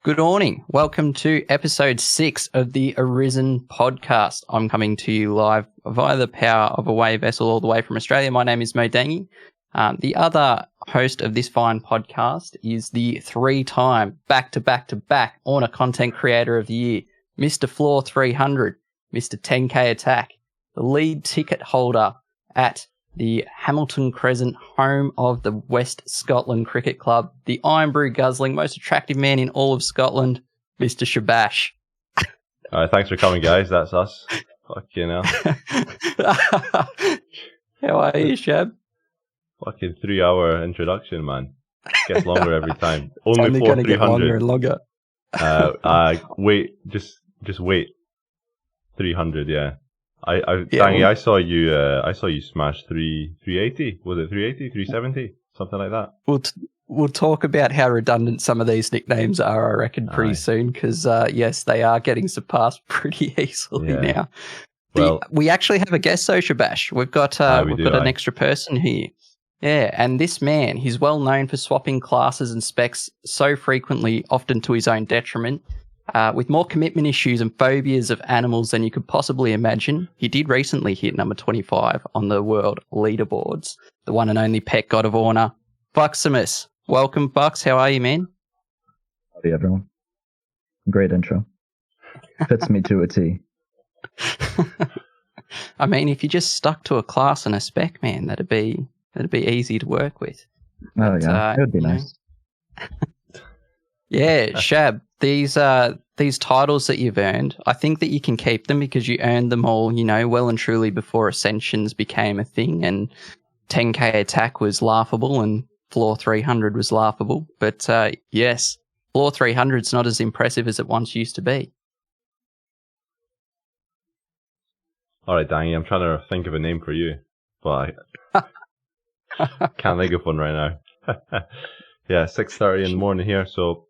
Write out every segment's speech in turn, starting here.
Good morning. Welcome to episode 6 of the Arisen podcast. I'm coming to you live via the power of a wave vessel all the way from Australia. My name is Modangy. The other host of this fine podcast is the 3-time back-to-back-to-back Orna Content Creator of the Year, Mr. Floor 300, Mr. 10K Attack, the lead ticket holder at the Hamilton Crescent, home of the West Scotland Cricket Club, the Iron Brew guzzling, most attractive man in all of Scotland, Mr. Shabbash. Thanks for coming, guys. That's us. Fucking hell. How are you, Shab? Fucking 3-hour introduction, man. Gets longer every time. Only going to 300. get longer and longer. Wait, just wait. 300, yeah. Dangy, I saw you smash 380. Was it 380, 370, something like that? We'll talk about how redundant some of these nicknames are, I reckon, pretty soon, because yes, they are getting surpassed pretty easily now. Well, we actually have a guest, so Shabbash. We've got an extra person here. Yeah, and this man, he's well known for swapping classes and specs so frequently, often to his own detriment. With more commitment issues and phobias of animals than you could possibly imagine, he did recently hit number 25 on the world leaderboards. The one and only pet god of Orna, Fuximus. Welcome, Fux. How are you, man? Howdy, everyone. Great intro. Fits me to a T. I mean, if you just stuck to a class and a spec, man, that'd be easy to work with. Oh, yeah. It would be nice. Yeah, Shab, these titles that you've earned, I think that you can keep them because you earned them all, well and truly before Ascensions became a thing, and 10K Attack was laughable and Floor 300 was laughable. But yes, Floor 300's not as impressive as it once used to be. All right, Dangy, I'm trying to think of a name for you, but I can't think of one right now. Yeah, 6:30 in the morning here, so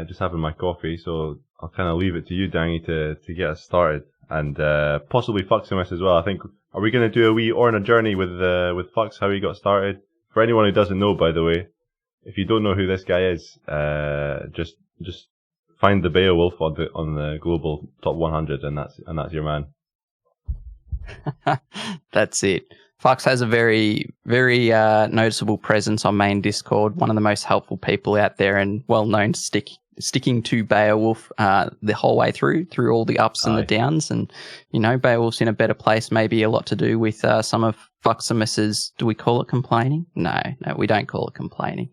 just having my coffee, so I'll kind of leave it to you, Dangy, to get us started, and possibly Fuximus as well. I think, are we going to do a wee Orna journey with Fux, how he got started? For anyone who doesn't know, by the way, if you don't know who this guy is, just find the Beowulf on the global top 100, and that's your man. That's it. Fox has a very, very noticeable presence on main Discord, one of the most helpful people out there, and well known to sticking to Beowulf the whole way through all the ups and the downs. And, Beowulf's in a better place, maybe a lot to do with some of Fuximus's, do we call it complaining? No, we don't call it complaining.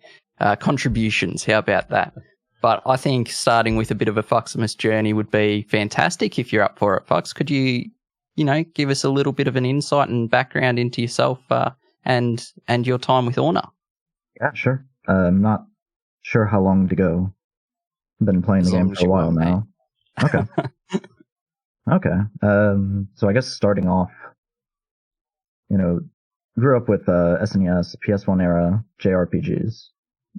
Contributions, how about that? But I think starting with a bit of a Fuximus journey would be fantastic if you're up for it, Fox. Could you give us a little bit of an insight and background into yourself and your time with Orna? Yeah, sure. I'm not sure how long to go. I've been playing the game for a while now. Okay. Okay. So I guess starting off, grew up with SNES, PS1 era JRPGs.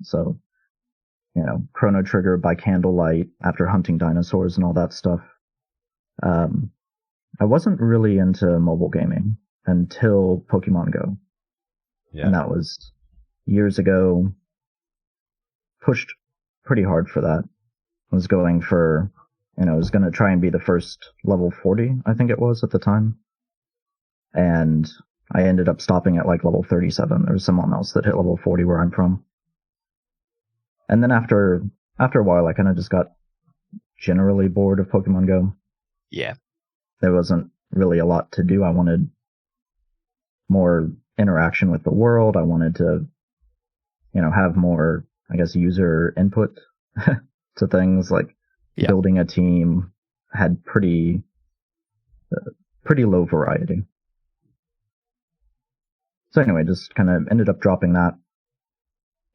So, Chrono Trigger by candlelight after hunting dinosaurs and all that stuff. I wasn't really into mobile gaming until Pokemon Go. Yeah. And that was years ago. Pushed pretty hard for that. I was going for, I was going to try and be the first level 40, I think it was at the time. And I ended up stopping at like level 37. There was someone else that hit level 40 where I'm from. And then after a while, I kind of just got generally bored of Pokemon Go. Yeah. There wasn't really a lot to do. I wanted more interaction with the world. I wanted to, have more, I guess, user input to things like building a team. Had pretty low variety. So anyway, just kind of ended up dropping that.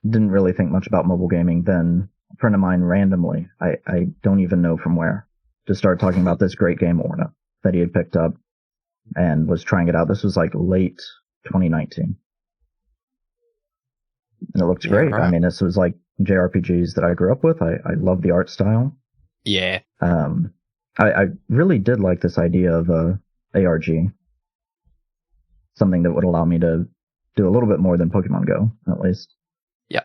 Didn't really think much about mobile gaming. Then a friend of mine randomly, I don't even know from where, just started talking about this great game Orna that he had picked up and was trying it out. This was like late 2019. And it looked great. Right. I mean, this was like JRPGs that I grew up with. I love the art style. Yeah. I really did like this idea of ARG. Something that would allow me to do a little bit more than Pokemon Go, at least. Yeah.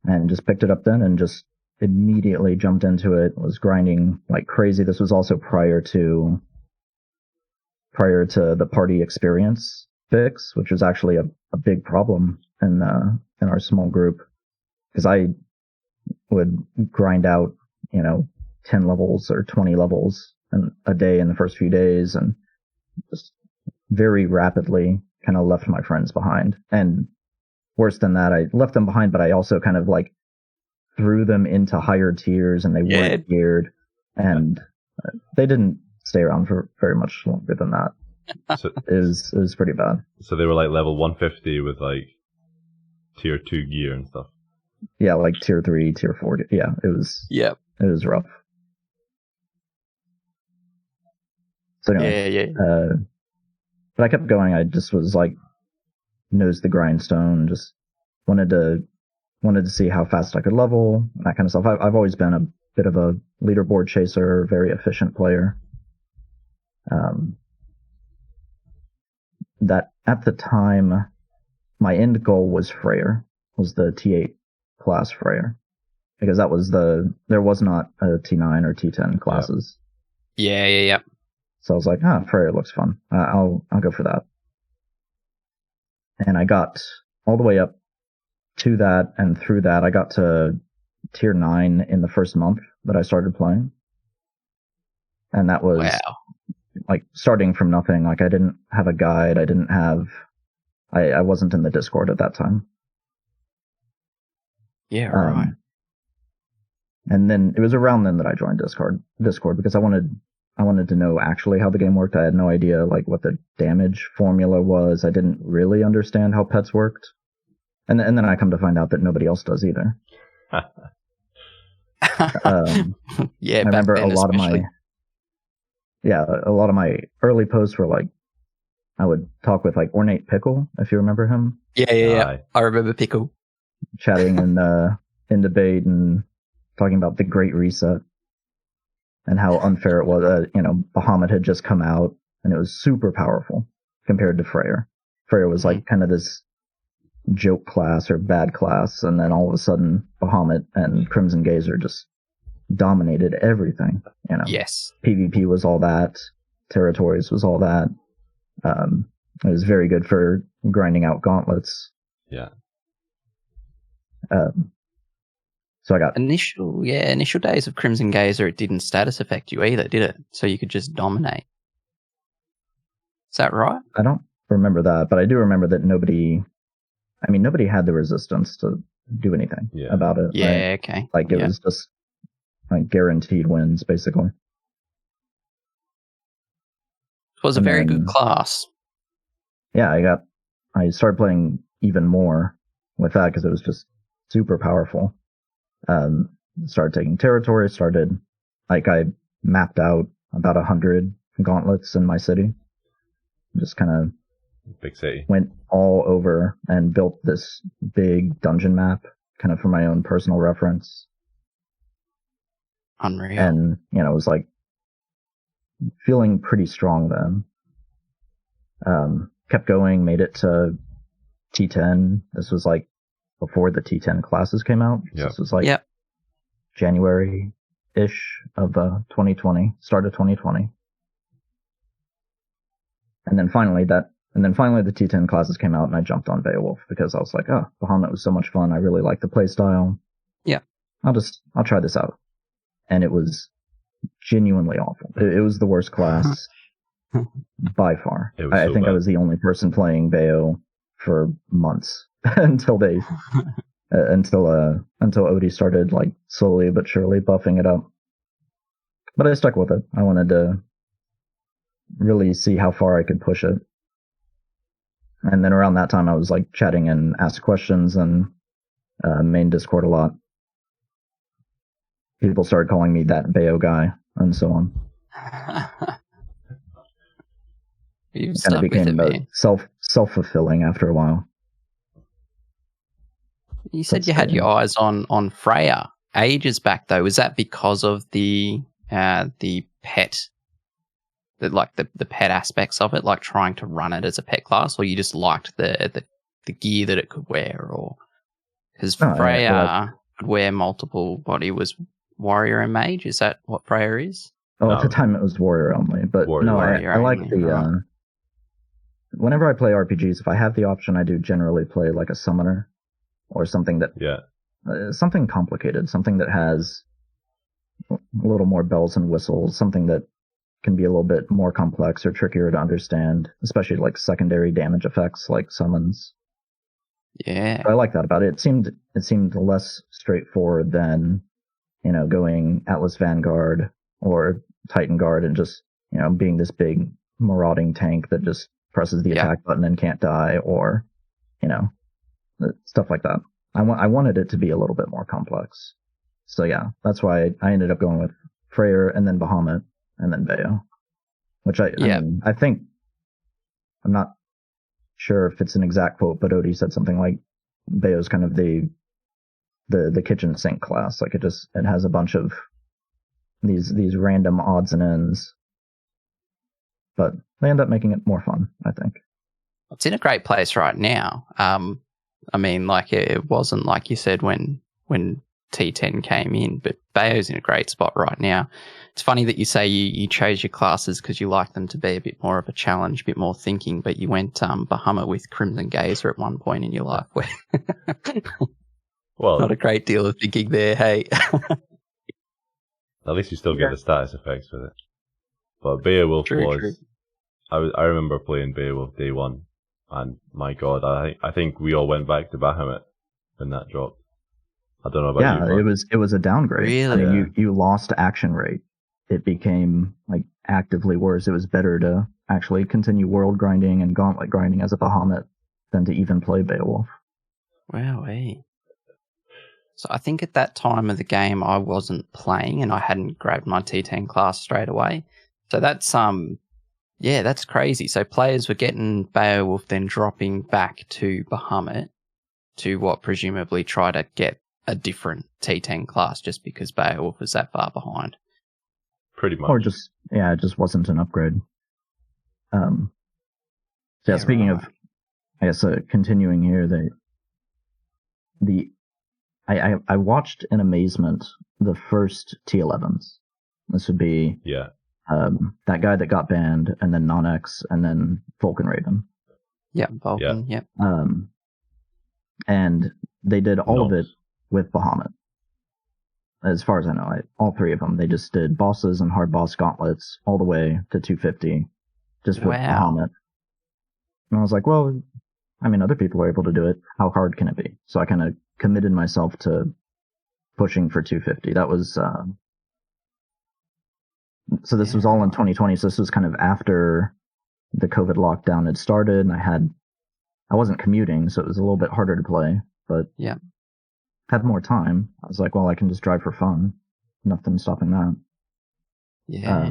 And just picked it up then and just immediately jumped into it, was grinding like crazy. This was also prior to the party experience fix, which was actually a big problem in our small group, because I would grind out 10 levels or 20 levels a day in the first few days, and just very rapidly kind of left my friends behind. And worse than that, I left them behind, but I also kind of like threw them into higher tiers, and they weren't geared, and they didn't stay around for very much longer than that. So, it was pretty bad. So they were like level 150 with like tier 2 gear and stuff. Yeah, like tier 3, tier 4. Yeah, it was. Yep. It was rough. So anyway, but I kept going. I just was like nose the grindstone. Just wanted to see how fast I could level, that kind of stuff. I've always been a bit of a leaderboard chaser, very efficient player. That at the time, my end goal was Freyr, was the T8 class Freyr, because that was there was not a T9 or T10 classes. Yeah. So I was like, Freyr looks fun. I'll go for that. And I got all the way up to that, and through that, I got to tier 9 in the first month that I started playing. And that was like starting from nothing. Like I didn't have a guide. I wasn't in the Discord at that time. Yeah, right. And then it was around then that I joined Discord because I wanted to know actually how the game worked. I had no idea like what the damage formula was. I didn't really understand how pets worked. And then I come to find out that nobody else does either. Yeah, I remember a lot of my early posts were like, I would talk with like Ornate Pickle, if you remember him. Yeah. I remember Pickle. Chatting in debate and talking about the Great Reset and how unfair it was. Bahamut had just come out and it was super powerful compared to Freyr. Freyr was like kind of this joke class or bad class, and then all of a sudden Bahamut and Crimson Gazer just dominated everything. Yes. PvP was all that. Territories was all that. It was very good for grinding out gauntlets. Yeah. So I got initial days of Crimson Gazer. It didn't status affect you either, did it? So you could just dominate. Is that right? I don't remember that, but I do remember that nobody had the resistance to do anything about it. Yeah, right? Okay. Like it was just like guaranteed wins, basically. It was a very good class. Yeah, I started playing even more with that because it was just super powerful. Started taking territory, I mapped out about 100 gauntlets in my city. Just kind of big city. Went all over and built this big dungeon map kind of for my own personal reference. Unreal. And, it was like feeling pretty strong then. Kept going, made it to T10. This was like before the T10 classes came out. Yep. This was like January-ish of 2020, start of 2020. And then finally the T10 classes came out and I jumped on Beowulf because I was like, Bahamut was so much fun. I really like the playstyle. Yeah. I'll try this out. And it was genuinely awful. It was the worst class by far. I think I was the only person playing Beo for months until Odie started like slowly but surely buffing it up. But I stuck with it. I wanted to really see how far I could push it. And then around that time I was like chatting and asked questions and main Discord a lot. People started calling me that Bayo guy and so on. You kind of became self-fulfilling after a while. You said you had your eyes on Freya ages back though. Was that because of the pet, the pet aspects of it, like trying to run it as a pet class, or you just liked the gear that it could wear, or because Freya wear multiple body was warrior and mage. Is that what Freya is? Oh, at the time it was warrior only. But I like the... whenever I play RPGs, if I have the option, I do generally play like a summoner or something that... something complicated, something that has a little more bells and whistles, something that can be a little bit more complex or trickier to understand, especially like secondary damage effects like summons. Yeah. So I like that about it. It seemed less straightforward than, going Atlas Vanguard or Titan Guard and just, being this big marauding tank that just presses the attack button and can't die, or, stuff like that. I wanted it to be a little bit more complex. So yeah, that's why I ended up going with Freyr and then Bahamut and then Bayo. Which I mean, I think, I'm not sure if it's an exact quote, but Odie said something like Bayo's kind of the kitchen sink class. Like it has a bunch of these random odds and ends. But they end up making it more fun, I think. It's in a great place right now. I mean, like it wasn't like you said when T10 came in, but Bayo's in a great spot right now. It's funny that you say you chose your classes because you like them to be a bit more of a challenge, a bit more thinking, but you went Bahamut with Crimson Gazer at one point in your life. Where well, not a great deal of thinking there, hey. At least you still get the status effects with it. But Beowulf was... True. I remember playing Beowulf day one, and my god, I think we all went back to Bahamut when that dropped. I don't know about you. Yeah, it was a downgrade. Really? I mean, you lost action rate. It became like actively worse. It was better to actually continue world grinding and gauntlet grinding as a Bahamut than to even play Beowulf. Wow, So I think at that time of the game I wasn't playing and I hadn't grabbed my T10 class straight away. So that's that's crazy. So players were getting Beowulf, then dropping back to Bahamut to what presumably try to get a different T10 class just because Beowulf was that far behind. Pretty much. Or just, it just wasn't an upgrade. Speaking of, I guess, continuing here, I watched in amazement the first T11s. This would be that guy that got banned, and then Non-X, and then Vulcan Raven. Yeah, Vulcan, yeah. And they did all of it with Bahamut. As far as I know, all three of them. They just did bosses and hard boss gauntlets all the way to 250, just with Bahamut. And I was like, well, I mean, other people are able to do it. How hard can it be? So I kind of committed myself to pushing for 250. That was... So this was all in 2020, so this was kind of after the COVID lockdown had started, and I wasn't commuting, so it was a little bit harder to play, but had more time. I was like, well, I can just drive for fun. Nothing stopping that. Yeah.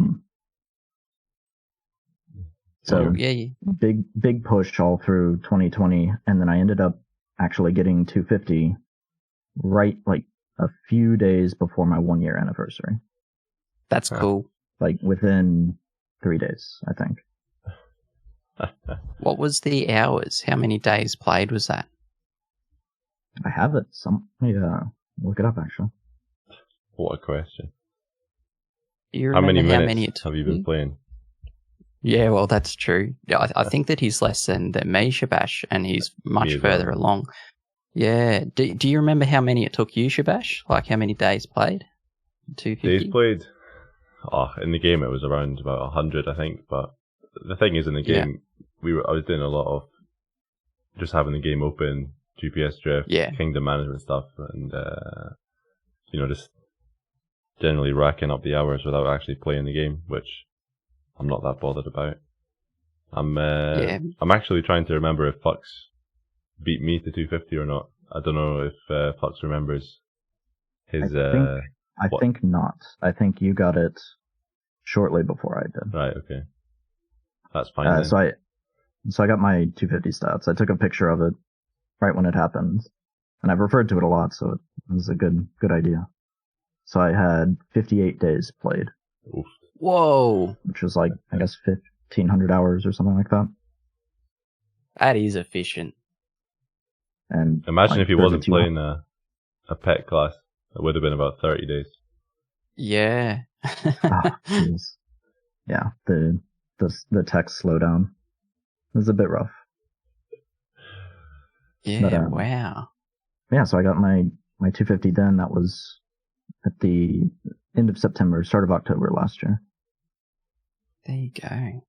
Big push all through 2020, and then I ended up actually getting 250 right like a few days before my 1-year anniversary. That's cool. Like within 3 days, I think. What was the hours? How many days played was that? I have it. Let me look it up, actually. What a question. Do you remember how many minutes have you been playing? Yeah, well, that's true. Yeah, I think that he's less than me, Shabbash, and he's much further along. Yeah. Do you remember how many it took you, Shabbash? Like how many days played? 250? Days played? In the game it was around about 100, I think. But the thing is, in the game, I was doing a lot of just having the game open, GPS drift, kingdom management stuff, and just generally racking up the hours without actually playing the game, which I'm not that bothered about. I'm actually trying to remember if Fux beat me to 250 or not. I don't know if Fux remembers his... I think not. I think you got it shortly before I did. Right, okay. That's fine then. So I got my 250 stats. I took a picture of it right when it happened, and I've referred to it a lot, so it was a good idea. So I had 58 days played. Oof. Whoa! Which was like, I guess, 1,500 hours or something like that. That is efficient. And imagine if he wasn't playing a pet class, it would have been about 30 days. Yeah. Jeez. Yeah, the text slowdown was a bit rough. Yeah, but, wow. Yeah, so I got my 250 then. That was at the end of September, start of October last year. There you go.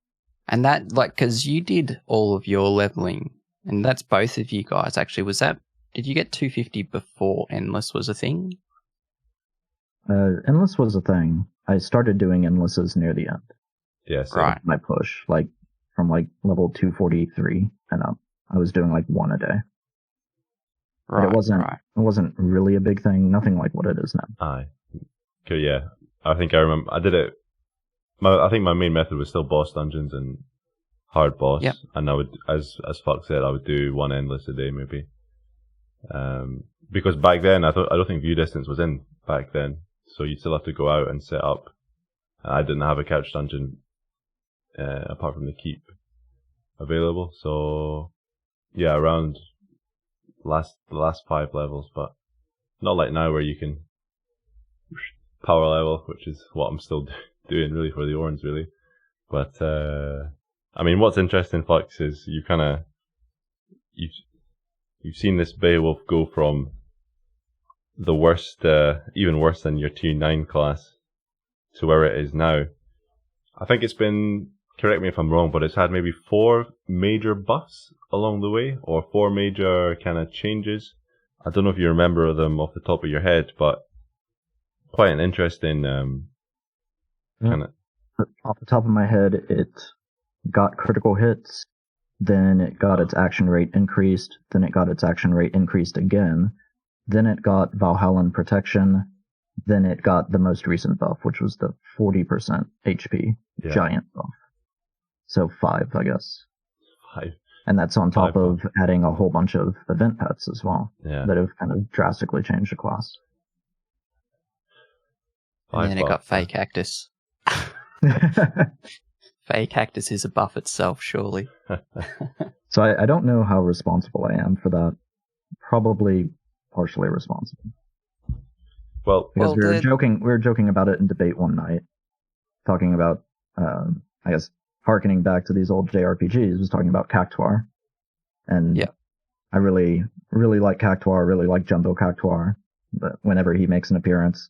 And that, like, because you did all of your leveling, and that's both of you guys, actually. Did you get 250 before Endless was a thing? Endless was a thing. I started doing Endlesses near the end. Yeah, so right. My push, like, from, like, level 243 and up. I was doing, like, 1 a day. Right, but it wasn't really a big thing. Nothing like what it is now. Aye. Okay, yeah. I think I remember. I did it. I think my main method was still boss dungeons and hard boss. Yep. And I would, as Fox said, I would do 1 endless a day maybe. Because back then I don't think view distance was in back then, so you'd still have to go out and set up. I didn't have a couch dungeon apart from the keep available. So yeah, around the last 5 levels, but not like now where you can power level, which is what I'm still doing really for the Orns really. But I mean, what's interesting, Flux, is you've seen this Beowulf go from the worst, even worse than your tier 9 class, to where it is now. I think it's been, correct me if I'm wrong, but it's had maybe 4 major buffs along the way, or 4 major kind of changes. I don't know if you remember them off the top of your head, but quite an interesting kind of. Off the top of my head, it got critical hits, then it got its action rate increased, then it got its action rate increased again, then it got Valhallan protection, then it got the most recent buff, which was the 40% HP giant buff. So 5, I guess. 5. And that's on top of adding a whole bunch of event pets as well that have kind of drastically changed the class. And then it got Fey Cactus. Fey Cactus is a buff itself, surely. So I don't know how responsible I am for that. Probably partially responsible. Because we were joking about it in debate one night, talking about, I guess, harkening back to these old JRPGs, was talking about Cactuar. And I really, really like Cactuar, really like Jumbo Cactuar, but whenever he makes an appearance.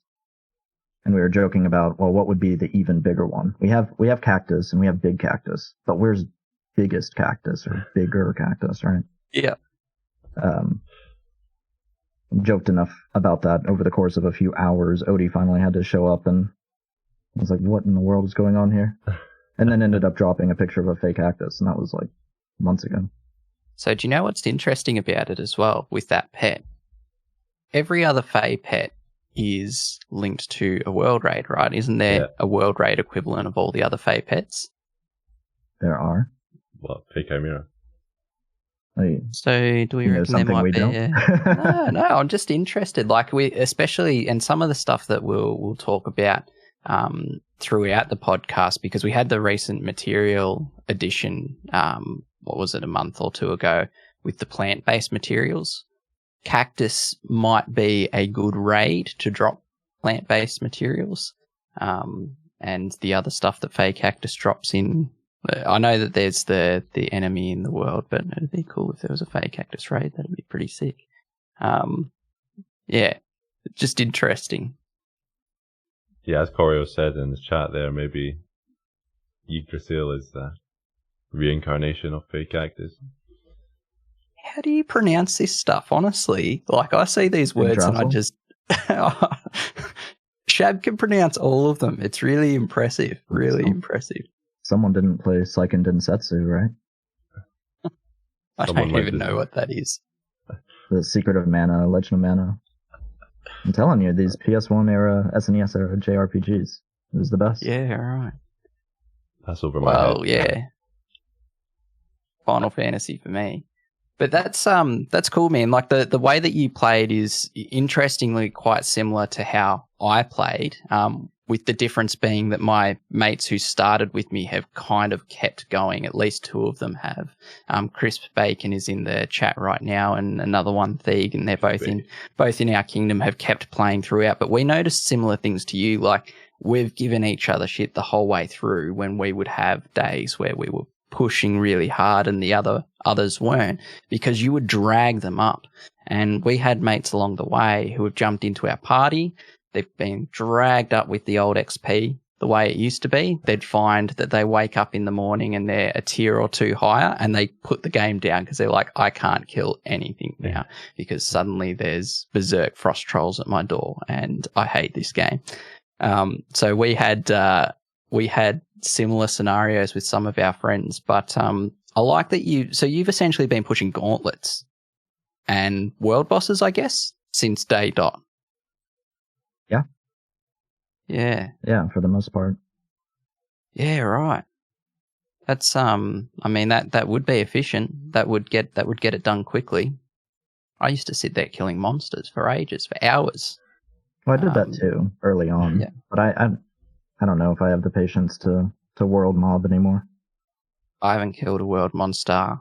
And we were joking about, well, what would be the even bigger one? We have Cactus and we have Big Cactus, but where's biggest Cactus or bigger Cactus, right? Yeah. Joked enough about that over the course of a few hours. Odie finally had to show up, and I was like, what in the world is going on here? And then ended up dropping a picture of a fake cactus, and that was like months ago. So do you know what's interesting about it as well with that pet? Every other Fey pet is linked to a world raid, right? Isn't there a world raid equivalent of all the other Fey pets? There are. What, Fey Chimera? So do we reckon there might be? No, I'm just interested. Like especially, and some of the stuff that we'll talk about throughout the podcast, because we had the recent material edition. What was it, a month or 2 ago, with the plant-based materials? Cactus might be a good raid to drop plant-based materials, and the other stuff that Fey Cactus drops in. I know that there's the enemy in the world, but it'd be cool if there was a Fey Cactus raid. That'd be pretty sick. Yeah, just interesting. Yeah, as Corio said in the chat there, maybe Yggdrasil is the reincarnation of Fey Cactus. How do you pronounce this stuff, honestly? Like, I see these words and I just... Shab can pronounce all of them. It's really impressive. Really impressive. Someone didn't play Seiken Densetsu, right? I don't even know what that is. The Secret of Mana, Legend of Mana. I'm telling you, these PS1 era, SNES era JRPGs, it was the best. Yeah, alright. That's over my head. Well, yeah. Final Fantasy for me. But that's cool, man. Like the way that you played is interestingly quite similar to how I played. with the difference being that my mates who started with me have kind of kept going. At least two of them have. Crisp Bacon is in the chat right now, and another one, Thieg, and they're both in our kingdom, have kept playing throughout. But we noticed similar things to you. Like, we've given each other shit the whole way through when we would have days where we were pushing really hard and the others weren't, because you would drag them up. And we had mates along the way who have jumped into our party. They've been dragged up with the old XP the way it used to be. They'd find that they wake up in the morning and they're a tier or two higher, and they put the game down because they're like, I can't kill anything now because suddenly there's berserk frost trolls at my door and I hate this game. So we had similar scenarios with some of our friends, but I like that you've essentially been pushing gauntlets and world bosses, I guess, since day dot. Yeah, for the most part. Yeah, right. That's I mean, that would be efficient. That would get it done quickly. I used to sit there killing monsters for ages, for hours. Well, I did that too early on, but I don't know if I have the patience to world mob anymore. I haven't killed a world monster.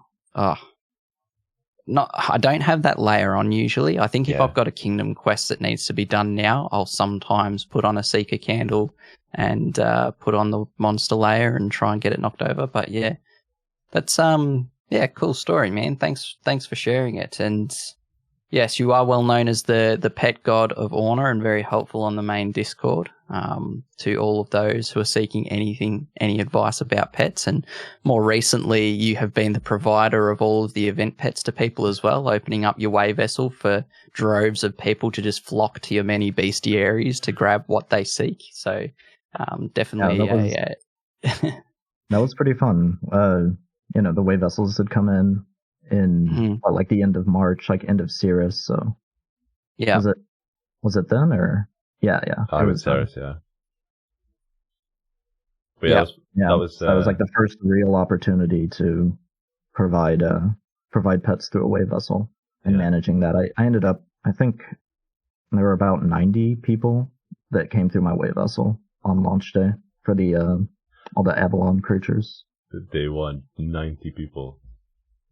I don't have that layer on usually. I think if I've got a kingdom quest that needs to be done now, I'll sometimes put on a seeker candle and put on the monster layer and try and get it knocked over. But yeah, that's cool story, man. Thanks for sharing it. And yes, you are well known as the pet god of Orna and very helpful on the main Discord to all of those who are seeking any advice about pets. And more recently, you have been the provider of all of the event pets to people as well, opening up your way vessel for droves of people to just flock to your many bestiaries to grab what they seek. So definitely that was pretty fun. The way vessels had come in like the end of March, like end of Cirrus. So yeah, was it then or yeah? I was Cirrus, yeah. But that was like the first real opportunity to provide pets through a wave vessel and managing that. I ended up, I think there were about 90 people that came through my wave vessel on launch day for the all the Avalon creatures. Day one, 90 people.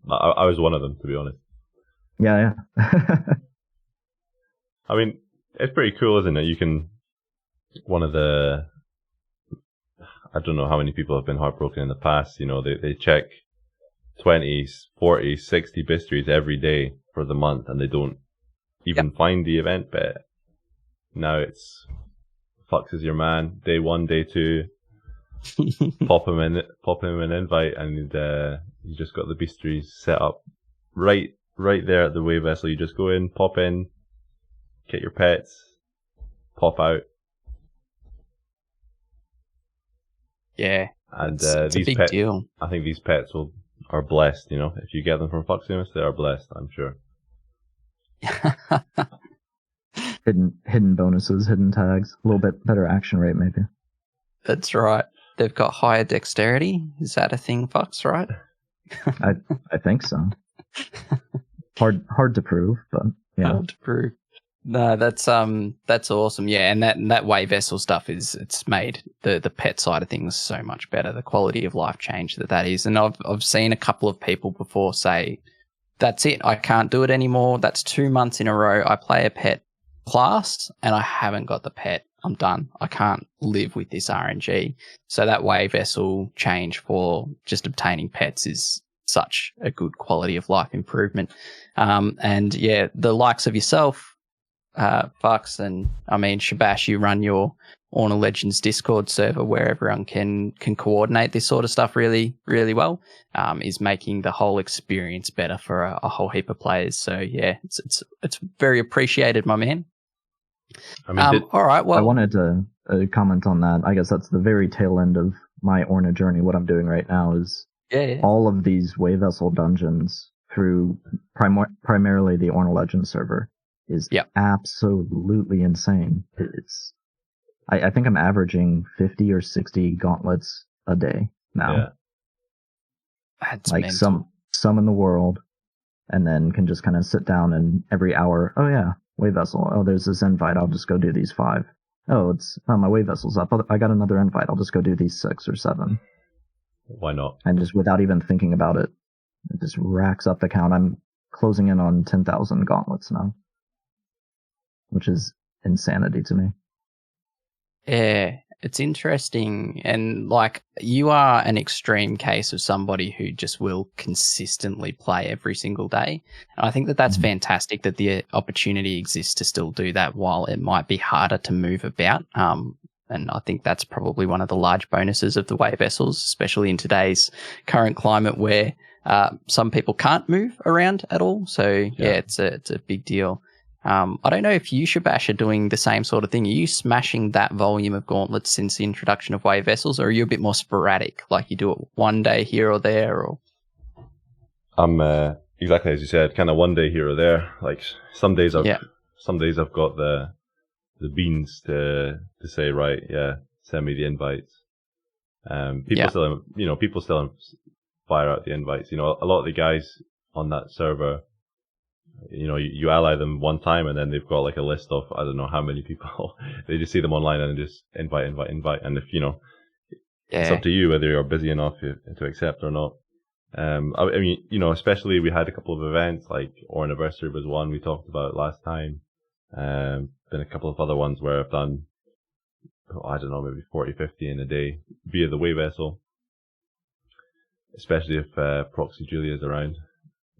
I was one of them, to be honest. Yeah. I mean, it's pretty cool, isn't it? I don't know how many people have been heartbroken in the past. You know, they check 20, 40, 60 bistries every day for the month, and they don't even find the event bit. Now it's Fux is your man. Day one, day two. pop him an invite, and you just got the bistries set up right there at the wave vessel. You just go in, pop in, get your pets, pop out. Yeah, and it's these a big deal. I think these pets are blessed. You know, if you get them from Fuximus, they are blessed. I'm sure. hidden bonuses, hidden tags, a little bit better action rate, maybe. That's right. They've got higher dexterity. Is that a thing, Fox? Right? I think so. Hard to prove, but yeah. Hard to prove. No, that's awesome. Yeah, and that way vessel stuff it's made the pet side of things so much better. The quality of life change that is, and I've seen a couple of people before say, "That's it. I can't do it anymore. That's 2 months in a row. I play a pet class and I haven't got the pet. I'm done. I can't live with this RNG." So that way vessel change for just obtaining pets is such a good quality of life improvement. And yeah, the likes of yourself, Fox, and I mean Shabbash, you run your Orna Legends Discord server where everyone can coordinate this sort of stuff really, really well, is making the whole experience better for a whole heap of players. So yeah, it's very appreciated, my man. I mean, all right. Well, I wanted to comment on that. I guess that's the very tail end of my Orna journey. What I'm doing right now is all of these wave vessel dungeons through primarily the Orna Legends server is absolutely insane. It's I think I'm averaging 50 or 60 gauntlets a day now. Yeah. That's like mental. some in the world, and then can just kind of sit down and every hour, oh yeah, wave vessel. Oh, there's this invite. I'll just go do these 5. Oh, it's my wave vessel's up. I got another invite. I'll just go do these 6 or 7. Why not? And just without even thinking about it, it just racks up the count. I'm closing in on 10,000 gauntlets now, which is insanity to me. Yeah, it's interesting. And like, you are an extreme case of somebody who just will consistently play every single day. And I think that that's fantastic that the opportunity exists to still do that while it might be harder to move about. And I think that's probably one of the large bonuses of the wave vessels, especially in today's current climate where some people can't move around at all. So yeah, it's a big deal. I don't know if you, Shabbash, are doing the same sort of thing. Are you smashing that volume of gauntlets since the introduction of wave vessels, or are you a bit more sporadic, like you do it one day here or there? Or I'm exactly as you said, kind of one day here or there. Like some days I've got the beans to say, right, send me the invites. People still fire out the invites. You know, a lot of the guys on that server, you know, you ally them one time and then they've got like a list of, I don't know how many people. They just see them online and just invite. And if, you know, it's up to you whether you're busy enough to accept or not. I mean, you know, especially we had a couple of events, like Orniversary was one we talked about last time. Been a couple of other ones where I've done, I don't know, maybe 40, 50 in a day via the wave vessel. Especially if Proxy Julia is around.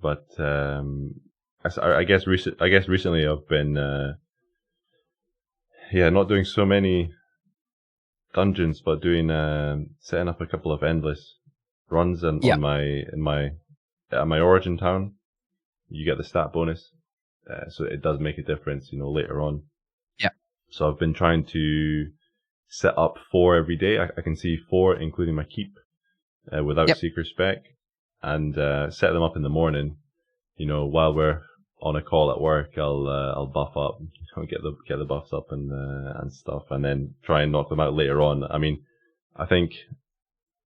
But I guess recently I've been not doing so many dungeons, but doing setting up a couple of endless runs on my origin town. You get the stat bonus, so it does make a difference, you know, later on. Yeah. So I've been trying to set up 4 every day. I can see 4, including my keep, without Seeker spec, and set them up in the morning. You know, while we're on a call at work, I'll buff up, get the buffs up and stuff, and then try and knock them out later on. I mean, I think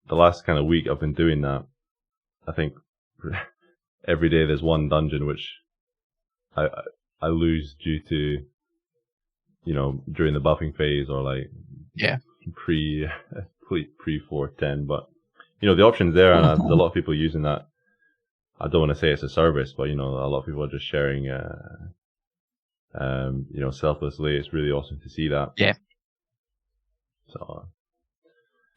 the last kind of week I've been doing that. I think every day there's one dungeon which I lose due to, you know, during the buffing phase or like pre 410. But you know, the option's there, and there's a lot of people using that. I don't want to say it's a service, but you know, a lot of people are just sharing, you know, selflessly. It's really awesome to see that. Yeah. So.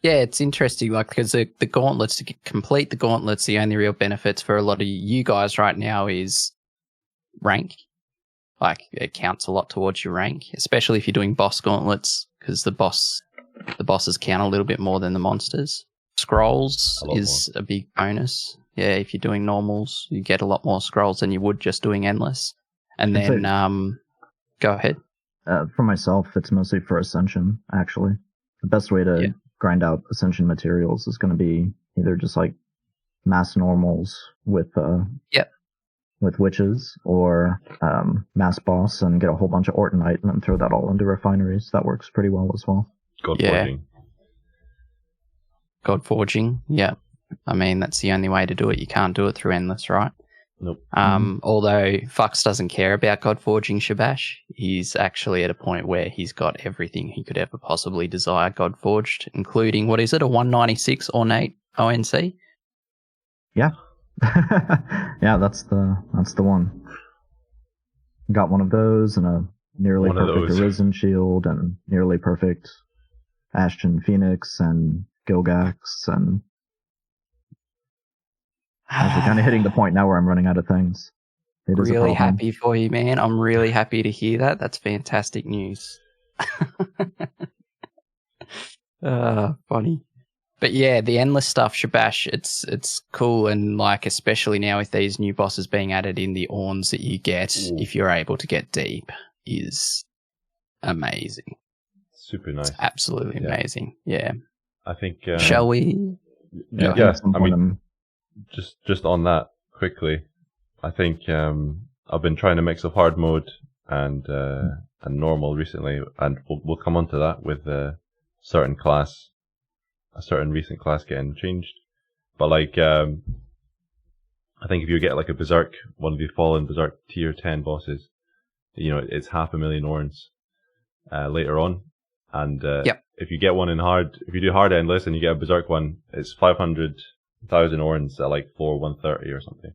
Yeah, it's interesting, like, because the gauntlets, to complete the gauntlets, the only real benefits for a lot of you guys right now is rank. Like, it counts a lot towards your rank, especially if you're doing boss gauntlets, because the bosses count a little bit more than the monsters. Scrolls is a big bonus. Yeah, if you're doing normals, you get a lot more scrolls than you would just doing endless. And then, go ahead. For myself, it's mostly for Ascension, actually. The best way to grind out Ascension materials is going to be either just like mass normals with witches, or mass boss and get a whole bunch of Ortonite and then throw that all into refineries. That works pretty well as well. God forging. Yeah. I mean, that's the only way to do it. You can't do it through endless, right? Nope. Although Fux doesn't care about God forging Shabbash, he's actually at a point where he's got everything he could ever possibly desire God forged, including, what is it, a 196 ornate ONC? Yeah. Yeah, that's the one. Got one of those and a nearly perfect Arisen shield and nearly perfect Ashen Phoenix and Gilgax, and actually kind of hitting the point now where I'm running out of things. It is really happy for you, man. I'm really happy to hear that. That's fantastic news. Funny. But yeah, the endless stuff, Shabbash, it's cool, and like especially now with these new bosses being added in, the Orns that you get if you're able to get deep is amazing. Super nice. It's absolutely amazing. Yeah. I think shall we? Yeah. I mean, just on that quickly, I think I've been trying to mix up hard mode and normal recently, and we'll come on to that with a certain recent class getting changed. But like, I think if you get like a Berserk, one of the fallen Berserk tier 10 bosses, you know, it's 500,000 Orns later on. And Yep. if you get one in hard, if you do hard endless and you get a berserk one, it's 500,000 orns at like floor 130 or something.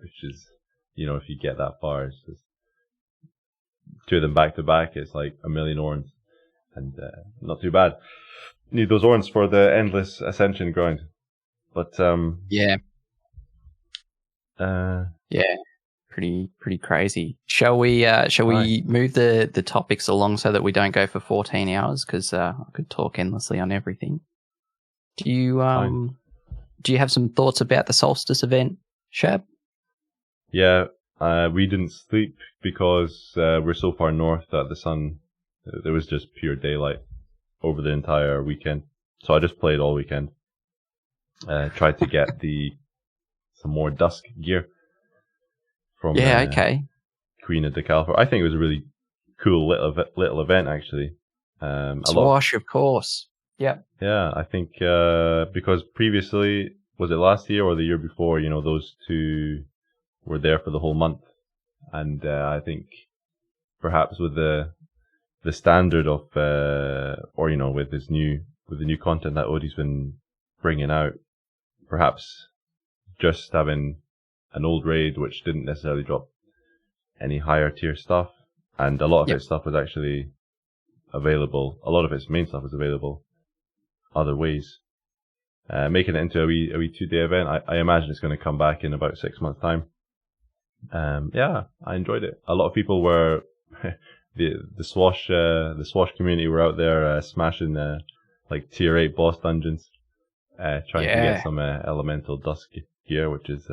Which is, if you get that far, it's just two of them back to back, it's like 1 million orns. And not too bad. Need those orns for the endless Ascension grind. But yeah, pretty crazy. Shall we move the topics along so that we don't go for 14 hours? Because I could talk endlessly on everything. Do you have some thoughts about the solstice event, Shab? Yeah, we didn't sleep because we're so far north that the sun, there was just pure daylight over the entire weekend. So I just played all weekend. Tried to get some more dusk gear from Queen of Decalfor. I think it was a really cool little event, actually. Swash, of course. Yep. Yeah, I think because previously, was it last year or the year before, those two were there for the whole month. And I think perhaps with the standard of, with the new content that Odie's been bringing out, perhaps just having an old raid which didn't necessarily drop any higher tier stuff, and a lot of its stuff was actually available. A lot of its main stuff was available other ways. Making it into a wee 2-day event, I imagine it's going to come back in about 6 months' time. I enjoyed it. A lot of people were the Swash community were out there smashing like tier 8 boss dungeons, trying to get some elemental dusk gear, which is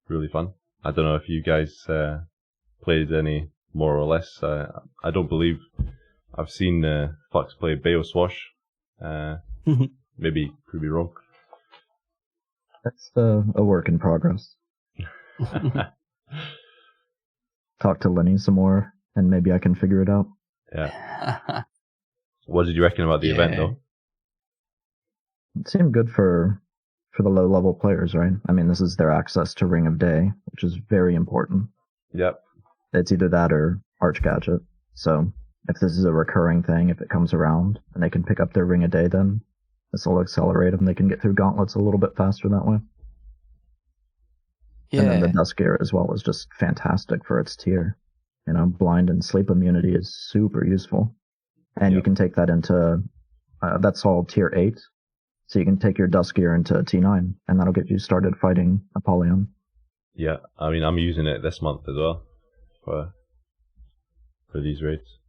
really fun. I don't know if you guys played any more or less. I don't believe I've seen Flux play Bayo Swash. Maybe could be wrong. That's a work in progress. Talk to Lenny some more, and maybe I can figure it out. Yeah. What did you reckon about the event, though? It seemed good for the low-level players, right? I mean, this is their access to Ring of Day, which is very important. Yep. It's either that or Arch Gadget. So if this is a recurring thing, if it comes around, and they can pick up their Ring of Day, then this will accelerate them. They can get through gauntlets a little bit faster that way. Yeah. And then the Dusk Gear as well is just fantastic for its tier. Blind and sleep immunity is super useful. And you can take that into, that's all tier 8. So you can take your Dusk Gear into T9, and that'll get you started fighting Apollyon. Yeah, I mean, I'm using it this month as well for these raids.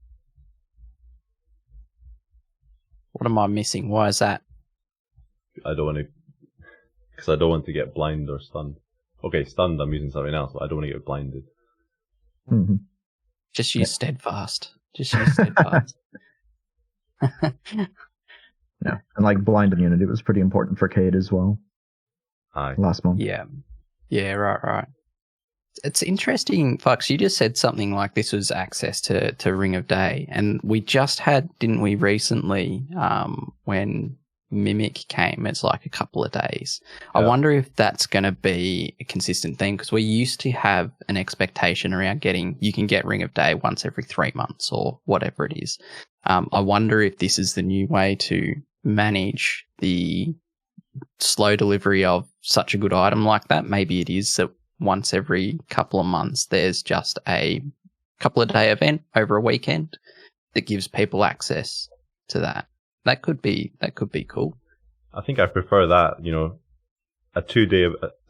What am I missing? Why is that? I don't want to get blind or stunned. Okay, stunned, I'm using something else, but I don't want to get blinded. Mm-hmm. Just use Steadfast. Just use Steadfast. Yeah, and like blind immunity was pretty important for Cade as well. Aye. Last month. Yeah, right. It's interesting, Fox, you just said something like this was access to Ring of Day, and we just had, didn't we, recently, when Mimic came, it's like a couple of days. I wonder if that's going to be a consistent thing, because we used to have an expectation around you can get Ring of Day once every 3 months or whatever it is. I wonder if this is the new way to manage the slow delivery of such a good item like that. Maybe it is that once every couple of months there's just a couple of day event over a weekend that gives people access to that. That could be cool. I think I prefer that, a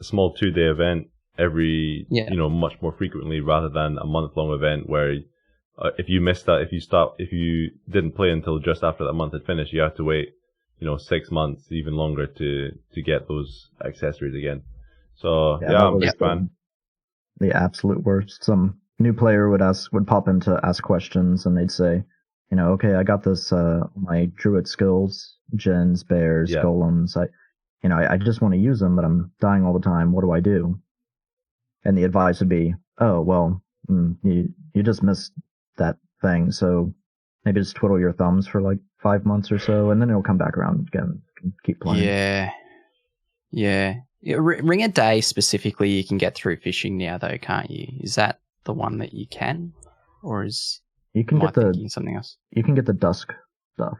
small 2-day event every, much more frequently rather than a month-long event where if you missed that, if you didn't play until just after that month had finished, you have to wait, 6 months, even longer to get those accessories again. So I'm a big fan. The absolute worst. Some new player would pop in to ask questions, and they'd say, okay, I got this, my druid skills, gens, bears, golems. I just want to use them, but I'm dying all the time. What do I do? And the advice would be, oh, well, you just missed that thing. So maybe just twiddle your thumbs for like 5 months or so, and then it'll come back around again. Keep playing. Yeah. Ring a Day specifically, you can get through fishing now, though, can't you? Is that the one that you can, or is You can get something else. You can get the dusk stuff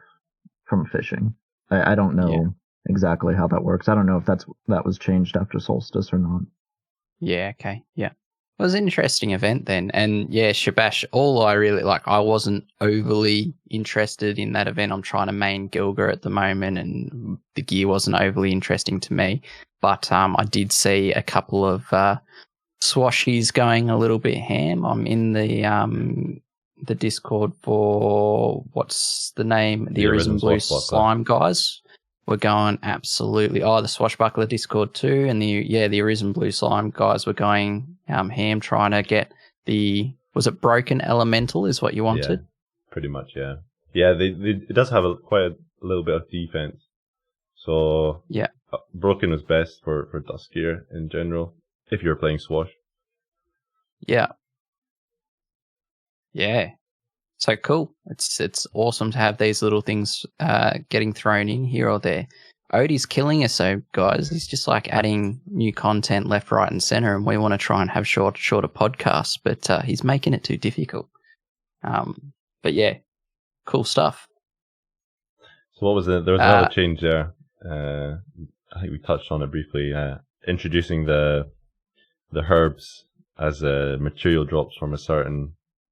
from fishing. I don't know exactly how that works. I don't know if that was changed after Solstice or not. Yeah, okay. Yeah. It was an interesting event then. And yeah, Shabbash, all I really I wasn't overly interested in that event. I'm trying to main Gilga at the moment, and the gear wasn't overly interesting to me. But I did see a couple of swashies going a little bit ham. I'm in the Discord for what's the name? The Arisen Blue Slime guys. We're going absolutely. Oh, the Swashbuckler Discord too, and the Arisen Blue Slime guys were going ham trying to get was it Broken Elemental is what you wanted? Yeah, pretty much, yeah. Yeah, it does have quite a little bit of defense. So yeah, Broken was best for Dusk gear in general if you're playing Swash. Yeah. Yeah. So cool. It's awesome to have these little things getting thrown in here or there. Odie's killing us, so guys. He's just adding new content left, right, and center, and we want to try and have shorter podcasts, but he's making it too difficult. But yeah, cool stuff. So what was there was another change there. I think we touched on it briefly. Introducing the herbs as material drops from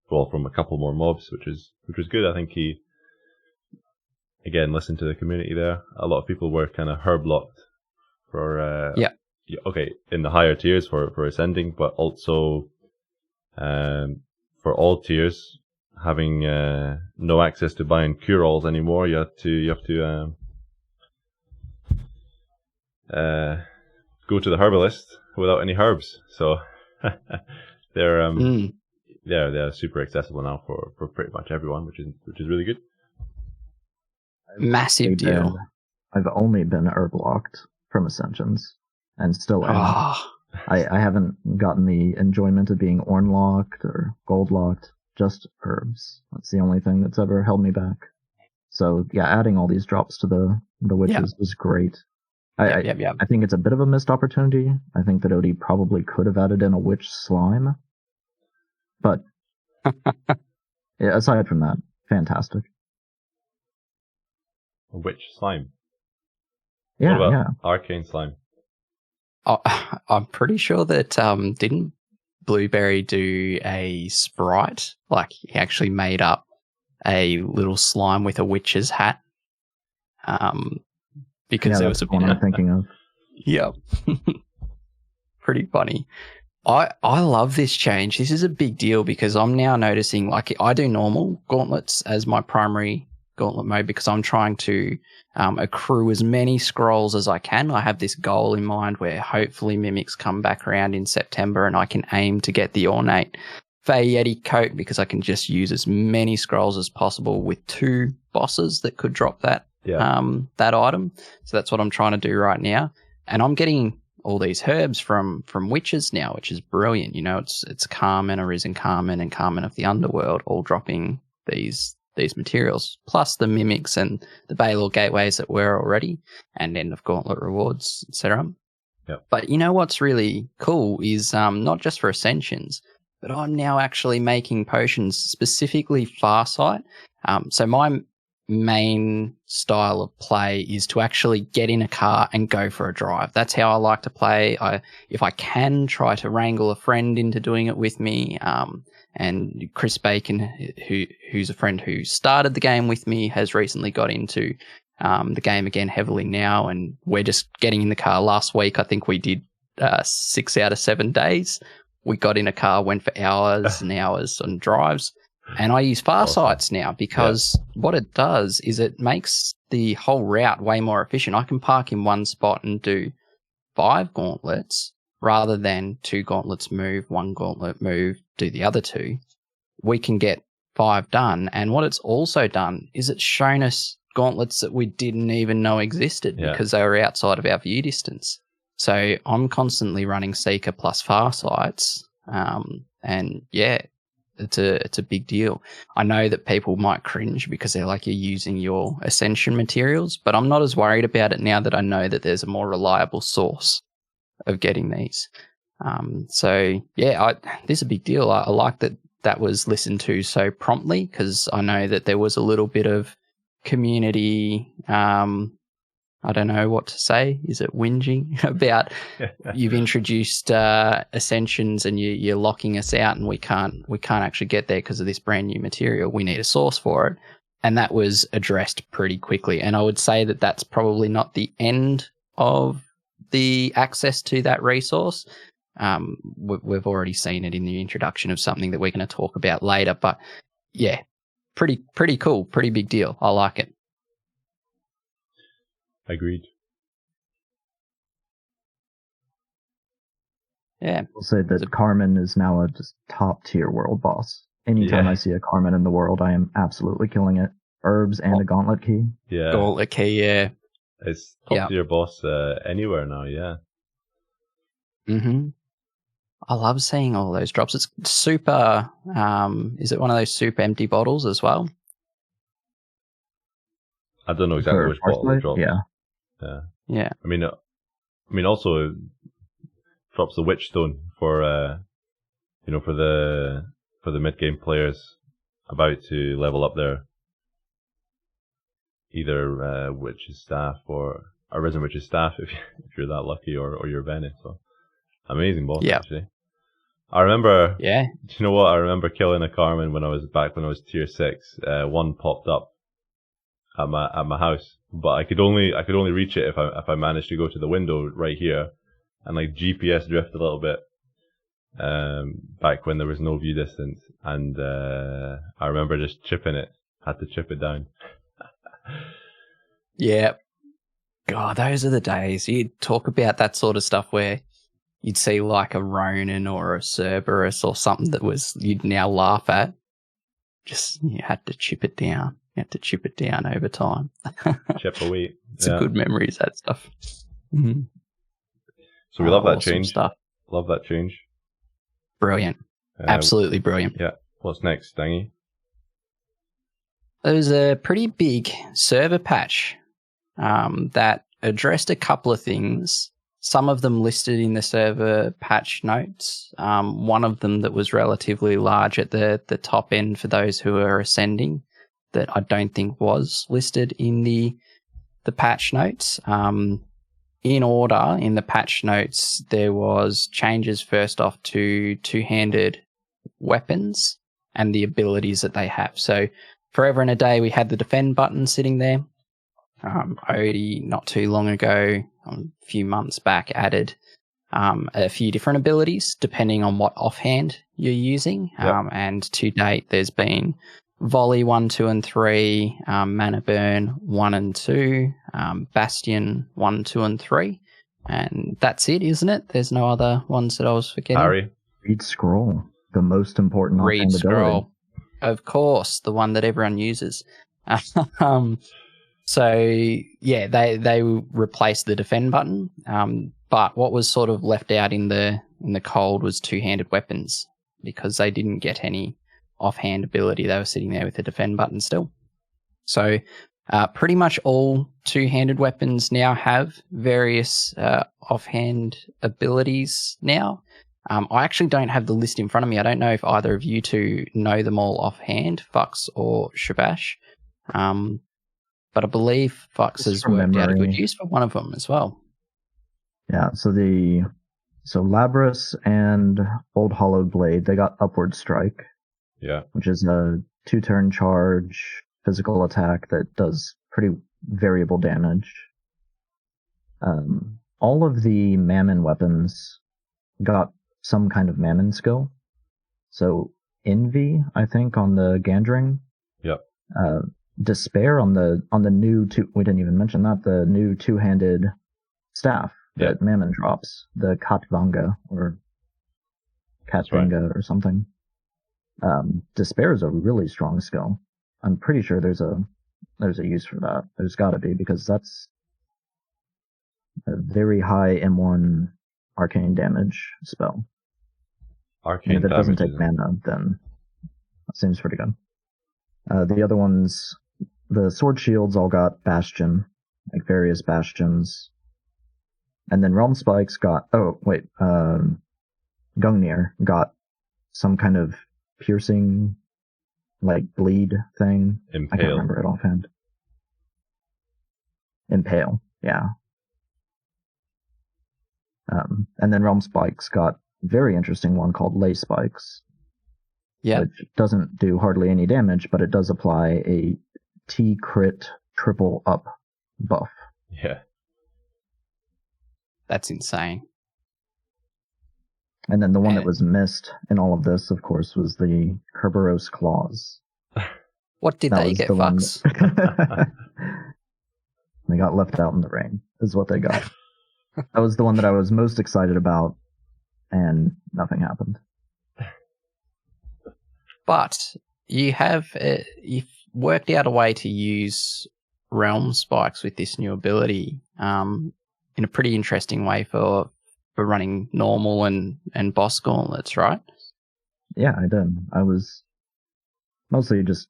from a couple more mobs, which was good. I think he again listened to the community there. A lot of people were kind of herb locked for in the higher tiers for ascending, but also for all tiers having no access to buying cure-alls anymore. You have to go to the herbalist without any herbs. So they're super accessible now for pretty much everyone, which is really good. Massive deal. I've only been herb locked from Ascensions, and still am. I haven't gotten the enjoyment of being Orn locked or Gold locked. Just herbs. That's the only thing that's ever held me back. So yeah, adding all these drops to the witches was great. I think it's a bit of a missed opportunity. I think that Odie probably could have added in a witch slime. But aside from that, fantastic. A witch slime? Yeah, what about arcane slime? I'm pretty sure that didn't Blueberry do a sprite? He actually made up a little slime with a witch's hat. Because there was a one I'm thinking of. Yeah. Pretty funny. I love this change. This is a big deal because I'm now noticing, I do normal gauntlets as my primary gauntlet mode because I'm trying to accrue as many scrolls as I can. I have this goal in mind where hopefully mimics come back around in September and I can aim to get the ornate Fey Yeti coat because I can just use as many scrolls as possible with 2 bosses that could drop that item. So that's what I'm trying to do right now. And I'm getting all these herbs from witches now, which is brilliant. It's Carmen, Arisen Carmen, and Carmen of the Underworld all dropping these materials, plus the mimics and the Baylor gateways that were already, and end of gauntlet rewards, etc. Yep. But what's really cool is not just for Ascensions, but I'm now actually making potions specifically Farsight. So my main style of play is to actually get in a car and go for a drive. That's how I like to play. If I can, try to wrangle a friend into doing it with me. And Chris Bacon, who's a friend who started the game with me, has recently got into the game again heavily now, and we're just getting in the car. Last week, I think we did 6 out of 7 days. We got in a car, went for hours and hours on drives. And I use Farsights now because what it does is it makes the whole route way more efficient. I can park in one spot and do 5 gauntlets rather than 2 gauntlets move, 1 gauntlet move, do the other 2. We can get 5 done. And what it's also done is it's shown us gauntlets that we didn't even know existed because they were outside of our view distance. So I'm constantly running Seeker plus Farsights. And yeah, it's a big deal. I know that people might cringe because they're like, you're using your Ascension materials, but I'm not as worried about it now that I know that there's a more reliable source of getting these. So yeah, this is a big deal. I like that that was listened to so promptly, because I know that there was a little bit of community, I don't know what to say. Is it whinging about you've introduced Ascensions and you're locking us out and we can't actually get there because of this brand new material. We need a source for it. And that was addressed pretty quickly. And I would say that that's probably not the end of the access to that resource. We've already seen it in the introduction of something that we're going to talk about later. But yeah, pretty cool, pretty big deal. I like it. Agreed. Yeah. I'll say that Carmen is now a just top tier world boss. Anytime I see a Carmen in the world, I am absolutely killing it. Herbs and a gauntlet key. Yeah. Gauntlet key, yeah. It's top tier boss anywhere now, yeah. Mm-hmm. I love seeing all those drops. It's super, is it one of those super empty bottles as well? I don't know exactly which bottle it drops. Yeah. I mean, also it drops the Witch Stone for, for the mid-game players about to level up their either Witch's Staff or Arisen Witch's Staff if you're that lucky, or your Venice. So amazing boss, actually. I remember. Yeah. Do you know what? I remember killing a Carmen when I was tier 6. One popped up at my house, but I could only reach it if I managed to go to the window right here and like GPS drift a little bit. Back when there was no view distance, and I remember just chipping it. Had to chip it down. Yeah. God, those are the days. You'd talk about that sort of stuff where you'd see like a Ronin or a Cerberus or something that you'd now laugh at. Just, you had to chip it down. You had to chip it down over time. Chip away. It's a good memories, that stuff. Mm-hmm. So we love that awesome change. Stuff. Love that change. Brilliant. Absolutely brilliant. Yeah. What's next, Dangy? There was a pretty big server patch that addressed a couple of things. Some of them listed in the server patch notes. One of them that was relatively large at the top end for those who are ascending that I don't think was listed in the patch notes. In order, in the patch notes, there was changes first off to two-handed weapons and the abilities that they have. So forever and a day, we had the defend button sitting there. Odie, not too long ago, a few months back, added a few different abilities depending on what offhand you're using. And to date, there's been Volley 1, 2, and 3, Mana Burn 1 and 2, Bastion 1, 2, and 3. And that's it, isn't it? There's no other ones that I was forgetting. Harry. Read Scroll, the most important Read offhand Scroll. ability. Of course, the one that everyone uses. So yeah, they replaced the defend button. But what was sort of left out in the cold was two-handed weapons because they didn't get any offhand ability. They were sitting there with the defend button still. So pretty much all two-handed weapons now have various offhand abilities now. I actually don't have the list in front of me. I don't know if either of you two know them all offhand, Fux or Shabbash. But I believe Fux has worked out a good use for one of them as well. Yeah, so Labras and Old Hollowed Blade, they got Upward Strike. Yeah. Which is a 2-turn charge physical attack that does pretty variable damage. All of the Mammon weapons got some kind of Mammon skill. So Envy, I think, on the Gandring. Yep. Despair on the new we didn't even mention that, the new two-handed staff that Mammon drops, the Katvanga or Katvanga or something. Despair is a really strong skill. I'm pretty sure there's a use for that. There's got to be, because that's a very high M1 arcane damage spell. Arcane and if it damage doesn't take mana, then that seems pretty good. The other ones, the sword shields all got Bastion, like various Bastions. And then Realm Spikes got, Gungnir got some kind of piercing, like bleed thing. Impale. I can't remember it offhand. Impale, yeah. And then Realm Spikes got a very interesting one called Lay Spikes. Yeah. Which doesn't do hardly any damage, but it does apply a T crit triple up buff. Yeah. That's insane. And then the one that was missed in all of this, of course, was the Kerberos Claws. What did they get, Fox? They got left out in the rain, is what they got. That was the one that I was most excited about, and nothing happened. But you've worked out a way to use Realm Spikes with this new ability in a pretty interesting way for running normal and boss gauntlets, right? Yeah, I did. I was mostly just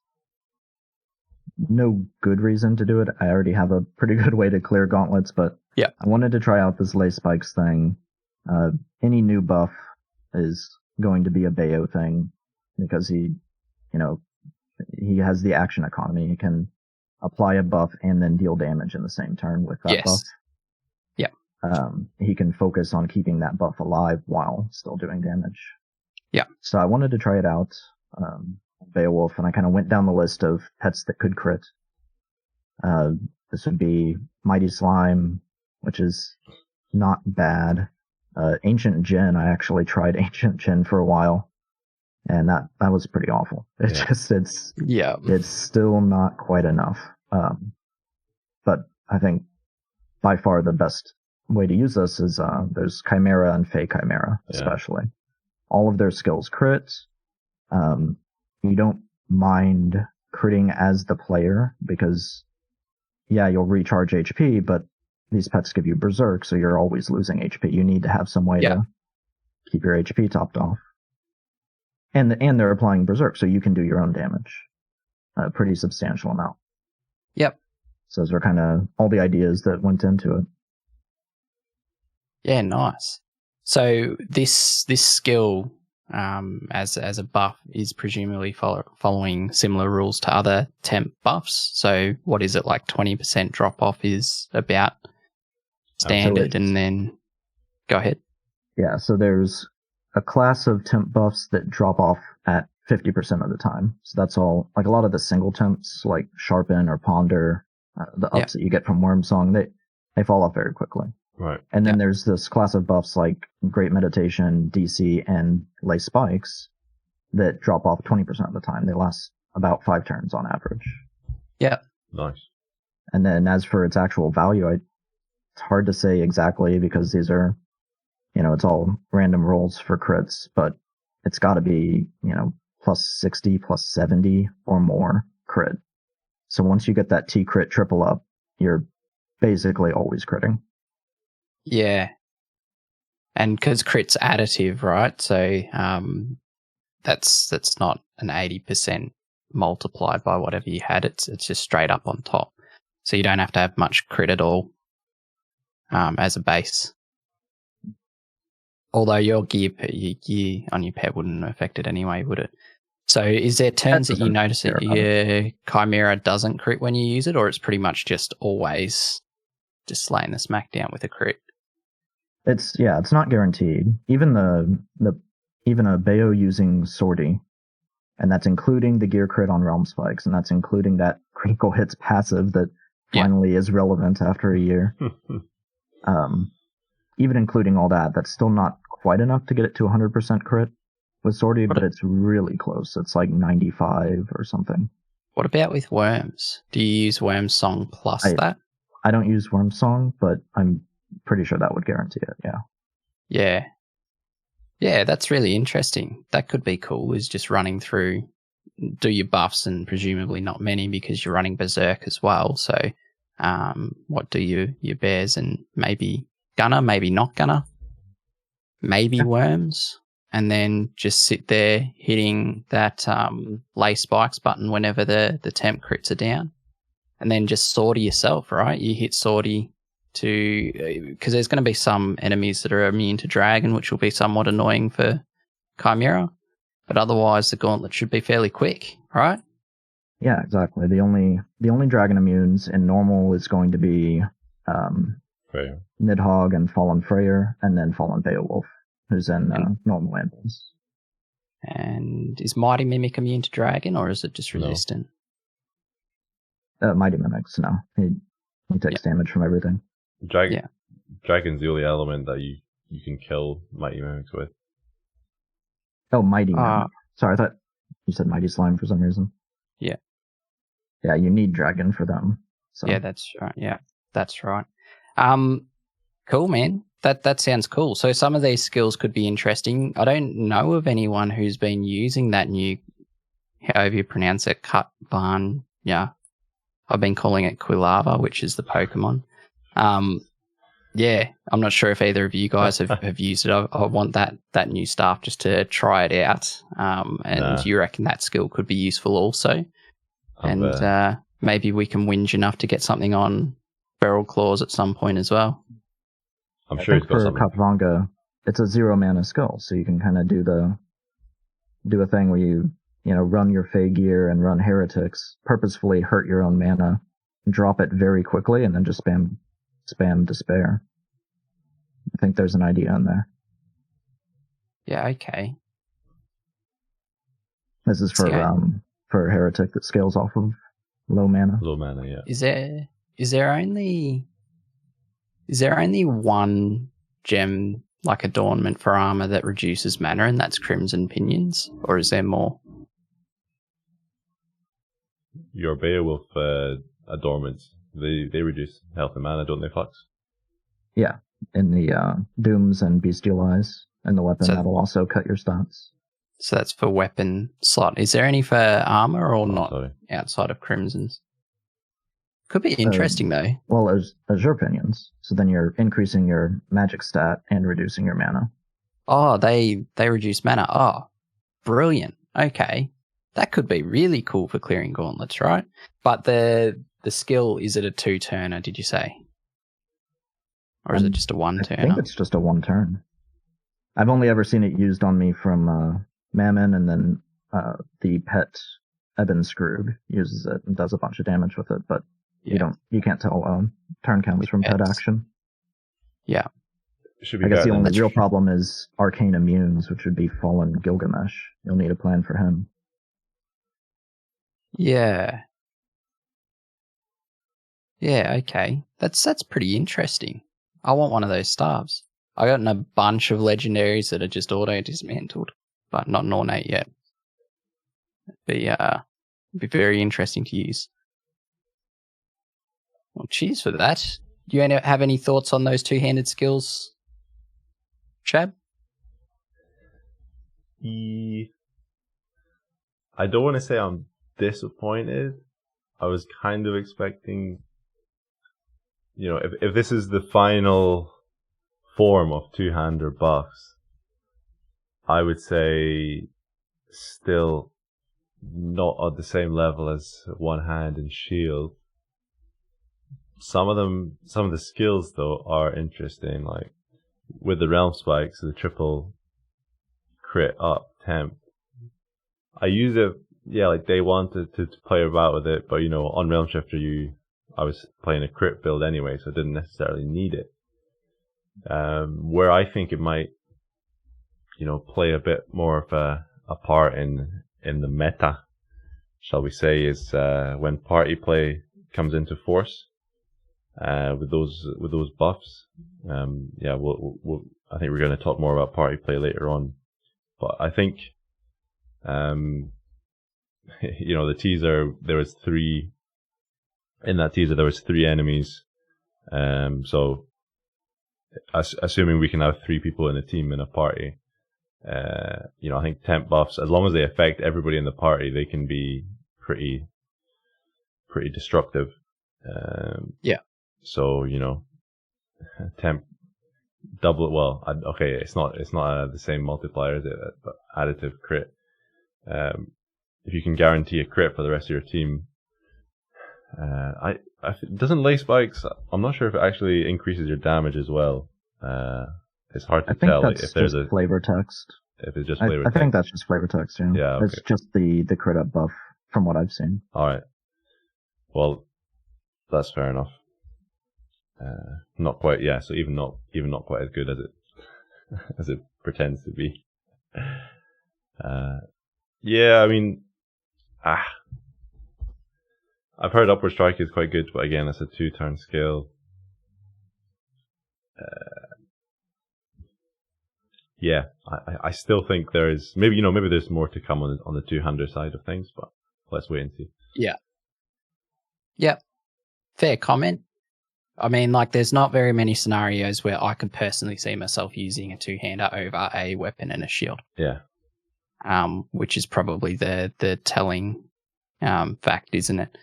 no good reason to do it. I already have a pretty good way to clear gauntlets, but yeah, I wanted to try out this Lay Spikes thing. Any new buff is going to be a Bayo thing because he has the action economy. He can apply a buff and then deal damage in the same turn with that buff. Yeah. He can focus on keeping that buff alive while still doing damage. Yeah. So I wanted to try it out, Beowulf, and I kind of went down the list of pets that could crit. This would be Mighty Slime, which is not bad. Ancient Djinn, I actually tried Ancient Djinn for a while, and that was pretty awful. It's still not quite enough. But I think by far the best way to use this is there's Chimera and Fey Chimera, especially. All of their skills crit. You don't mind critting as the player because, you'll recharge HP, but these pets give you Berserk, so you're always losing HP. You need to have some way to keep your HP topped off. And they're applying Berserk, so you can do your own damage. A pretty substantial amount. Yep. So those are kind of all the ideas that went into it. Yeah, nice. So this skill, as a buff, is presumably following similar rules to other temp buffs. So what is it, like 20% drop off is about standard, and then go ahead. Yeah, so there's a class of temp buffs that drop off at 50% of the time. So that's all, like a lot of the single temps, like Sharpen or Ponder, the ups that you get from Worm Song, they fall off very quickly. Right. And then there's this class of buffs like Great Meditation, DC, and Lay Spikes that drop off 20% of the time. They last about 5 turns on average. Yeah. Nice. And then as for its actual value, it's hard to say exactly because these are, it's all random rolls for crits, but it's got to be, plus 60, plus 70 or more crit. So once you get that T crit triple up, you're basically always critting. Yeah. And because crit's additive, right? So that's not an 80% multiplied by whatever you had. It's just straight up on top. So you don't have to have much crit at all as a base. Although your gear on your pet wouldn't affect it anyway, would it? So is there turns that you notice that your Chimera doesn't crit when you use it, or it's pretty much just always just slaying the smackdown with a crit? It's not guaranteed. Even even a Bayo using Swordy, and that's including the gear crit on Realm Spikes, and that's including that critical hits passive that finally is relevant after a year. Even including all that, that's still not quite enough to get it to 100% crit with Swordy, but it's really close. It's like 95 or something. What about with Worms? Do you use Worm Song plus that? I don't use Worm Song, but I'm pretty sure that would guarantee it, Yeah. Yeah, that's really interesting. That could be cool, is just running through, do your buffs, and presumably not many because you're running Berserk as well. So what do your bears, and maybe Gunner, maybe not Gunner, maybe Worms, and then just sit there hitting that Lay Spikes button whenever the temp crits are down. And then just Swordy yourself, right? You hit Swordy because there's going to be some enemies that are immune to Dragon, which will be somewhat annoying for Chimera. But otherwise, the gauntlet should be fairly quick, right? Yeah, exactly. The only dragon immunes in normal is going to be Freya. Nidhogg and Fallen Freyr, and then Fallen Beowulf, who's in normal ambulance. And is Mighty Mimic immune to dragon, or is it just resistant? Mighty Mimics, no. He takes damage from everything. Dragon's the only element that you can kill Mighty Mimics with. Oh, Mighty Mimic. Sorry, I thought you said Mighty Slime for some reason. Yeah. Yeah, you need dragon for them. So. Yeah, that's right. Yeah, that's right. Cool, man. That sounds cool. So some of these skills could be interesting. I don't know of anyone who's been using that new, however you pronounce it, cut barn. Yeah, I've been calling it Quilava, which is the Pokemon. Yeah, I'm not sure if either of you guys have used it. I want that new stuff just to try it out. You reckon that skill could be useful also? Maybe we can whinge enough to get something on Feral Claws at some point as well. I'm sure it's got something. For Kapvanga, it's a 0 mana skill, so you can kind of do a thing where you run your Fey Gear and run Heretics, purposefully hurt your own mana, drop it very quickly, and then just spam Despair. I think there's an idea in there. Yeah, okay. This is for Heretic that scales off of low mana. Low mana, yeah. Is there only one gem like adornment for armor that reduces mana, and that's Crimson Pinions, or is there more? Your Beowulf adornments, they reduce health and mana, don't they, Flux? Yeah, in the Dooms and Bestial Eyes, and the weapon that'll also cut your stats. So that's for weapon slot. Is there any for armor or not? Outside of Crimson's? Could be interesting though. Well, Azure Pinions. So then you're increasing your magic stat and reducing your mana. Oh, they reduce mana. Oh, brilliant. Okay. That could be really cool for clearing gauntlets, right? But the skill, is it a 2-turner, did you say? Or is it just a 1-turner? I think it's just a 1-turn. I've only ever seen it used on me from Mammon, and then the pet Eben Scroog uses it and does a bunch of damage with it, but you can't tell turn counts from pet action. Yeah. I guess the only real problem is arcane immunes, which would be Fallen Gilgamesh. You'll need a plan for him. Yeah. Yeah, okay. That's pretty interesting. I want one of those staves. I got in a bunch of legendaries that are just auto-dismantled, but not an ornate yet. It'd be very interesting to use. Well, cheers for that. Do you have any thoughts on those two-handed skills, Chab? I don't want to say I'm disappointed. I was kind of expecting, if this is the final form of two-hander buffs, I would say still not at the same level as one hand and shield. Some of the skills though are interesting, like with the realm spikes, the triple crit up temp. I use it, like day one to play about with it, but on Realm Shifter I was playing a crit build anyway, so I didn't necessarily need it. Where I think it might, play a bit more of a part in the meta, shall we say, is when party play comes into force. With those buffs, we'll I think we're going to talk more about party play later on, but I think, the teaser, there was 3 in that teaser. There was 3 enemies, so assuming we can have 3 people in a team in a party, I think temp buffs, as long as they affect everybody in the party, they can be pretty destructive. So temp double. Well, it's not the same multiplier as it, but additive crit. If you can guarantee a crit for the rest of your team, doesn't lay spikes. I'm not sure if it actually increases your damage as well. It's hard to tell if there's a flavor text. if it's just flavor I text. think that's just flavor text, yeah. Yeah, okay. It's just the crit up buff from what I've seen. Alright. Well, that's fair enough. Not quite, yeah, so even not quite as good as it as it pretends to be. Yeah, I mean, I've heard Upward Strike is quite good, but again, it's a 2-turn skill. Yeah, I still think there is maybe there's more to come on the two-hander side of things, but let's wait and see. Yeah. Fair comment. I mean, like, there's not very many scenarios where I could personally see myself using a two-hander over a weapon and a shield. Yeah. Which is probably the telling fact, isn't it?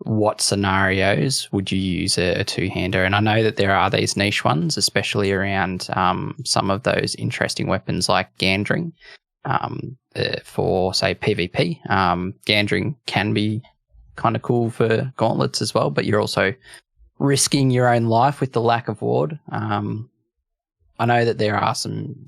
What scenarios would you use a two-hander? And I know that there are these niche ones, especially around some of those interesting weapons like Gandring. For, say, PvP. Gandring can be kind of cool for gauntlets as well, but you're also risking your own life with the lack of ward. I know that there are some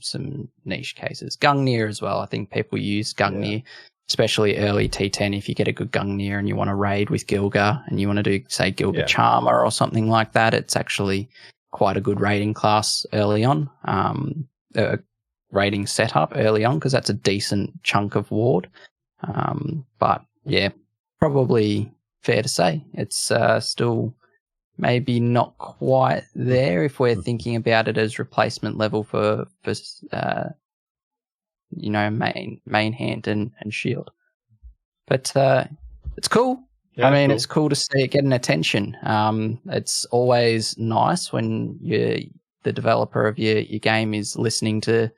niche cases. Gungnir as well. I think people use Gungnir, especially early T10. If you get a good Gungnir and you want to raid with Gilga and you want to do, say, Gilga Charmer or something like that, it's actually quite a good raiding class early on. Raiding setup early on, because that's a decent chunk of ward. But yeah, probably fair to say it's still maybe not quite there if we're thinking about it as replacement level for main hand and shield. But it's cool. Yeah, I mean, cool. It's cool to see it getting attention. It's always nice when the developer of your game is listening to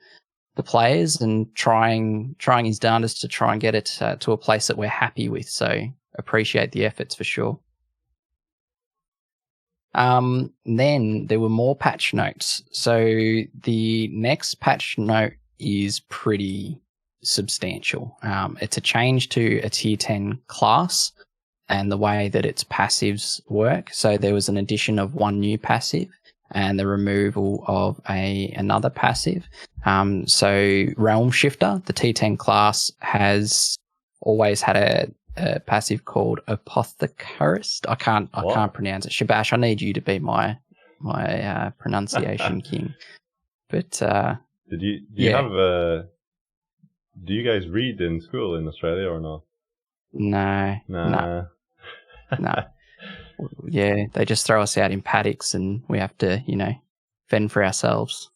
the players and trying his darndest to try and get it to a place that we're happy with. So appreciate the efforts for sure. Then there were more patch notes. So the next patch note is pretty substantial. It's a change to a tier 10 class and the way that its passives work. So there was an addition of one new passive and the removal of another passive. So Realm Shifter, the T10 class, has always had a passive called Apothecarist. I can't pronounce it. Shabbash, I need you to be my pronunciation king. But do you guys read in school in Australia or not? No. Yeah, they just throw us out in paddocks and we have to, fend for ourselves.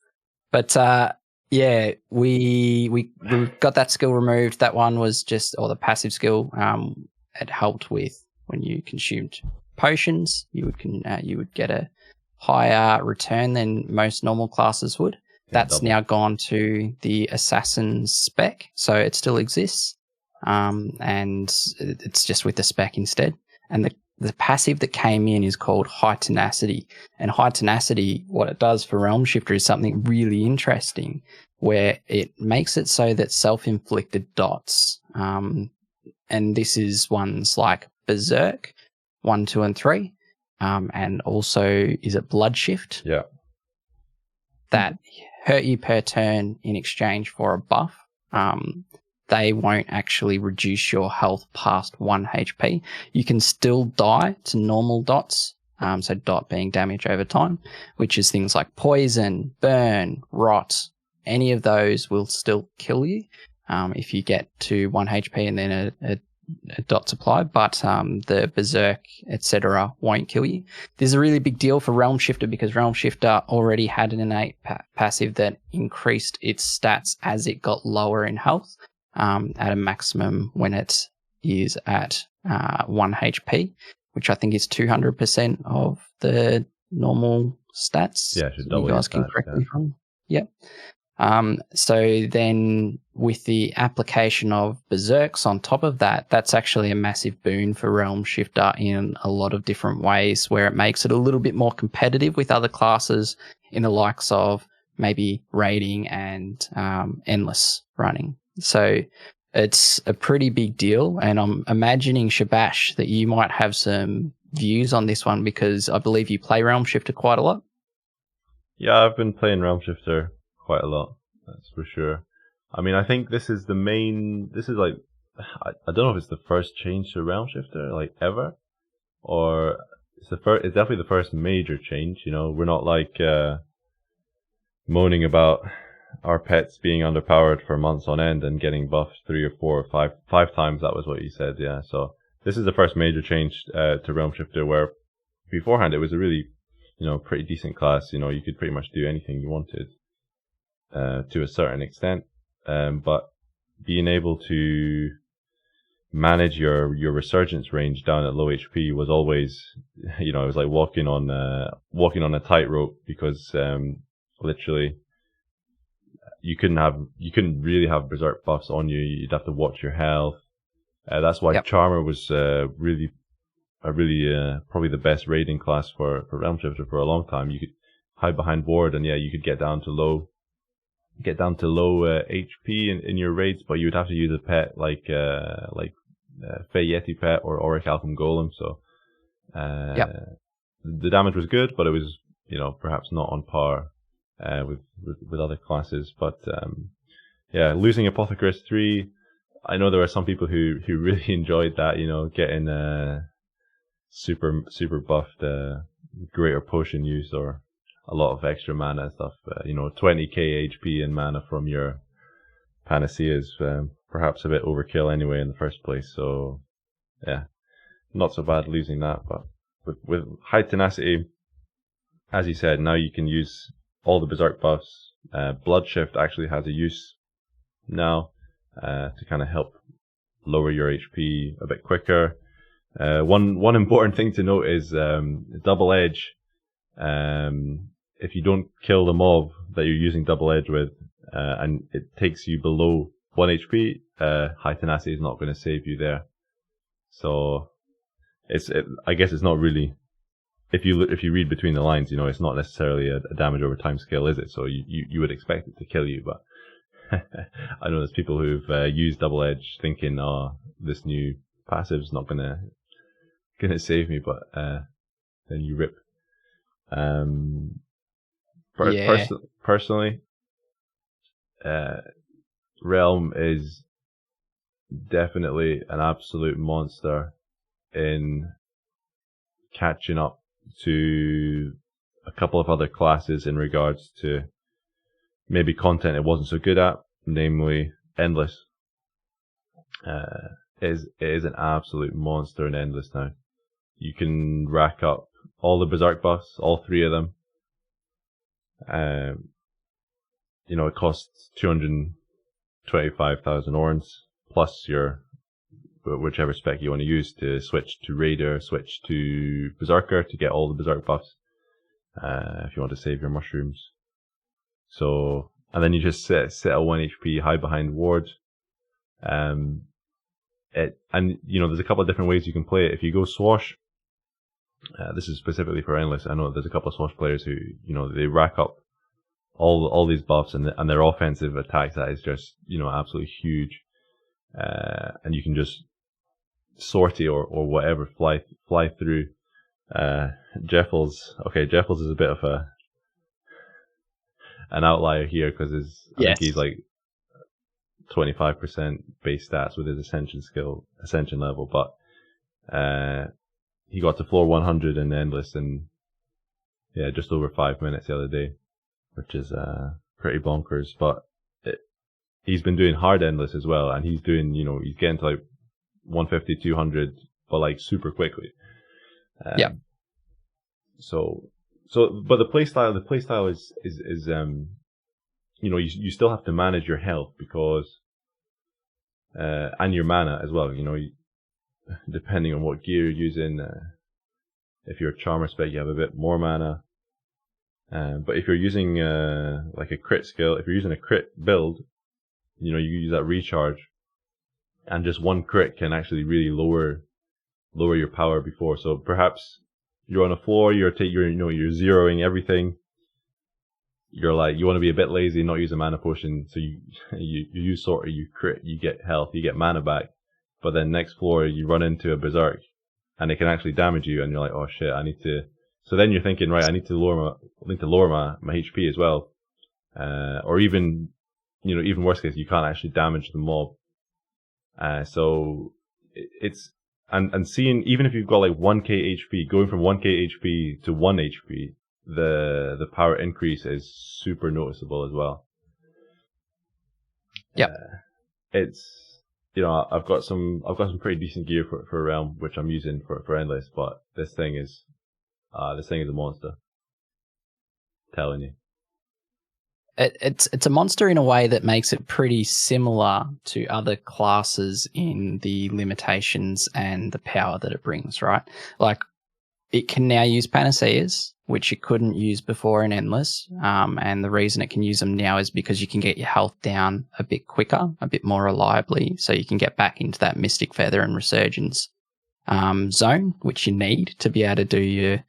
But we got that skill removed. That one was the passive skill. It helped with when you consumed potions, you would get a higher return than most normal classes would. That's now gone to the Assassin spec, so it still exists, and it's just with the spec instead. And the passive that came in is called High Tenacity. And High Tenacity, what it does for Realm Shifter is something really interesting, where it makes it so that self-inflicted dots, and this is ones like Berserk, 1, 2, and 3, and also, is it Blood Shift? Yeah. That hurt you per turn in exchange for a buff. They won't actually reduce your health past 1 HP. You can still die to normal dots, so dot being damage over time, which is things like poison, burn, rot. Any of those will still kill you if you get to 1 HP and then a dot's applied, but the Berserk, etc. won't kill you. There's a really big deal for Realm Shifter because Realm Shifter already had an innate passive that increased its stats as it got lower in health. At a maximum when it is at 1 HP, which I think is 200% of the normal stats. Yeah, should double you guys can correct me from. Yep. So then with the application of Berserks on top of that, that's actually a massive boon for Realm Shifter in a lot of different ways, where it makes it a little bit more competitive with other classes in the likes of maybe raiding and endless running. So it's a pretty big deal, and I'm imagining, Shabbash, that you might have some views on this one because I believe you play Realm Shifter quite a lot. Yeah, I've been playing Realm Shifter quite a lot, that's for sure. I mean, I think this is like, I don't know if it's the first change to Realm Shifter, like, ever, or it's definitely the first major change, you know. We're not like, moaning about our pets being underpowered for months on end and getting buffed 3 or 4 or 5 times, that was what you said, yeah. So, this is the first major change, to Realm Shifter, where beforehand it was a really, you know, pretty decent class, you know, you could pretty much do anything you wanted, to a certain extent. But being able to manage your resurgence range down at low HP was always, you know, it was like walking on a tightrope, because literally you couldn't really have berserk buffs on you. You'd have to watch your health. That's why Charmer was really probably the best raiding class for Realm Shifter for a long time. You could hide behind ward, and you could get down to low HP in your raids, but you would have to use a pet like Fey Yeti pet or Auric Alchem Golem. So the damage was good, but it was, you know, perhaps not on par with other classes. But losing Apothecarist 3, I know there were some people who really enjoyed that, you know, getting super buffed greater potion use or a lot of extra mana and stuff. You know, 20k HP and mana from your Panacea is perhaps a bit overkill anyway in the first place. So, yeah, not so bad losing that. But with high tenacity, as you said, now you can use all the berserk buffs. Blood Shift actually has a use now to kind of help lower your HP a bit quicker. One important thing to note is double edge. If you don't kill the mob that you're using double edge with, and it takes you below 1 HP, high tenacity is not going to save you there. So I guess it's not really. If you read between the lines, you know, it's not necessarily a damage over time skill, is it? So you would expect it to kill you, but I know there's people who've used double edge thinking, oh, this new passive's not gonna save me, but then you rip. Personally, Realm is definitely an absolute monster in catching up to a couple of other classes in regards to maybe content it wasn't so good at, namely Endless. It is an absolute monster in Endless now. You can rack up all the berserk buffs, all 3 of them. You know, it costs 225,000 orns plus your whichever spec you want to use to switch to Raider, switch to Berserker to get all the berserk buffs. If you want to save your mushrooms. So, and then you just sit at 1 HP, hide behind ward. And you know, there's a couple of different ways you can play it. If you go Swash, this is specifically for Endless. I know there's a couple of Swash players who, you know, they rack up all these buffs and their offensive attack that is just, you know, absolutely huge. And you can just sortie or whatever fly through. Jeffels is a bit of an outlier here because I think he's like 25% base stats with his Ascension level, but he got to floor 100 in Endless in just over 5 minutes the other day, which is pretty bonkers. But he's been doing hard Endless as well, and he's doing, you know, he's getting to like 150, 200, but like super quickly. But the playstyle is you know, you still have to manage your health because and your mana as well. You know, depending on what gear you're using. If you're a Charmer spec, you have a bit more mana. But if you're using like a crit skill, if you're using a crit build, you know, you use that recharge, and just one crit can actually really lower your power before. So perhaps you're on a floor, you're zeroing everything. You're like, you want to be a bit lazy, not use a mana potion, so you use Sorter, you crit, you get health, you get mana back. But then next floor you run into a berserk, and it can actually damage you, and you're like, oh shit, I need to. So then you're thinking, right, I need to lower my HP as well, or even even worst case, you can't actually damage the mob. So it's and seeing, even if you've got like 1k HP, going from 1k HP to 1 HP, the power increase is super noticeable as well. Yep. It's I've got some pretty decent gear for Realm, which I'm using for Endless, but this thing is a monster. Telling you. It's a monster in a way that makes it pretty similar to other classes in the limitations and the power that it brings, right? Like, it can now use Panaceas, which it couldn't use before in Endless. And the reason it can use them now is because you can get your health down a bit quicker, a bit more reliably, so you can get back into that Mystic Feather and Resurgence zone, which you need to be able to do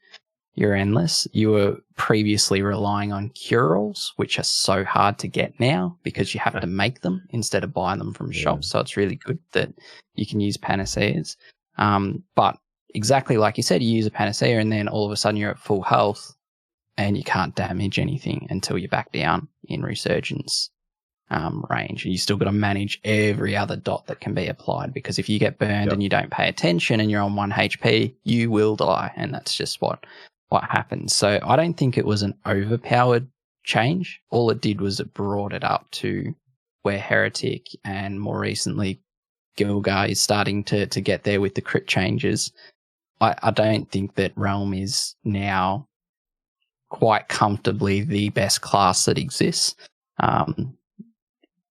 your Endless. You were previously relying on cure-alls, which are so hard to get now because you have to make them instead of buying them from shops. So it's really good that you can use Panaceas. But exactly like you said, you use a Panacea and then all of a sudden you're at full health and you can't damage anything until you're back down in Resurgence range. And you still got to manage every other dot that can be applied, because if you get burned and you don't pay attention and you're on 1 HP, you will die. And that's just what happens. So I don't think it was an overpowered change. All it did was it brought it up to where Heretic and more recently Gilgar is starting to get there with the crit changes. I don't think that Realm is now quite comfortably the best class that exists.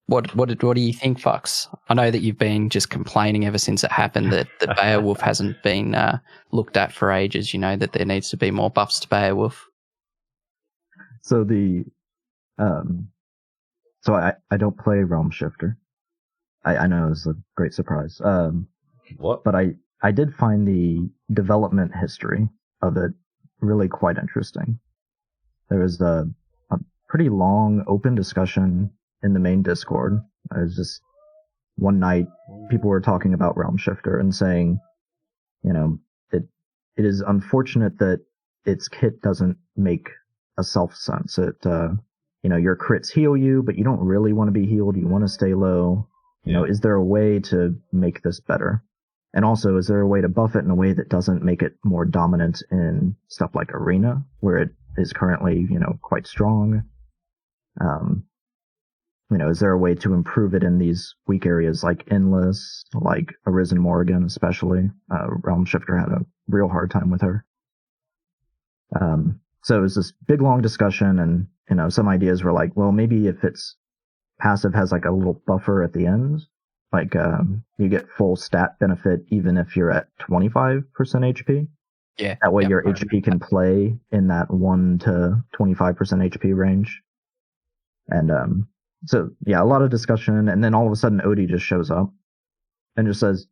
What do you think, Fox? I know that you've been just complaining ever since it happened that Beowulf hasn't been looked at for ages. You know that there needs to be more buffs to Beowulf. So I don't play Realm Shifter. I know it was a great surprise. What? But I did find the development history of it really quite interesting. There was a pretty long open discussion in the main Discord. It was just one night, people were talking about Realm Shifter and saying, it is unfortunate that its kit doesn't make a self-sense. Your crits heal you, but you don't really want to be healed. You want to stay low. Is there a way to make this better? And also, is there a way to buff it in a way that doesn't make it more dominant in stuff like Arena, where it is currently, quite strong? Is there a way to improve it in these weak areas like Endless, like Arisen Morrigan especially? Realm Shifter had a real hard time with her. So it was this big long discussion, and some ideas were like, well, maybe if its passive has like a little buffer at the end, like you get full stat benefit even if you're at 25% HP. Yeah. That way your HP can play in that 1 to 25% HP range. And so, yeah, a lot of discussion, and then all of a sudden Odie just shows up and just says,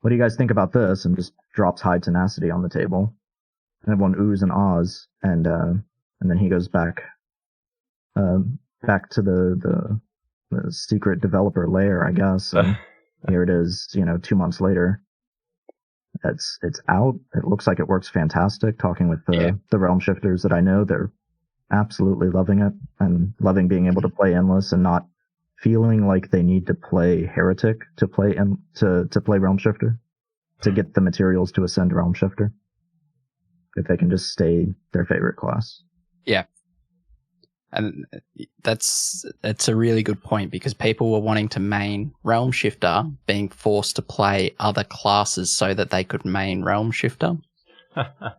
what do you guys think about this? And just drops high tenacity on the table. And everyone oohs and ahs, and then he goes back to the secret developer lair, I guess, and here it is, 2 months later. It's out. It looks like it works fantastic. Talking with the Realm Shifters that I know, they're absolutely loving it and loving being able to play Endless and not feeling like they need to play Heretic to play to play Realm Shifter, to get the materials to ascend Realm Shifter, if they can just stay their favorite class. Yeah. And that's a really good point, because people were wanting to main Realm Shifter, being forced to play other classes so that they could main Realm Shifter,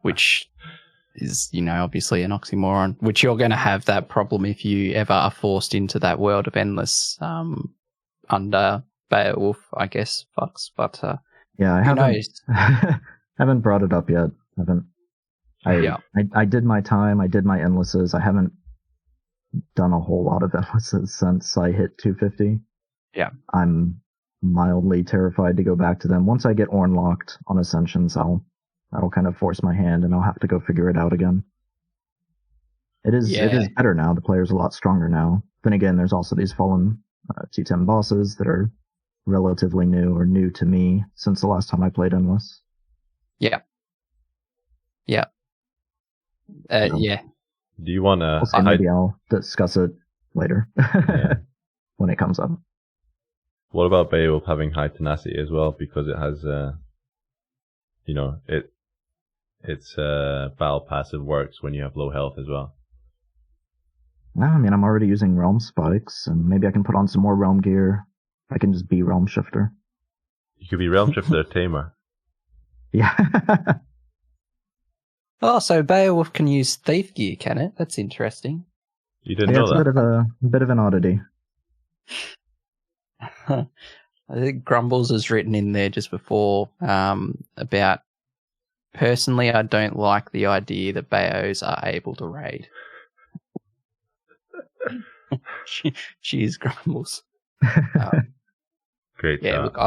which is, obviously an oxymoron, which you're going to have that problem if you ever are forced into that world of Endless under Beowulf, I guess, Fox. But I haven't brought it up yet. I did my time. I did my Endlesses. I haven't done a whole lot of Endlesses since I hit 250. Yeah. I'm mildly terrified to go back to them. Once I get Orn locked on Ascensions, that'll kind of force my hand, and I'll have to go figure it out again. It is better now. The player's a lot stronger now. Then again, there's also these fallen T10 bosses that are relatively new, or new to me since the last time I played Endless. Yeah. Yeah. Yeah. Do you want to... Maybe I'll discuss it later. Yeah. when it comes up. What about Beowulf having high tenacity as well, because it has, its battle passive works when you have low health as well. Well, I mean, I'm already using Realm Spikes, and maybe I can put on some more Realm gear. I can just be Realm Shifter. You could be Realm Shifter Tamer. Yeah. Oh, so Beowulf can use thief gear, can it? That's interesting. You didn't know it's that? a bit of an oddity. I think Grumbles is written in there just before about, personally, I don't like the idea that Beos are able to raid. she is Grumbles. Great yeah, job. look,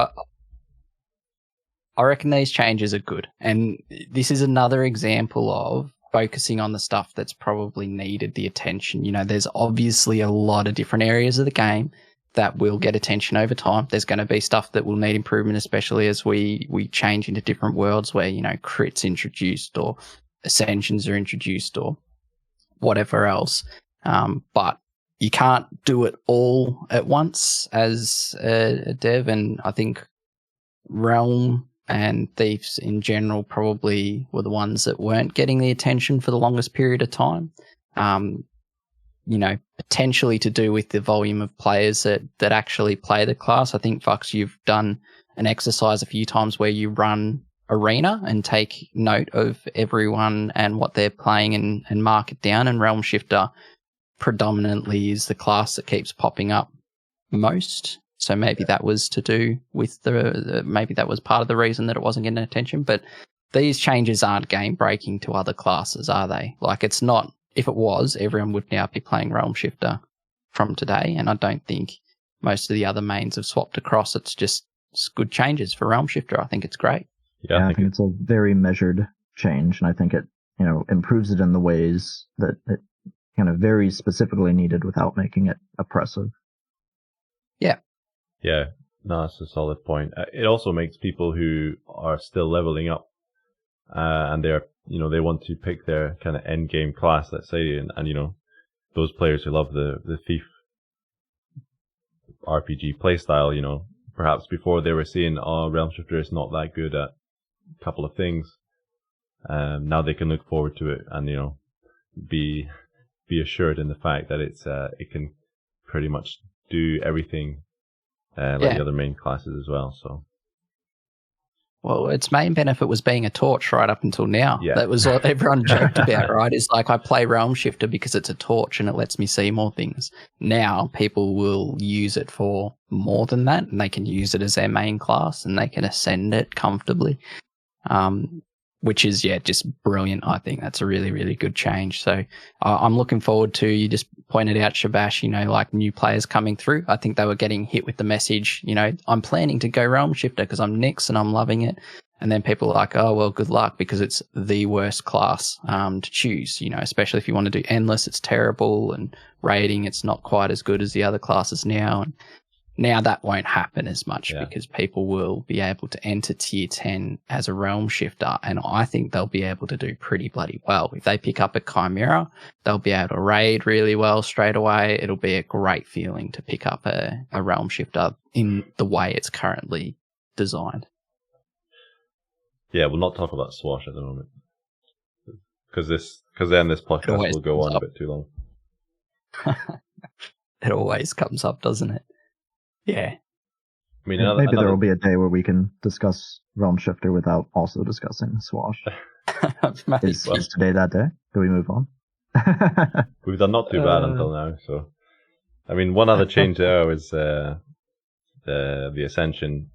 I reckon these changes are good. And this is another example of focusing on the stuff that's probably needed the attention. You know, there's obviously a lot of different areas of the game that will get attention over time. There's going to be stuff that will need improvement, especially as we change into different worlds where, you know, crits introduced or ascensions are introduced or whatever else. But you can't do it all at once as a dev. And I think Realm and Thieves in general probably were the ones that weren't getting the attention for the longest period of time. You know, potentially to do with the volume of players that actually play the class. I think, Fox, you've done an exercise a few times where you run Arena and take note of everyone and what they're playing and mark it down. And Realm Shifter predominantly is the class that keeps popping up most. So maybe that was to do with maybe that was part of the reason that it wasn't getting attention. But these changes aren't game breaking to other classes, are they? Like, it's not. If it was, everyone would now be playing Realm Shifter from today, and I don't think most of the other mains have swapped across. It's just good changes for Realm Shifter. I think it's great. Yeah, I think it's a very measured change, and I think it, you know, improves it in the ways that it kind of very specifically needed without making it oppressive. Yeah. Yeah, no, that's a solid point. It also makes people who are still leveling up, and they're, you know, they want to pick their kind of end game class, let's say, and you know, those players who love the Thief RPG playstyle, you know, perhaps before they were saying, oh, Realm Shifter is not that good at a couple of things. Now they can look forward to it and, you know, be assured in the fact that it can pretty much do everything like the other main classes as well. So. Well, its main benefit was being a torch right up until now. Yeah. That was what everyone joked about, right? It's like, I play Realm Shifter because it's a torch and it lets me see more things. Now people will use it for more than that, and they can use it as their main class and they can ascend it comfortably, which is, just brilliant. I think that's a really, really good change. So I'm looking forward to, you just pointed out, Shabbash, you know, like new players coming through. I think they were getting hit with the message, you know, I'm planning to go Realm Shifter because I'm Nyx and I'm loving it. And then people are like, oh, well, good luck, because it's the worst class to choose, you know, especially if you want to do Endless, it's terrible, and raiding, it's not quite as good as the other classes now. And now that won't happen as much because people will be able to enter tier 10 as a Realm Shifter, and I think they'll be able to do pretty bloody well. If they pick up a Chimera, they'll be able to raid really well straight away. It'll be a great feeling to pick up a Realm Shifter in the way it's currently designed. Yeah, we'll not talk about Swash at the moment, because then this podcast will go on a bit too long. It always comes up, doesn't it? Yeah. I mean, maybe there will be a day where we can discuss Realm Shifter without also discussing Swash. Is today that day? Do we move on? We've done not too bad until now. So, I mean, one other change there was the Ascension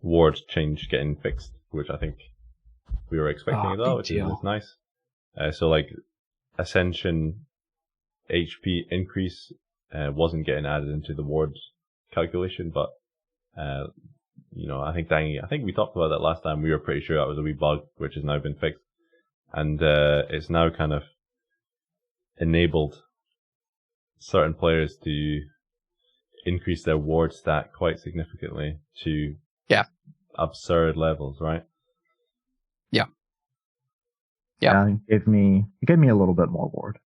ward change getting fixed, which I think we were expecting as well, which is nice. So, like, Ascension HP increase wasn't getting added into the ward calculation, but you know, I think we talked about that last time. We were pretty sure that was a wee bug, which has now been fixed, and it's now kind of enabled certain players to increase their ward stat quite significantly to absurd levels, right? Yeah, it gave me a little bit more ward.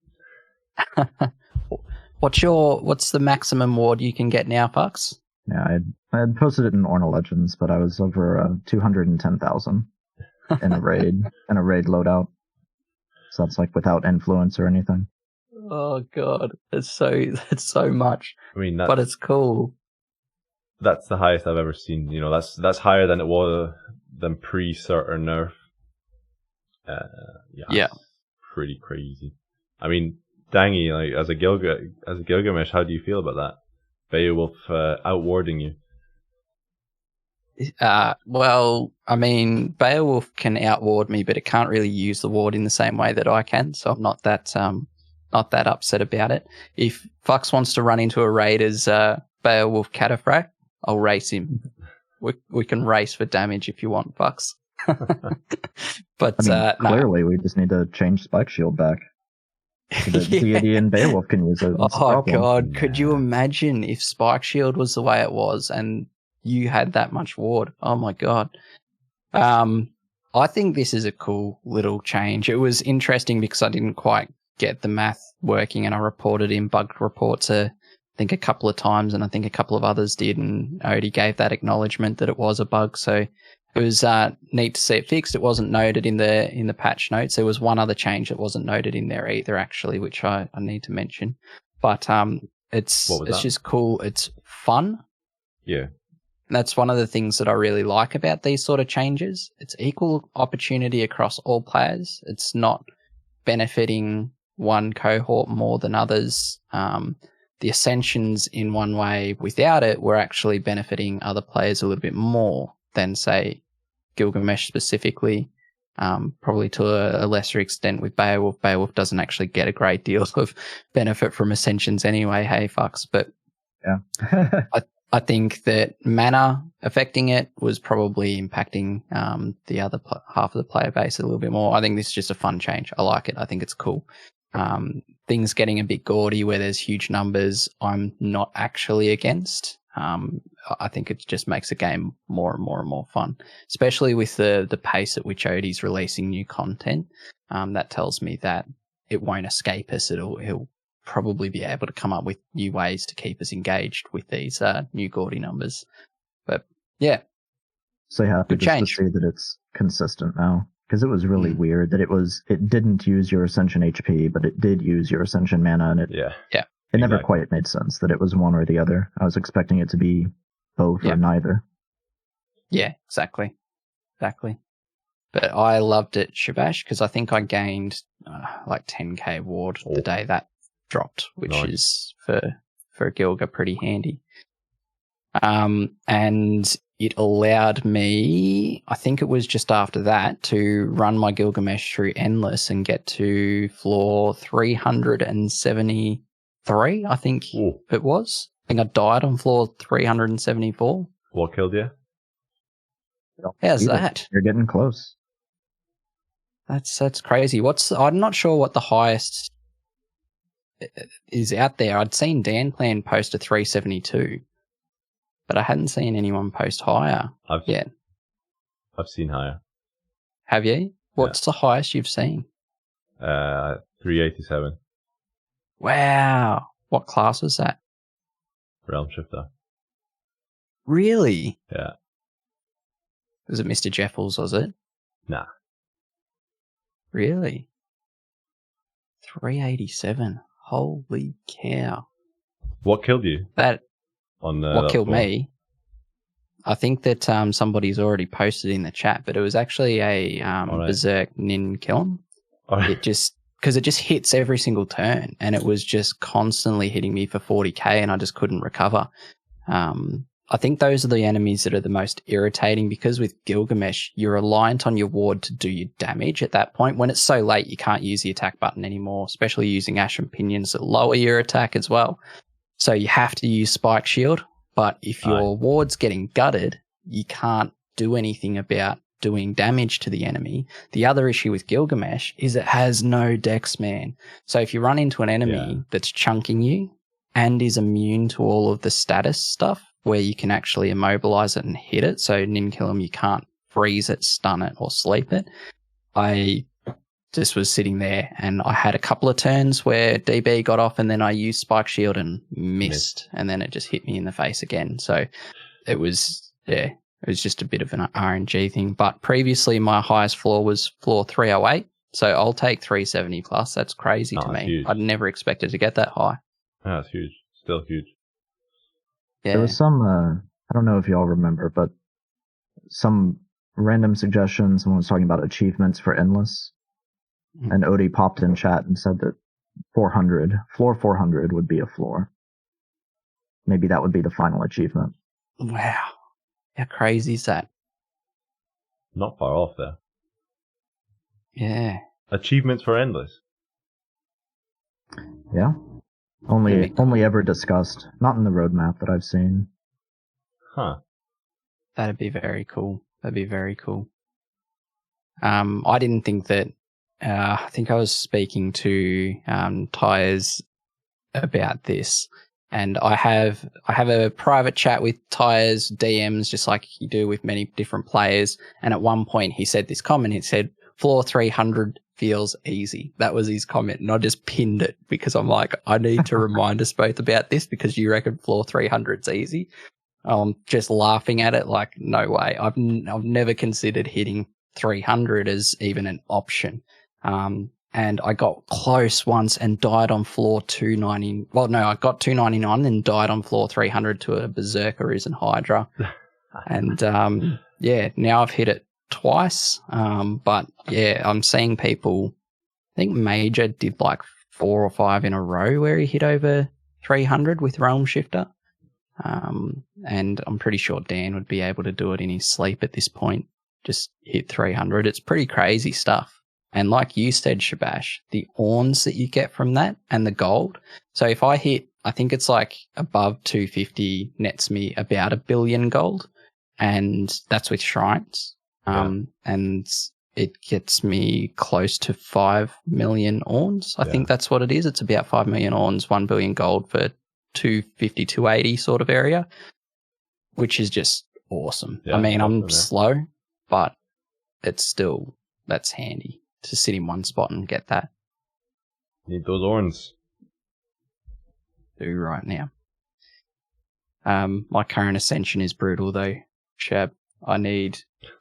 What's the maximum ward you can get now, Fox? Yeah, I had posted it in Orna Legends, but I was over 210,000 in a raid loadout. So that's like without influence or anything. Oh god, that's so much. I mean, but it's cool. That's the highest I've ever seen. You know, that's higher than it was than pre-cert or nerf. Yeah. Pretty crazy. I mean, Dangy, like as a Gilgamesh, how do you feel about that? Beowulf outwarding you. Well, I mean, Beowulf can outward me, but it can't really use the ward in the same way that I can, so I'm not that upset about it. If Fox wants to run into a raid as Beowulf Cataphract, I'll race him. We can race for damage if you want, Fox. But I mean, clearly we just need to change Spike Shield back. So that Deity and Beowulf can use it. Oh god, could you imagine if Spike Shield was the way it was and you had that much ward? Oh my god. I think this is a cool little change. It was interesting because I didn't quite get the math working, and I reported in bug reports I think a couple of times, and I think a couple of others did, and Odie gave that acknowledgement that it was a bug. So it was neat to see it fixed. It wasn't noted in the patch notes. There was one other change that wasn't noted in there either, actually, which I need to mention. But it's just cool. It's fun. Yeah. And that's one of the things that I really like about these sort of changes. It's equal opportunity across all players. It's not benefiting one cohort more than others. The Ascensions, in one way, without it, were actually benefiting other players a little bit more than, say, Gilgamesh specifically. Probably to a lesser extent with Beowulf. Beowulf doesn't actually get a great deal of benefit from Ascensions anyway, hey, fucks. But yeah. I think that mana affecting it was probably impacting the other half of the player base a little bit more. I think this is just a fun change. I like it. I think it's cool. Things getting a bit gaudy where there's huge numbers, I'm not actually against. I think it just makes the game more and more and more fun, especially with the pace at which Odie's releasing new content. That tells me that it won't escape us. He'll probably be able to come up with new ways to keep us engaged with these new gaudy numbers. But yeah, so happy good change. To see that it's consistent now, because it was really weird that it didn't use your Ascension HP, but it did use your Ascension mana, and it never quite made sense that it was one or the other. I was expecting it to be both or neither. Yeah, exactly. But I loved it, Shabbash, because I think I gained like 10k ward the day that dropped, which is for Gilga pretty handy. And it allowed me, I think it was just after that, to run my Gilgamesh through Endless and get to floor 373, I think it was. I think I died on floor 374. What killed you? How's that? You're getting close. That's crazy. I'm not sure what the highest is out there. I'd seen Dan Plan post a 372, but I hadn't seen anyone post higher yet. I've seen higher. Have you? What's the highest you've seen? 387. Wow. What class was that? Realm Shifter. Really? Yeah. Was it Mr. Jeffels, was it? Nah. Really? 387. Holy cow. What killed you? What killed me? I think that somebody's already posted in the chat, but it was actually a Berserk Nin Kiln. It just hits every single turn, and it was just constantly hitting me for 40k, and I just couldn't recover. I think those are the enemies that are the most irritating, because with Gilgamesh, you're reliant on your ward to do your damage at that point. When it's so late, you can't use the attack button anymore, especially using Ashen Pinions that lower your attack as well. So you have to use Spike Shield, but if your ward's getting gutted, you can't do anything about doing damage to the enemy. The other issue with Gilgamesh is it has no dex, man. So if you run into an enemy that's chunking you and is immune to all of the status stuff, where you can actually immobilize it and hit it, so Ninkilum, you can't freeze it, stun it, or sleep it, I just was sitting there, and I had a couple of turns where DB got off, and then I used Spike Shield and missed, and then it just hit me in the face again. So it was just a bit of an RNG thing. But previously, my highest floor was floor 308, so I'll take 370 plus. That's crazy to me. Huge. I'd never expected to get that high. That's huge. Still huge. Yeah. There was some, I don't know if y'all remember, but some random suggestions. Someone was talking about achievements for Endless. And Odie popped in chat and said that floor 400 would be a floor. Maybe that would be the final achievement. Wow. How crazy is that? Not far off there. Yeah. Achievements for Endless. Yeah. Only ever discussed. Not in the roadmap that I've seen. Huh. That'd be very cool. I didn't think that. I think I was speaking to Tyres about this, and I have a private chat with Tyres DMs, just like you do with many different players. And at one point, he said this comment. He said, "Floor 300 feels easy." That was his comment, and I just pinned it because I'm like, I need to remind us both about this because you reckon floor 300's easy. Just laughing at it, like, no way. I've never considered hitting 300 as even an option. And I got close once and died on floor 290. Well, no, I got 299 and died on floor 300 to a Berserker Arisen Hydra. And, now I've hit it twice. But yeah, I'm seeing people, I think Major did like 4 or 5 in a row where he hit over 300 with Realm Shifter. And I'm pretty sure Dan would be able to do it in his sleep at this point. Just hit 300. It's pretty crazy stuff. And like you said, Shabbash, the Orns that you get from that and the gold. So if I hit, I think it's like above 250 nets me about 1 billion gold. And that's with shrines. And it gets me close to 5 million Orns. I think that's what it is. It's about 5 million Orns, 1 billion gold for 250, 280 sort of area, which is just awesome. I mean, I'm slow, but it's still, that's handy to sit in one spot and get that. Need those Orns. Do right now. My current Ascension is brutal though, Shab. I need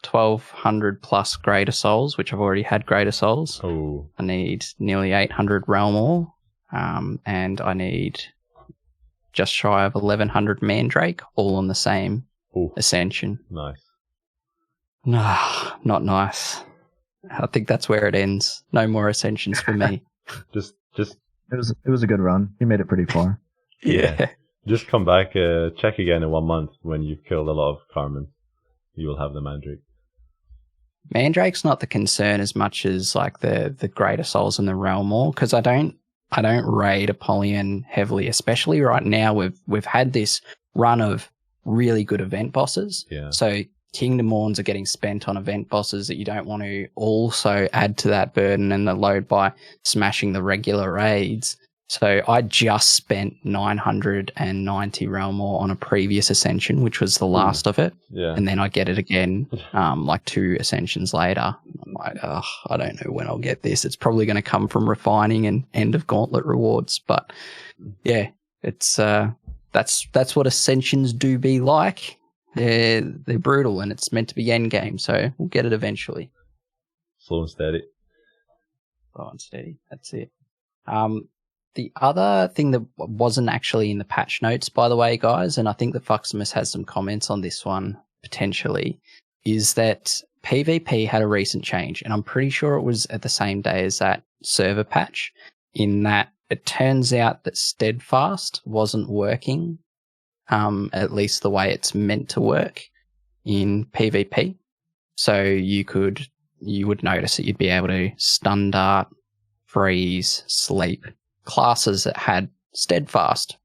1,200 plus Greater Souls, which I've already had Greater Souls. Oh. I need nearly 800 Realm Ore, and I need just shy of 1,100 Mandrake, all on the same Ascension. Nice. Nah, not nice. I think that's where it ends. No more Ascensions for me. just it was a good run. You made it pretty far. Yeah. Just come back, check again in 1 month when you've killed a lot of Carmen. You will have the Mandrake. Mandrake's not the concern as much as like the Greater Souls and the Realm Ore, because I don't raid Apollyon heavily, especially right now. We've had this run of really good event bosses. Yeah. So Kingdom Orns are getting spent on event bosses that you don't want to also add to that burden and the load by smashing the regular raids. So I just spent 990 Realm Ore on a previous Ascension, which was the last of it. Yeah. And then I get it again, like 2 Ascensions later. I'm like, I don't know when I'll get this. It's probably going to come from refining and end of gauntlet rewards. But yeah, it's that's what Ascensions do be like. They're brutal and it's meant to be end game, so we'll get it eventually. Slow and steady. Slow and steady. That's it. The other thing that wasn't actually in the patch notes, by the way, guys, and I think that Fuximus has some comments on this one potentially, is that PvP had a recent change, and I'm pretty sure it was at the same day as that server patch, in that it turns out that Steadfast wasn't working, at least the way it's meant to work in PvP. So you would notice that you'd be able to stun dart, freeze, sleep, classes that had Steadfast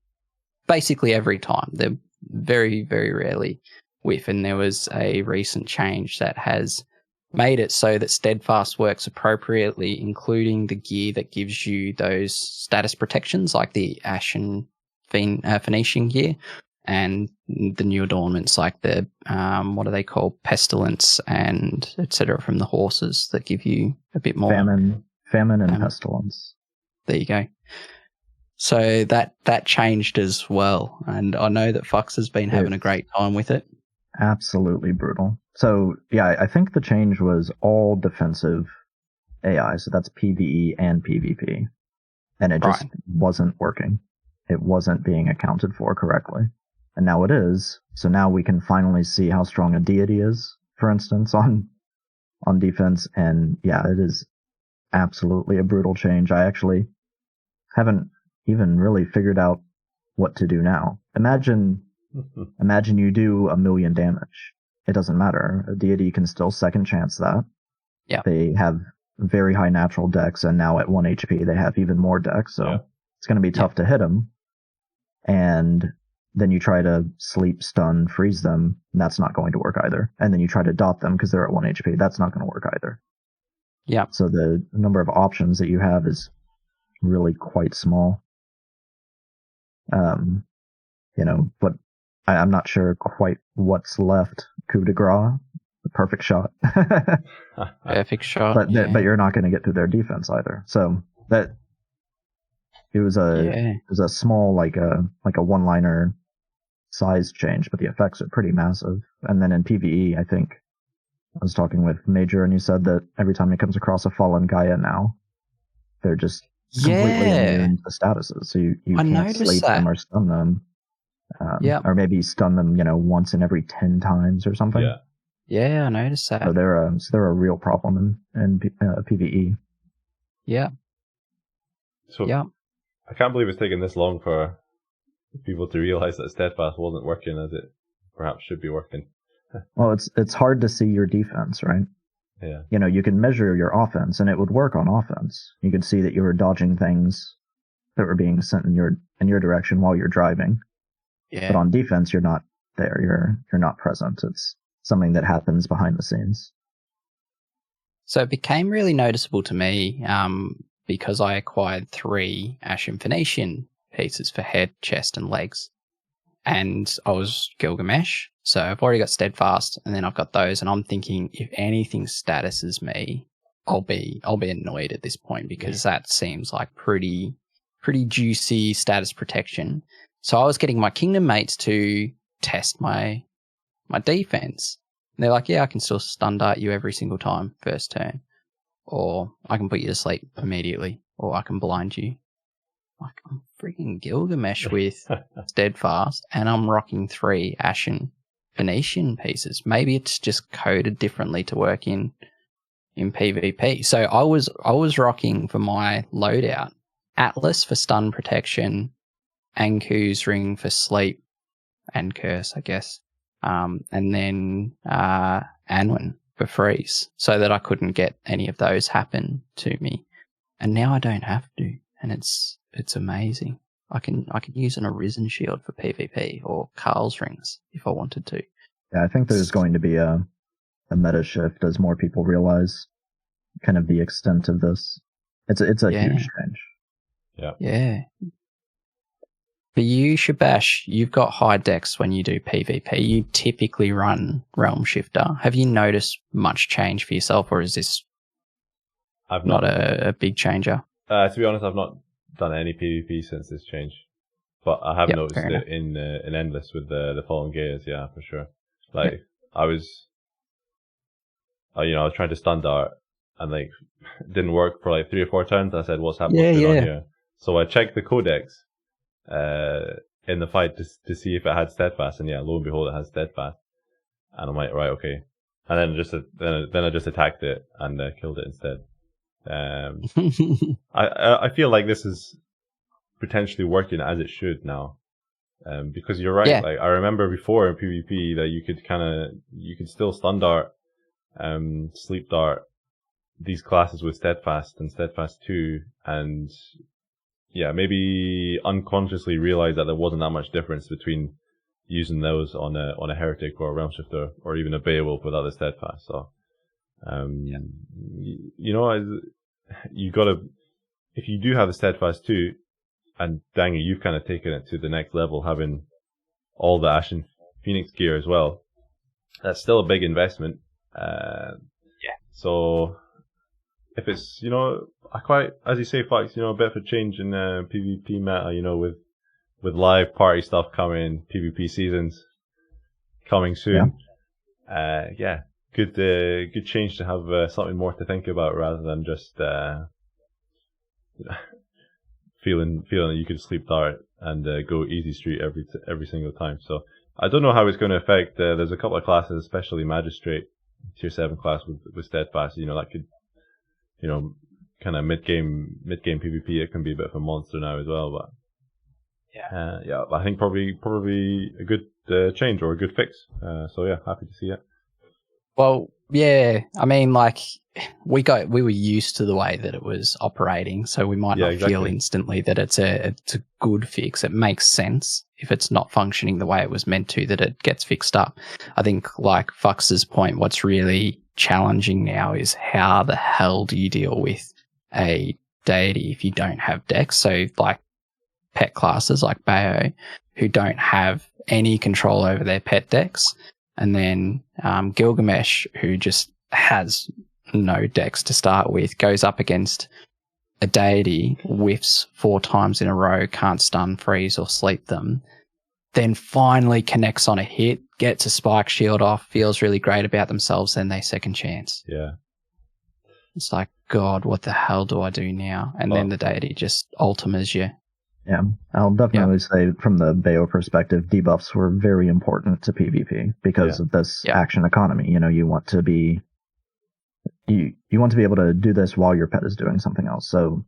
basically every time. They're very, very rarely whiff, and there was a recent change that has made it so that Steadfast works appropriately, including the gear that gives you those status protections like the Ashen Phoenician gear and the new adornments like the what are they called, Pestilence and etc. from the horses that give you a bit more Famine and Pestilence. There you go. So that changed as well, and I know that Fox has been having a great time with it. Absolutely brutal. So yeah, I think the change was all defensive AI, so that's PvE and PvP, and it just wasn't working. It wasn't being accounted for correctly, and now it is. So now we can finally see how strong a deity is, for instance, on defense, and yeah, it is absolutely a brutal change. I actually haven't even really figured out what to do now. Imagine you do 1 million damage. It doesn't matter. A deity can still second chance that. Yeah. They have very high natural dex, and now at 1 HP they have even more dex, so it's going to be tough to hit them. And then you try to sleep, stun, freeze them, and that's not going to work either. And then you try to dot them because they're at 1 HP. That's not going to work either. Yeah. So the number of options that you have is really quite small. But I'm not sure quite what's left. Coup de grace, the perfect shot. Perfect shot. But you're not going to get through their defense either. So that it was a small like a one-liner size change, but the effects are pretty massive. And then in PvE, I think I was talking with Major, and he said that every time he comes across a fallen Gaia now, they're just completely immune to statuses. So you can't sleep them or stun them. Or maybe stun them, once in every 10 times or something. Yeah, I noticed that. So they're a real problem in PvE. Yeah. So I can't believe it's taken this long for people to realize that Steadfast wasn't working as it perhaps should be working. Well, it's hard to see your defense, right? Yeah. You can measure your offense, and it would work on offense. You could see that you were dodging things that were being sent in your direction while you're driving. Yeah. But on defense, you're not there. You're not present. It's something that happens behind the scenes. So it became really noticeable to me because I acquired 3 Ashen Phoenician pieces for head, chest, and legs. And I was Gilgamesh, so I've already got Steadfast, and then I've got those, and I'm thinking if anything statuses me, I'll be annoyed at this point, because that seems like pretty juicy status protection. So I was getting my kingdom mates to test my defense. And they're like, yeah, I can still stun dart you every single time, first turn. Or I can put you to sleep immediately. Or I can blind you. Like, I'm freaking Gilgamesh with Steadfast, and I'm rocking 3 Ashen Phoenician pieces. Maybe it's just coded differently to work in PvP. So I was rocking for my loadout Atlas for stun protection, Anku's ring for sleep and curse, I guess, and then Anwen for freeze, so that I couldn't get any of those happen to me. And now I don't have to, and it's amazing. I can use an Arisen shield for PvP or Carl's rings if I wanted to. Yeah, I think there's going to be a meta shift as more people realize kind of the extent of this. It's a huge change. Yeah. Yeah. For you, Shabbash, you've got high dex when you do PvP. You typically run Realm Shifter. Have you noticed much change for yourself, or is this not a big changer? To be honest, I've not done any PvP since this change, but I have noticed it in Endless with the Fallen Gaias, yeah, for sure. Like, I was trying to stun dart, and like, it didn't work for like 3 or 4 turns. I said, what's happening on here? So I checked the codex in the fight to see if it had Steadfast, and lo and behold, it has Steadfast. And I'm like, right, okay. And then I just attacked it and killed it instead. I feel like this is potentially working as it should now, because you're right. Like, I remember before in PvP that you could still stun dart, sleep dart these classes with Steadfast and Steadfast 2, and maybe unconsciously realize that there wasn't that much difference between using those on a Heretic or a Realm Shifter or even a Beowulf without the Steadfast. So, you gotta, if you do have the Steadfast 2, and Dangy, you've kind of taken it to the next level, having all the Ashen Phoenix gear as well. That's still a big investment. So if it's, you know, I quite, as you say, Fox, you know, a bit of a change in PvP meta, you know, with live party stuff coming, PvP seasons coming soon. Yeah, good change to have something more to think about rather than just feeling that you could sleep dart and go easy street every single time. So I don't know how it's going to affect. There's a couple of classes, especially Magistrate tier 7 class with Steadfast. You know, that could, you know, kind of mid game PvP. It can be a bit of a monster now as well. But yeah, I think probably a good change or a good fix. So yeah, happy to see it. Well, yeah, I mean, like, we were used to the way that it was operating, so we might not feel instantly that it's a good fix. It makes sense if it's not functioning the way it was meant to, that it gets fixed up. I think, like Fux's point, what's really challenging now is how the hell do you deal with a deity if you don't have decks? So, like, pet classes like Bayo, who don't have any control over their pet decks, and then Gilgamesh, who just has no decks to start with, goes up against a deity, whiffs 4 times in a row, can't stun, freeze, or sleep them, then finally connects on a hit, gets a spike shield off, feels really great about themselves, then they second chance. Yeah. It's like, God, what the hell do I do now? And then the deity just ultimas you. Yeah, I'll definitely say from the Bayo perspective, debuffs were very important to PvP because of this action economy. You know, you want to be able to do this while your pet is doing something else. So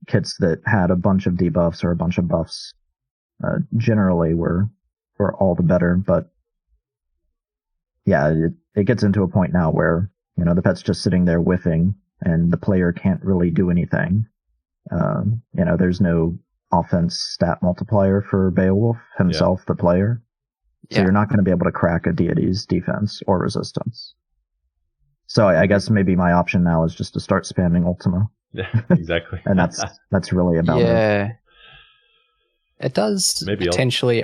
kits that had a bunch of debuffs or a bunch of buffs generally were all the better. But yeah, it gets into a point now where, you know, the pet's just sitting there whiffing and the player can't really do anything. You know, there's no offense stat multiplier for Beowulf himself, the player. So you're not going to be able to crack a deity's defense or resistance. So I guess maybe my option now is just to start spamming Ultima. Yeah, exactly. And that's really about it. It does potentially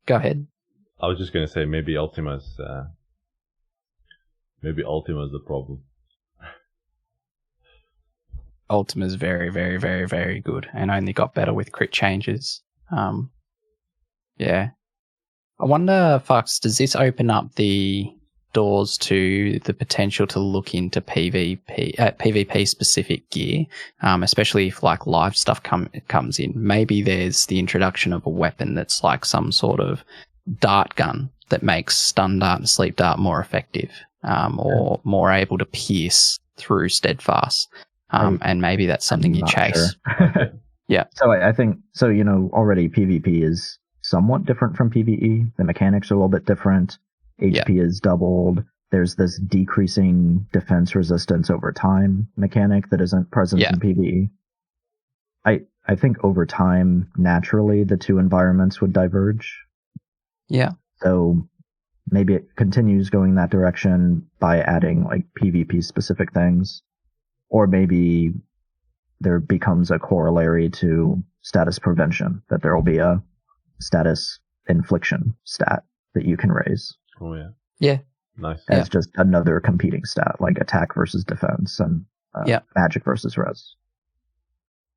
go ahead. I was just going to say maybe Ultima's the problem. Ultima's very, very, very, very good and only got better with crit changes. Yeah. I wonder, Fox, does this open up the doors to the potential to look into PvP specific gear, especially if like live stuff comes in? Maybe there's the introduction of a weapon that's like some sort of dart gun that makes stun dart and sleep dart more effective, or more able to pierce through steadfast. And maybe that's something you chase. Sure. Yeah. So I think, so, you know, already PvP is somewhat different from PvE. The mechanics are a little bit different. HP is doubled. There's this decreasing defense resistance over time mechanic that isn't present in PvE. I think over time, naturally, the two environments would diverge. Yeah. So maybe it continues going that direction by adding like PvP specific things. Or maybe there becomes a corollary to status prevention, that there will be a status infliction stat that you can raise. Oh, yeah. Yeah. Nice. As just another competing stat, like attack versus defense and magic versus res.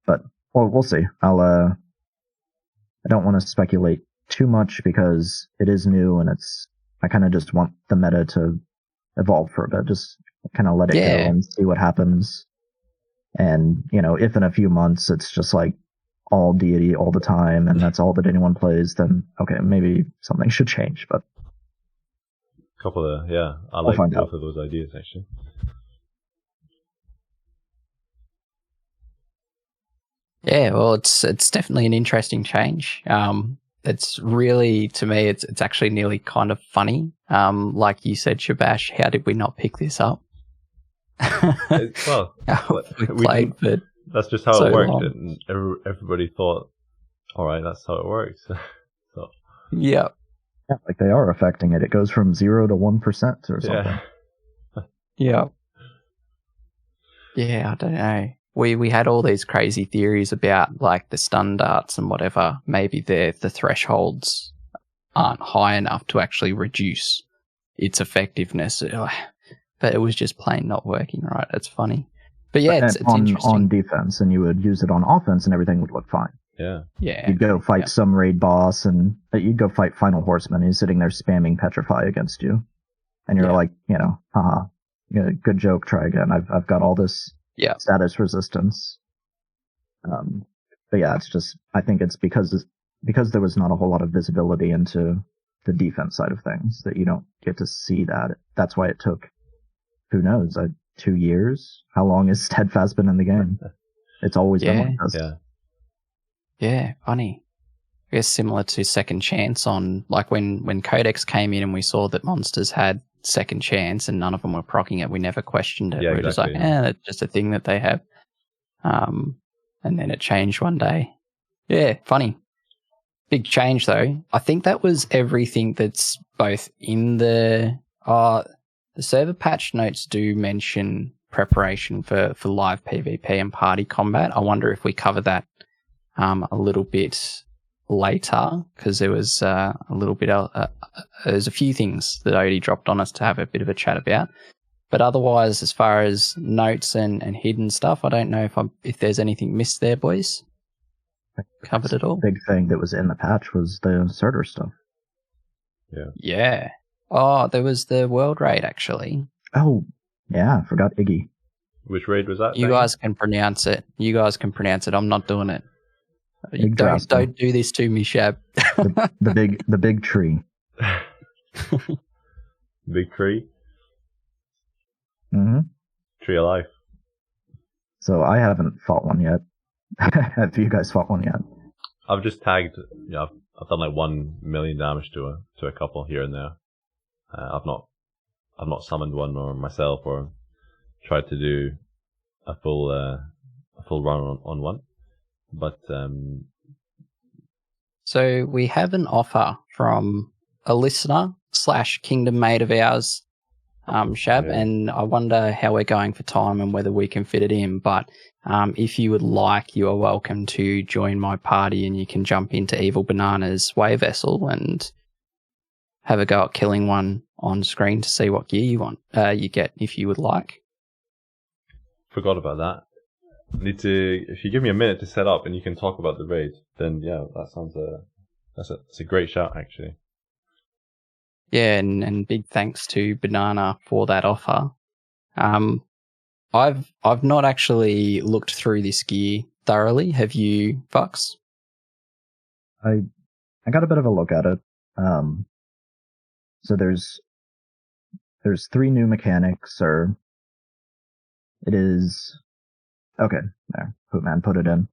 But, well, we'll see. I don't want to speculate too much because it is new and I kind of just want the meta to evolve for a bit. Just kind of let it go and see what happens. And, you know, if in a few months it's just like all deity all the time and that's all that anyone plays, then okay, maybe something should change. But I like both of those ideas actually. Yeah, well, it's definitely an interesting change. It's really, to me, it's actually nearly kind of funny. Like you said, Shabbash, how did we not pick this up? Well, that's just how it worked, and everybody thought, all right, that's how it works. So yeah, like they are affecting it. It goes from 0 to 1% or something. Yeah, I don't know. We had all these crazy theories about like the stun darts and whatever. Maybe the thresholds aren't high enough to actually reduce its effectiveness. But it was just plain not working right. It's funny. But yeah, it's interesting. On defense, and you would use it on offense, and everything would look fine. Yeah. You'd go fight some raid boss, and you'd go fight Final Horseman. He's sitting there spamming Petrify against you, and you're like, haha, good joke. Try again. I've got all this status resistance. But yeah, it's just, I think it's because there was not a whole lot of visibility into the defense side of things that you don't get to see that. That's why it took, who knows, 2 years? How long has Steadfast been in the game? It's always been like this. Yeah, funny. I guess similar to Second Chance on, like when Codex came in and we saw that monsters had Second Chance and none of them were proccing it, we never questioned it. Yeah, we were just like, that's just a thing that they have. And then it changed one day. Yeah, funny. Big change though. I think that was everything that's both in the server patch notes do mention preparation for live PvP and party combat. I wonder if we cover that a little bit later, because there was a little bit there's a few things that Odie dropped on us to have a bit of a chat about. But otherwise, as far as notes and hidden stuff, I don't know if there's anything missed there, boys. Covered it all. Big thing that was in the patch was the Surtur stuff. Yeah. Oh, there was the world raid, actually. Oh, yeah, I forgot Iggy. Which raid was that? You guys can pronounce it. I'm not doing it. Don't do this to me, Shab. the big tree. Big tree? Mm-hmm. Tree of life. So I haven't fought one yet. Have you guys fought one yet? I've just tagged. I've done like 1 million damage to a couple here and there. I've not summoned one or myself or tried to do a full run on one. But so we have an offer from a listener / kingdom mate of ours, Shab, and I wonder how we're going for time and whether we can fit it in. But if you would like, you are welcome to join my party, and you can jump into Evil Banana's way vessel and have a go at killing one on screen to see what gear you get if you would like. Forgot about that. If you give me a minute to set up and you can talk about the raid, then that sounds that's a great shout actually. Yeah, and big thanks to Banana for that offer. I've not actually looked through this gear thoroughly. Have you, Fox? I got a bit of a look at it. So there's 3 new mechanics, or it is okay. There, Poopman put it in.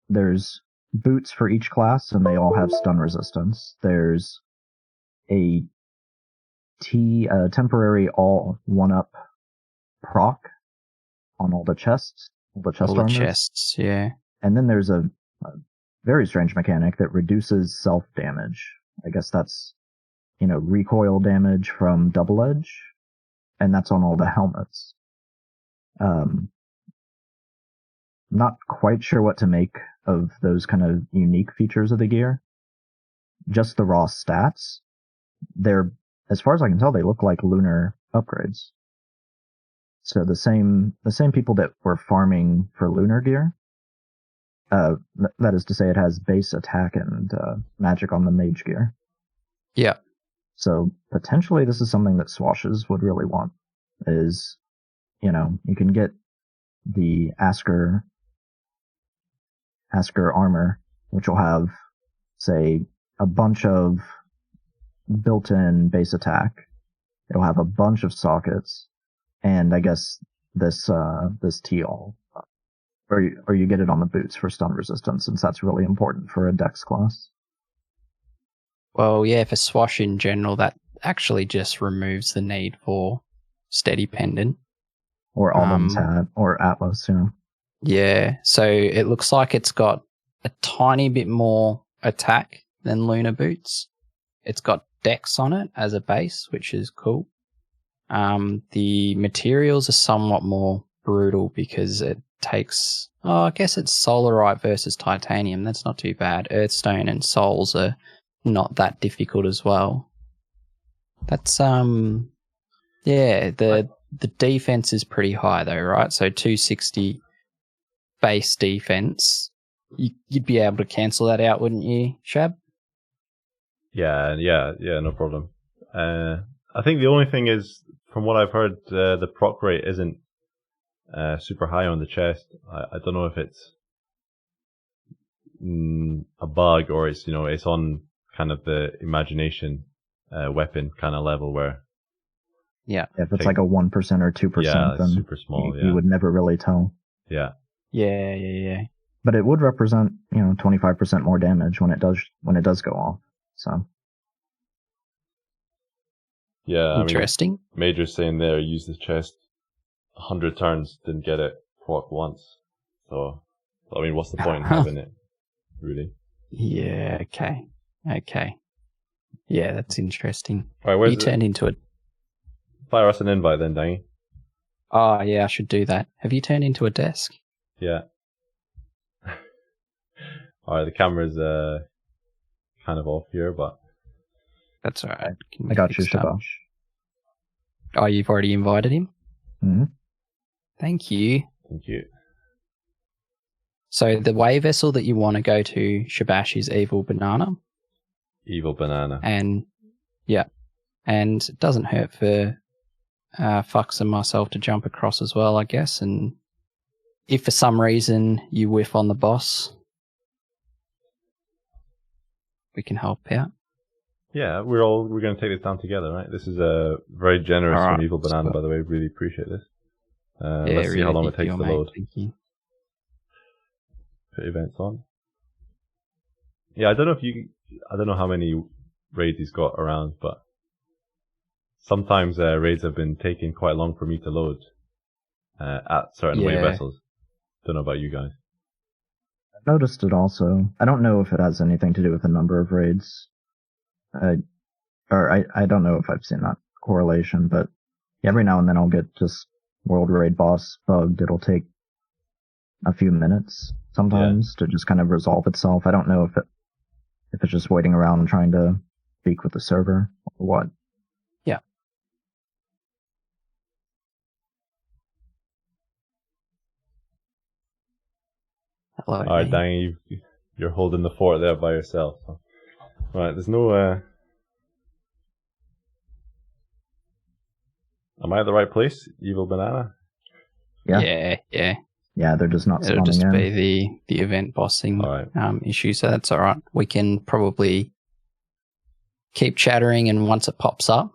There's boots for each class, and they all have stun resistance. There's a temporary all 1-up proc on all the chests, all the chests, yeah. And then there's a very strange mechanic that reduces self damage. I guess that's recoil damage from double edge, and that's on all the helmets. Not quite sure what to make of those kind of unique features of the gear. Just the raw stats, they're, as far as I can tell, they look like lunar upgrades. So the same people that were farming for lunar gear, that is to say, it has base attack and magic on the mage gear. Yeah. So potentially this is something that Swashes would really want, is, you can get the Asker armor, which will have, say, a bunch of built-in base attack. It'll have a bunch of sockets, and I guess this T-all, or you get it on the boots for stun resistance, since that's really important for a dex class. Well, yeah, for Swash in general, that actually just removes the need for steady pendant. Or Almond's hat, or Atlas, Yeah, so it looks like it's got a tiny bit more attack than Lunar Boots. It's got Dex on it as a base, which is cool. The materials are somewhat more brutal because it takes, I guess it's Solarite versus Titanium. That's not too bad. Earthstone and Souls are not that difficult as well. That's, the the defense is pretty high though, right? So 260 base defense. You'd be able to cancel that out, wouldn't you, Shab? Yeah, no problem. I think the only thing is, from what I've heard, the proc rate isn't super high on the chest. I don't know if it's a bug or it's it's on kind of the imagination weapon kind of level where. Yeah. If it's like a 1% or 2%, then super small. you would never really tell. Yeah. Yeah. But it would represent 25% more damage when it does go off. So. Yeah. Interesting. I mean, Major's saying there, use the chest 100 turns, didn't get it proc once. So, I mean, what's the point in having it, really? Yeah, okay. Yeah, that's interesting. All right, you turned into it. Fire us an invite then, Danny. Oh, yeah, I should do that. Have you turned into a desk? Yeah. All right, the camera's kind of off here, but... That's all right. I got you, Shabbash. Oh, you've already invited him? Mm-hmm. Thank you. Thank you. So the way vessel that you want to go to, Shabbash, is Evil Banana. Evil Banana. And, yeah. And it doesn't hurt for Fux and myself to jump across as well, I guess. And if for some reason you whiff on the boss, we can help out. Yeah, we're going to take this down together, right? This is very generous from Evil Banana, by the way. Really appreciate this. Let's see how long it takes to load. Thank you. Put events on. Yeah, I don't know how many raids he's got around, but sometimes raids have been taking quite long for me to load at certain wave vessels. Don't know about you guys. I've noticed it also. I don't know if it has anything to do with the number of raids. I don't know if I've seen that correlation, but every now and then I'll get just World Raid boss bugged. It'll take a few minutes sometimes to just kind of resolve itself. I don't know if it's just waiting around and trying to speak with the server or what. Yeah. Hello. All right, Danny, you're holding the fort there by yourself. So. Right, there's no... Am I at the right place, Evil Banana? Yeah. Yeah, they're just not spawning in. It'll just be the event bossing issue, so that's all right. We can probably keep chattering, and once it pops up...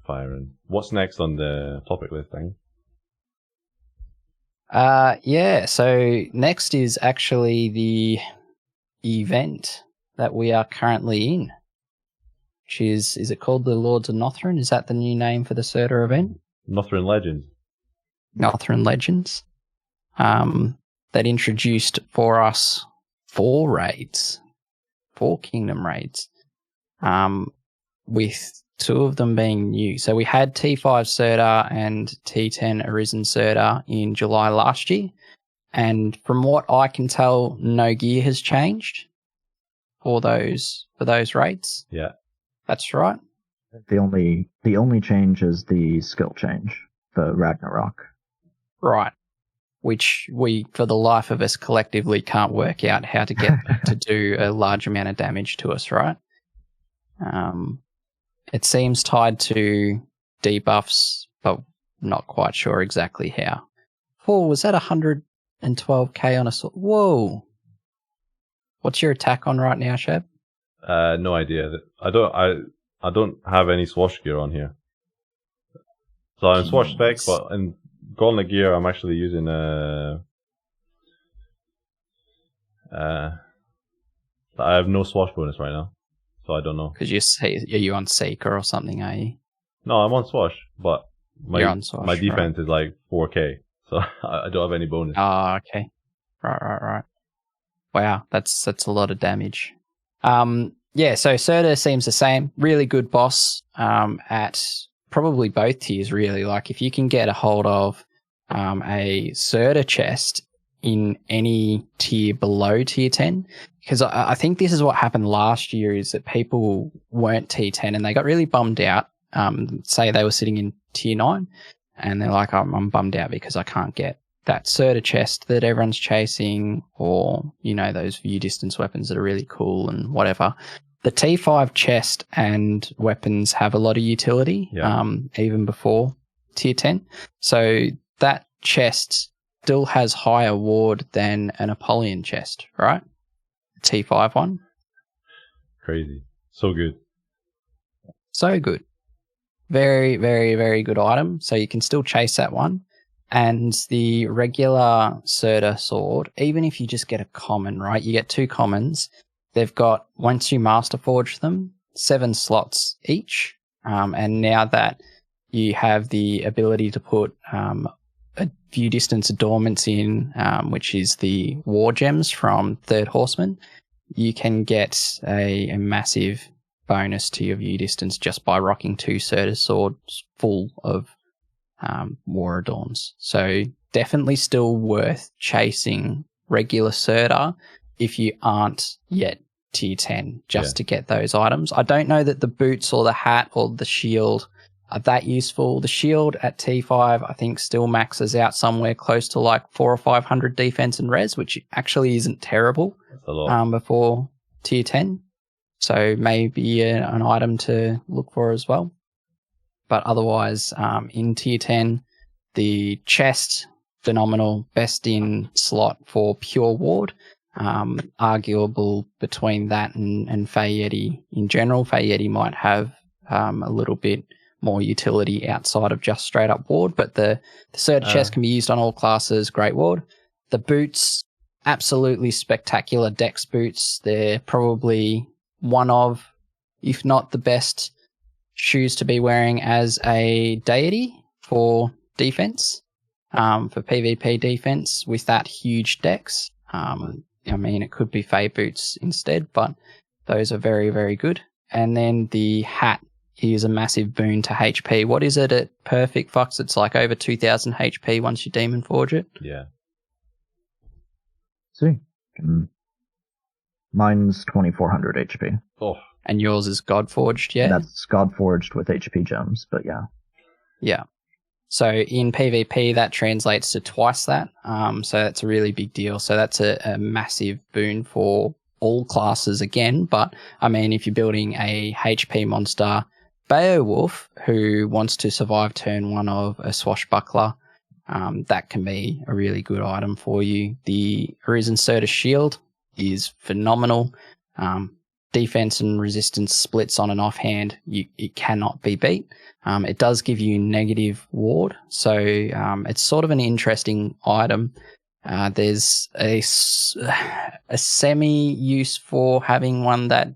Firing. What's next on the topic list, Danny? So next is actually the event that we are currently in, which is it called the Lords of Nothrin? Is that the new name for the Surtur event? Nothrin Legends. Nothrin Legends. That introduced for us 4 raids, 4 Kingdom raids, with 2 of them being new. So we had T5 Surtur and T10 Arisen Surtur in July last year, and from what I can tell, no gear has changed for those raids. Yeah, that's right. The only change is the skill change, the Ragnarok. Right. Which we, for the life of us, collectively can't work out how to get to do a large amount of damage to us, right? It seems tied to debuffs, but not quite sure exactly how. Oh, was that 112k on a sword? Whoa. What's your attack on right now, Shab? No idea. I don't have any swash gear on here. So I'm swash spec, but in Gauntlet gear, I'm actually using I have no swash bonus right now, so I don't know. Because are you on Seeker or something, are you? No, I'm on swash, but You're on swash, my defense is like 4k, so I don't have any bonus. Oh, okay. Right. Wow, that's a lot of damage. Yeah, so Surtur seems the same. Really good boss at probably both tiers, really. Like, if you can get a hold of a Surtur chest in any tier below tier 10, because I think this is what happened last year, is that people weren't tier 10 and they got really bummed out say they were sitting in tier 9 and they're like, I'm bummed out because I can't get that Serta chest that everyone's chasing, or, you know, those view distance weapons that are really cool and whatever. The T5 chest and weapons have a lot of utility, even before tier 10. So that chest still has higher ward than an Apollyon chest, right? The T5 one. Crazy. So good. So good. Very, very, very good item. So you can still chase that one. And the regular Serta sword, even if you just get a common, right? You get 2 commons. They've got, once you master forge them, 7 slots each. And now that you have the ability to put a view distance adornments in, which is the war gems from Third Horseman, you can get a massive bonus to your view distance just by rocking 2 Serta swords full of war adorns. So definitely still worth chasing regular Serta if you aren't yet tier 10 just to get those items. I don't know that the boots or the hat or the shield are that useful. The shield at T5 I think still maxes out somewhere close to like 400 or 500 defense and res, which actually isn't terrible. That's a lot. Before tier 10. So maybe an item to look for as well. But otherwise, in tier 10, the chest, phenomenal, best in slot for pure ward. Arguable between that and Fey Yeti in general. Fey Yeti might have a little bit more utility outside of just straight up ward, but the Serta chest can be used on all classes, great ward. The boots, absolutely spectacular dex boots. They're probably one of, if not the best shoes to be wearing as a deity for defense, for PvP defense with that huge dex. I mean, it could be Fey boots instead, but those are very, very good. And then the hat is a massive boon to HP. What is it at Perfect, Fox? It's like over 2,000 HP once you Demon Forge it. Yeah. See, mine's 2,400 HP. Oh. And yours is God Forged, yeah? That's God Forged with HP gems, but yeah. Yeah. So in PvP, that translates to twice that. So that's a really big deal. So that's a massive boon for all classes again. But I mean, if you're building a HP monster, Beowulf, who wants to survive turn 1 of a swashbuckler, that can be a really good item for you. The Arisen Serta shield is phenomenal. Defense and resistance splits on and offhand. It cannot be beat. It does give you negative ward, so it's sort of an interesting item. There's a semi-use for having one that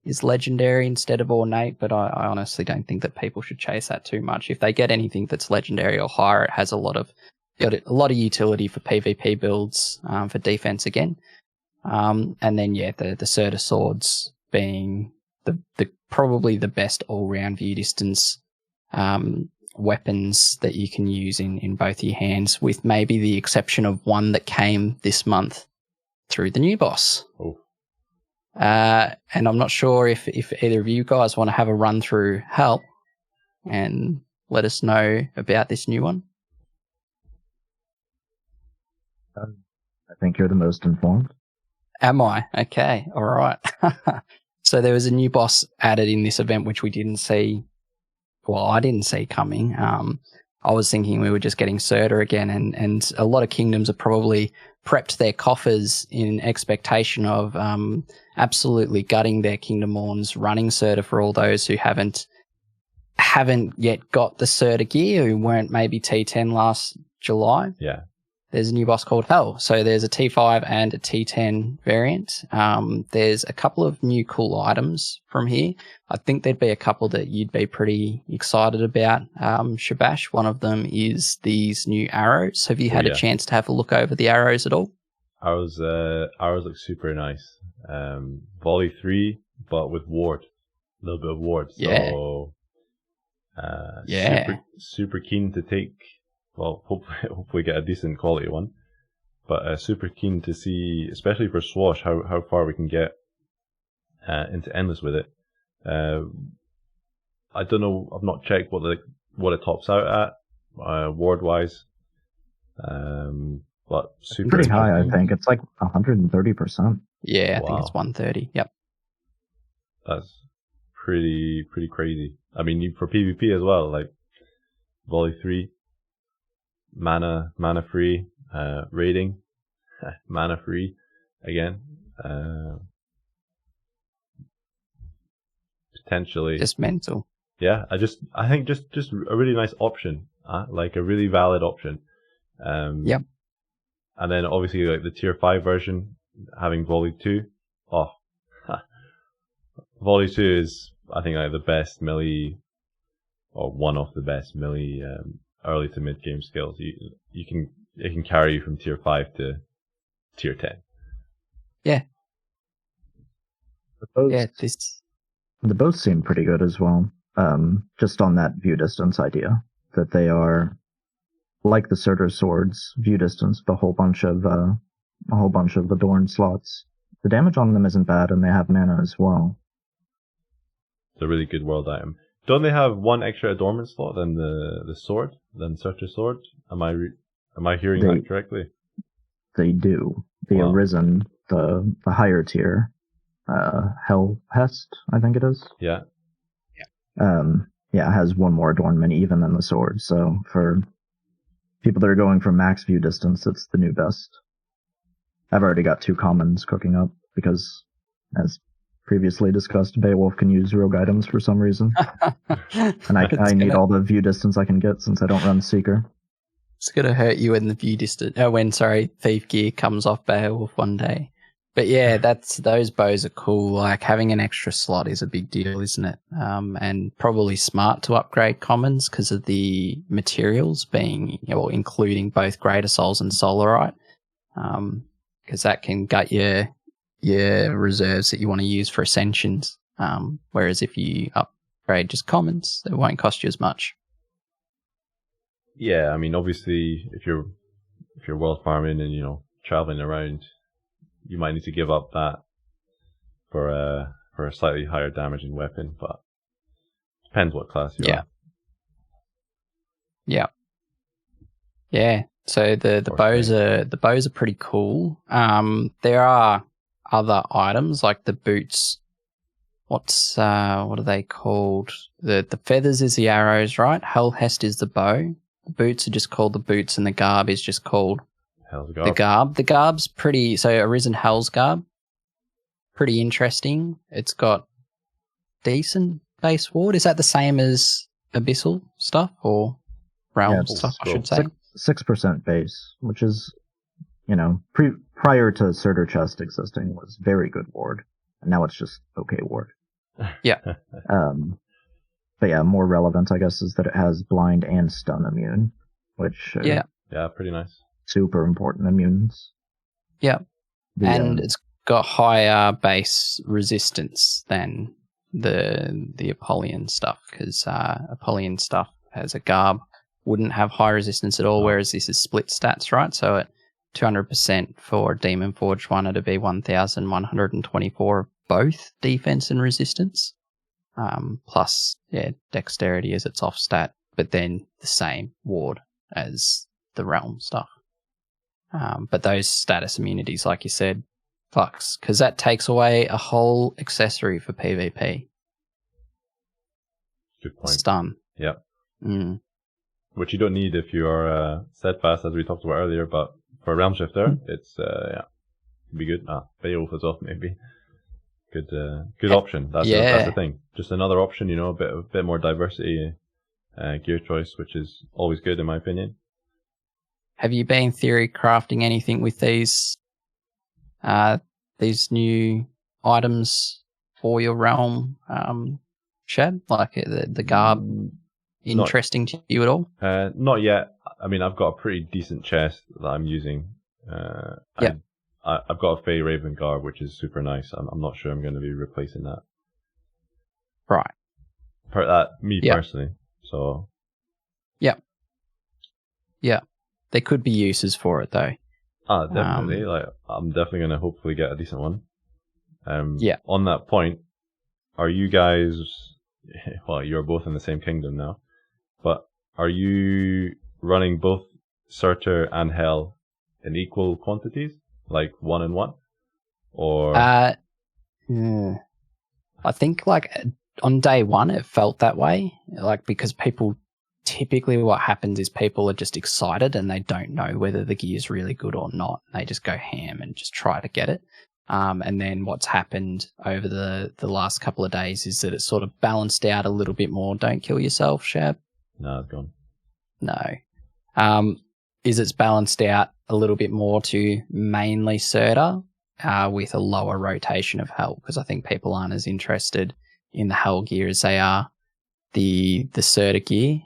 is legendary instead of ornate, but I honestly don't think that people should chase that too much. If they get anything that's legendary or higher, it has a lot of utility for PvP builds, for defense again. And then the Serta swords being the probably the best all-round view distance weapons that you can use in both your hands, with maybe the exception of one that came this month through the new boss. Oh. And I'm not sure if either of you guys want to have a run through help and let us know about this new one. I think you're the most informed. Am I? Okay, all right. So there was a new boss added in this event, which we didn't see. Well, I didn't see coming. I was thinking we were just getting Serta again, and a lot of kingdoms have probably prepped their coffers in expectation of absolutely gutting their Kingdom Horns, running Serta for all those who haven't yet got the Serta gear, who weren't maybe T10 last July. Yeah. There's a new boss called Hell. So there's a T5 and a T10 variant. There's a couple of new cool items from here. I think there'd be a couple that you'd be pretty excited about. Shabbash, one of them is these new arrows. Have you had a chance to have a look over the arrows at all? Arrows look super nice. Volley 3, but with ward. A little bit of ward. Yeah. So, super keen to take. Well, hopefully get a decent quality one, but super keen to see, especially for Swash, how far we can get into Endless with it. I don't know. I've not checked what it tops out at ward wise. But super pretty high. I think it's like 130%. Yeah, I think it's 130. Yep. That's pretty crazy. I mean, for PvP as well, like volley 3, mana free, raiding, mana free again. Potentially just mental. Yeah, I think just a really nice option, like a really valid option. Yep. And then obviously like the tier 5 version having volley 2. Oh, volley 2 is I think like the best melee, or one of the best melee early to mid game skills. It can carry you from tier 5 to tier 10. Yeah. The bows seem pretty good as well. Just on that view distance idea, that they are like the Surtur swords, view distance, a whole bunch of adorned slots. The damage on them isn't bad, and they have mana as well. It's a really good world item. Don't they have one extra adornment slot than the sword, than Surtur sword? Am I hearing that correctly? They do. The Arisen, the higher tier, Hell Hest, I think it is. Yeah. It has one more adornment even than the sword. So for people that are going for max view distance, it's the new best. I've already got 2 commons cooking up because, as previously discussed, Beowulf can use rogue items for some reason. And I need all the view distance I can get since I don't run Seeker. It's going to hurt you when the view distance, Thief Gear comes off Beowulf one day. But yeah, those bows are cool. Like having an extra slot is a big deal, isn't it? And probably smart to upgrade commons because of the materials including both Greater Souls and Solarite. Because that can gut your reserves that you want to use for Ascensions. Whereas if you upgrade just commons, it won't cost you as much. Yeah, I mean, obviously, if you're world farming and traveling around, you might need to give up that for a slightly higher damaging weapon, but depends what class you are. Yeah. Yeah. So the bows are pretty cool. There are other items like the boots. What are they called? The feathers is the arrows, right? Hell Hest is the bow. The boots are just called the boots, and the garb is just called the garb. The garb's pretty. So Arisen Hell's garb, pretty interesting. It's got decent base ward. Is that the same as Abyssal stuff or Realm stuff? I should say 6% base, which is prior to Surtur chest existing was very good ward, and now it's just okay ward. Yeah. But yeah, more relevant, I guess, is that it has blind and stun immune, which yeah, pretty nice. Super important immunes. Yeah. And it's got higher base resistance than the Apollyon stuff, because Apollyon stuff has a garb, wouldn't have high resistance at all, whereas this is split stats, right? So at 200% for Demon Forged one, it'd be 1,124 both defense and resistance. Plus, dexterity as its off stat, but then the same ward as the realm stuff. But those status immunities, like you said, fucks, because that takes away a whole accessory for PvP. Good point. Stun. Yep. Mm. Which you don't need if you are steadfast, as we talked about earlier, but for Realm Shifter, it's it'd be good. Beowulf as well, maybe. Good option. That's the thing. Just another option, a bit more diversity, gear choice, which is always good in my opinion. Have you been theory crafting anything with these new items for your realm, Shad? Like the garb, interesting to you at all? Not yet. I mean, I've got a pretty decent chest that I'm using. I've got a Fey Raven garb, which is super nice. I'm not sure I'm going to be replacing that. Right. Personally. So. Yeah. Yeah. There could be uses for it, though. Definitely. I'm definitely going to hopefully get a decent one. Yeah. On that point, are you guys well, you're both in the same kingdom now, but are you running both Surtur and Hell in equal quantities, like 1 and 1, or? Yeah. I think like on day one it felt that way, like because people typically what happens is people are just excited and they don't know whether the gear is really good or not. They just go ham and just try to get it. And then what's happened over the last couple of days is that it's sort of balanced out a little bit more. Don't kill yourself, Shab. No, it's gone. No. Is it's balanced out a little bit more to mainly Surtur with a lower rotation of Hell, because I think people aren't as interested in the Hell gear as they are the Surtur gear.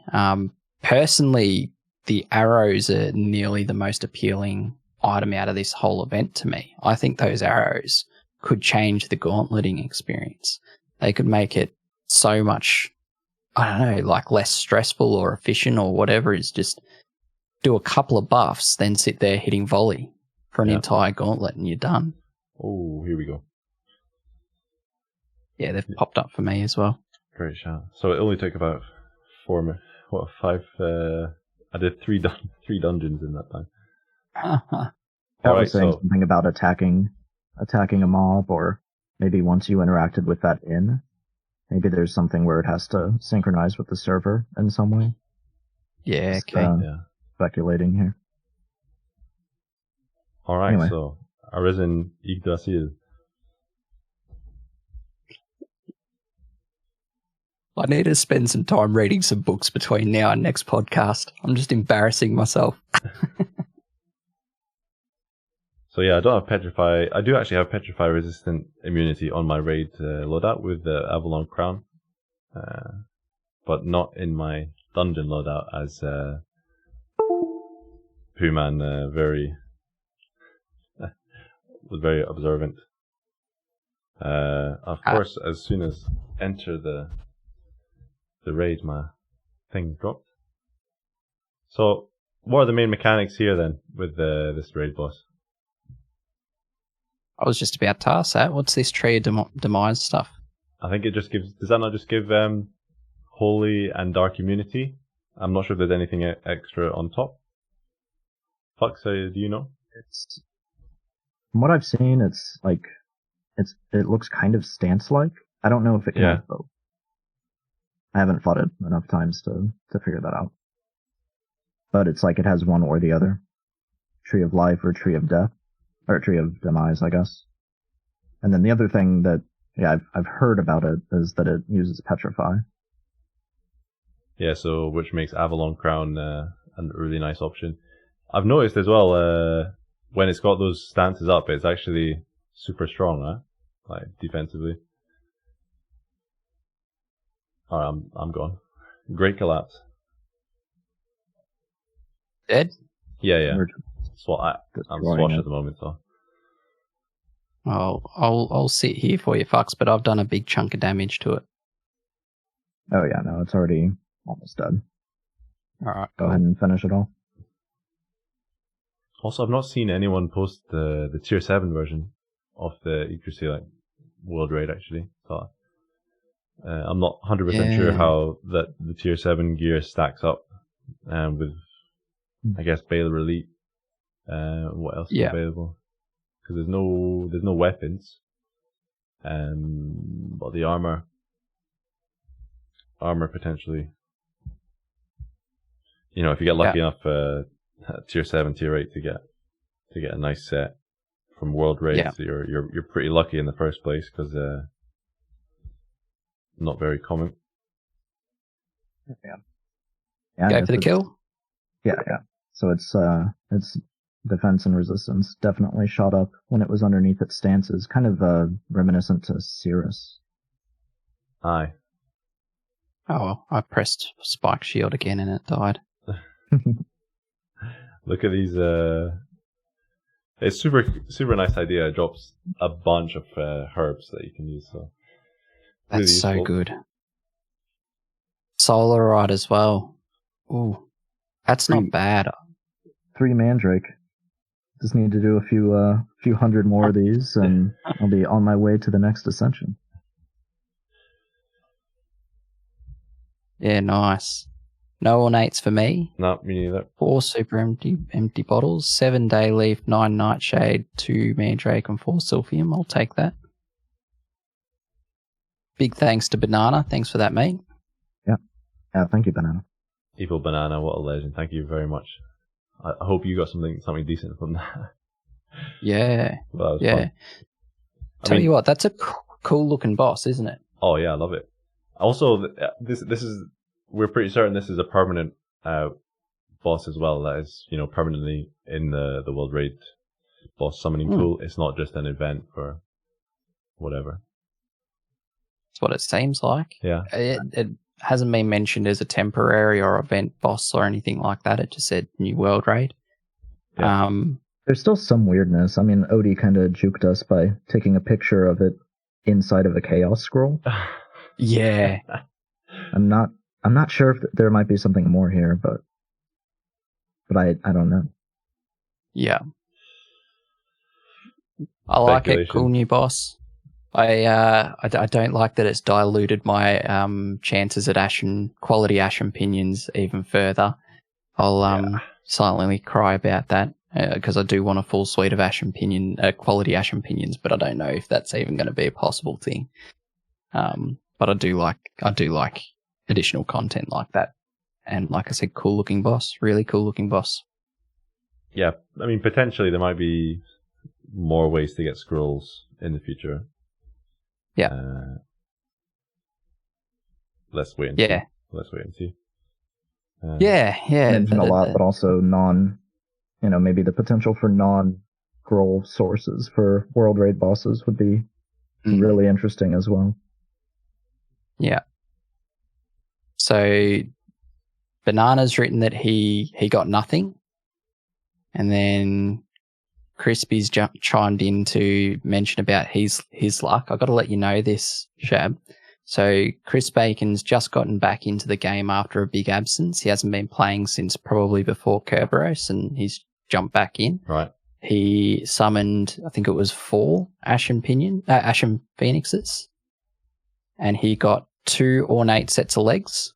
Personally, the arrows are nearly the most appealing item out of this whole event to me. I think those arrows could change the gauntleting experience. They could make it so much, I don't know, like less stressful or efficient or whatever. Is just do a couple of buffs, then sit there hitting volley for an entire gauntlet and you're done. Oh, here we go. Yeah, they've popped up for me as well. Great shot. So it only took about 5, I did three dungeons in that time. I was saying something about attacking a mob, or maybe once you interacted with that inn, maybe there's something where it has to synchronize with the server in some way. Yeah, Just, okay. speculating here. Alright, Anyway. So Arisen Yggdrasil. I need to spend some time reading some books between now and next podcast. I'm just embarrassing myself. So yeah, I don't have Petrify. I do actually have Petrify resistant immunity on my raid loadout with the Avalon Crown, but not in my dungeon loadout, as Poohman was very observant. Of course, as soon as enter the raid, my thing dropped. So, what are the main mechanics here then with this raid boss? I was just about to ask that. What's this tree of demise stuff? I think it just gives. Does that not just give holy and dark immunity? I'm not sure if there's anything extra on top. Flux, do you know? It's, from what I've seen, it's like it looks kind of stance-like. I don't know if it can have both. I haven't fought it enough times to figure that out. But it's like it has one or the other. Tree of Life or Tree of Death. Or Tree of Demise, I guess. And then the other thing that, I've heard about it is that it uses Petrify. Yeah, so which makes Avalon Crown a really nice option. I've noticed as well, when it's got those stances up, it's actually super strong, huh? Like, defensively. Alright, I'm gone. Great collapse. Dead? Yeah. I'm swashed at the moment, so. Oh, I'll sit here for you, Fox, but I've done a big chunk of damage to it. Oh yeah, no, it's already almost dead. Alright. Go ahead and finish it all. Also, I've not seen anyone post the tier 7 version of the Yggdrasil World Raid, actually. So, I'm not 100% sure how the tier 7 gear stacks up with, I guess, Baylor Elite. What else is available? Because there's no weapons. But the armor potentially. You know, if you get lucky enough, tier 7, tier 8 to get a nice set from World Raids, you're pretty lucky in the first place, because not very common. Yeah. Go for the kill? Yeah. So it's defense and resistance definitely shot up when it was underneath its stances, kind of reminiscent to Cirrus. Aye. Oh, I pressed Spike Shield again and it died. Look at these. It's super nice idea. It drops a bunch of herbs that you can use. So that's really so useful. good. Solarite as well. Ooh, that's not bad. 3 Mandrake. Just need to do a few hundred more of these, and I'll be on my way to the next Ascension. Yeah, nice. No ornates for me. Not me neither. 4 super empty bottles, 7 day leaf, 9 nightshade, 2 mandrake, and 4 silphium. I'll take that. Big thanks to Banana. Thanks for that, mate. Yeah, thank you, Banana. Evil Banana, what a legend. Thank you very much. I hope you got something decent from that. Yeah. Well, that was Yeah. fun. Tell you what, that's a cool looking boss, isn't it? Oh yeah, I love it. Also, this is, we're pretty certain this is a permanent boss as well. That is, permanently in the World Raid boss summoning pool. It's not just an event for whatever. That's what it seems like. Yeah. It hasn't been mentioned as a temporary or event boss or anything like that. It just said new World Raid. Yeah. There's still some weirdness. I mean, Odie kind of juked us by taking a picture of it inside of a chaos scroll. Yeah. I'm not sure if there might be something more here, but I don't know. Yeah. I like it. Cool new boss. I don't like that it's diluted my chances at quality Ashen Pinions even further. I'll silently cry about that because I do want a full suite of quality Ashen Pinions, but I don't know if that's even going to be a possible thing. But I do like additional content like that, and like I said, cool looking boss, really cool looking boss. Yeah, I mean potentially there might be more ways to get scrolls in the future. Yeah. Let's wait and see. Let's wait and see. Yeah. Mentioned a lot, but also maybe the potential for non-scroll sources for World Raid bosses would be really interesting as well. Yeah. So Banana's written that he got nothing, and then Crispy's chimed in to mention about his luck. I got to let you know this, Shab. So Chris Bacon's just gotten back into the game after a big absence. He hasn't been playing since probably before Kerberos, and he's jumped back in. Right. He summoned, I think it was 4 Ashen Phoenixes, and he got 2 ornate sets of legs.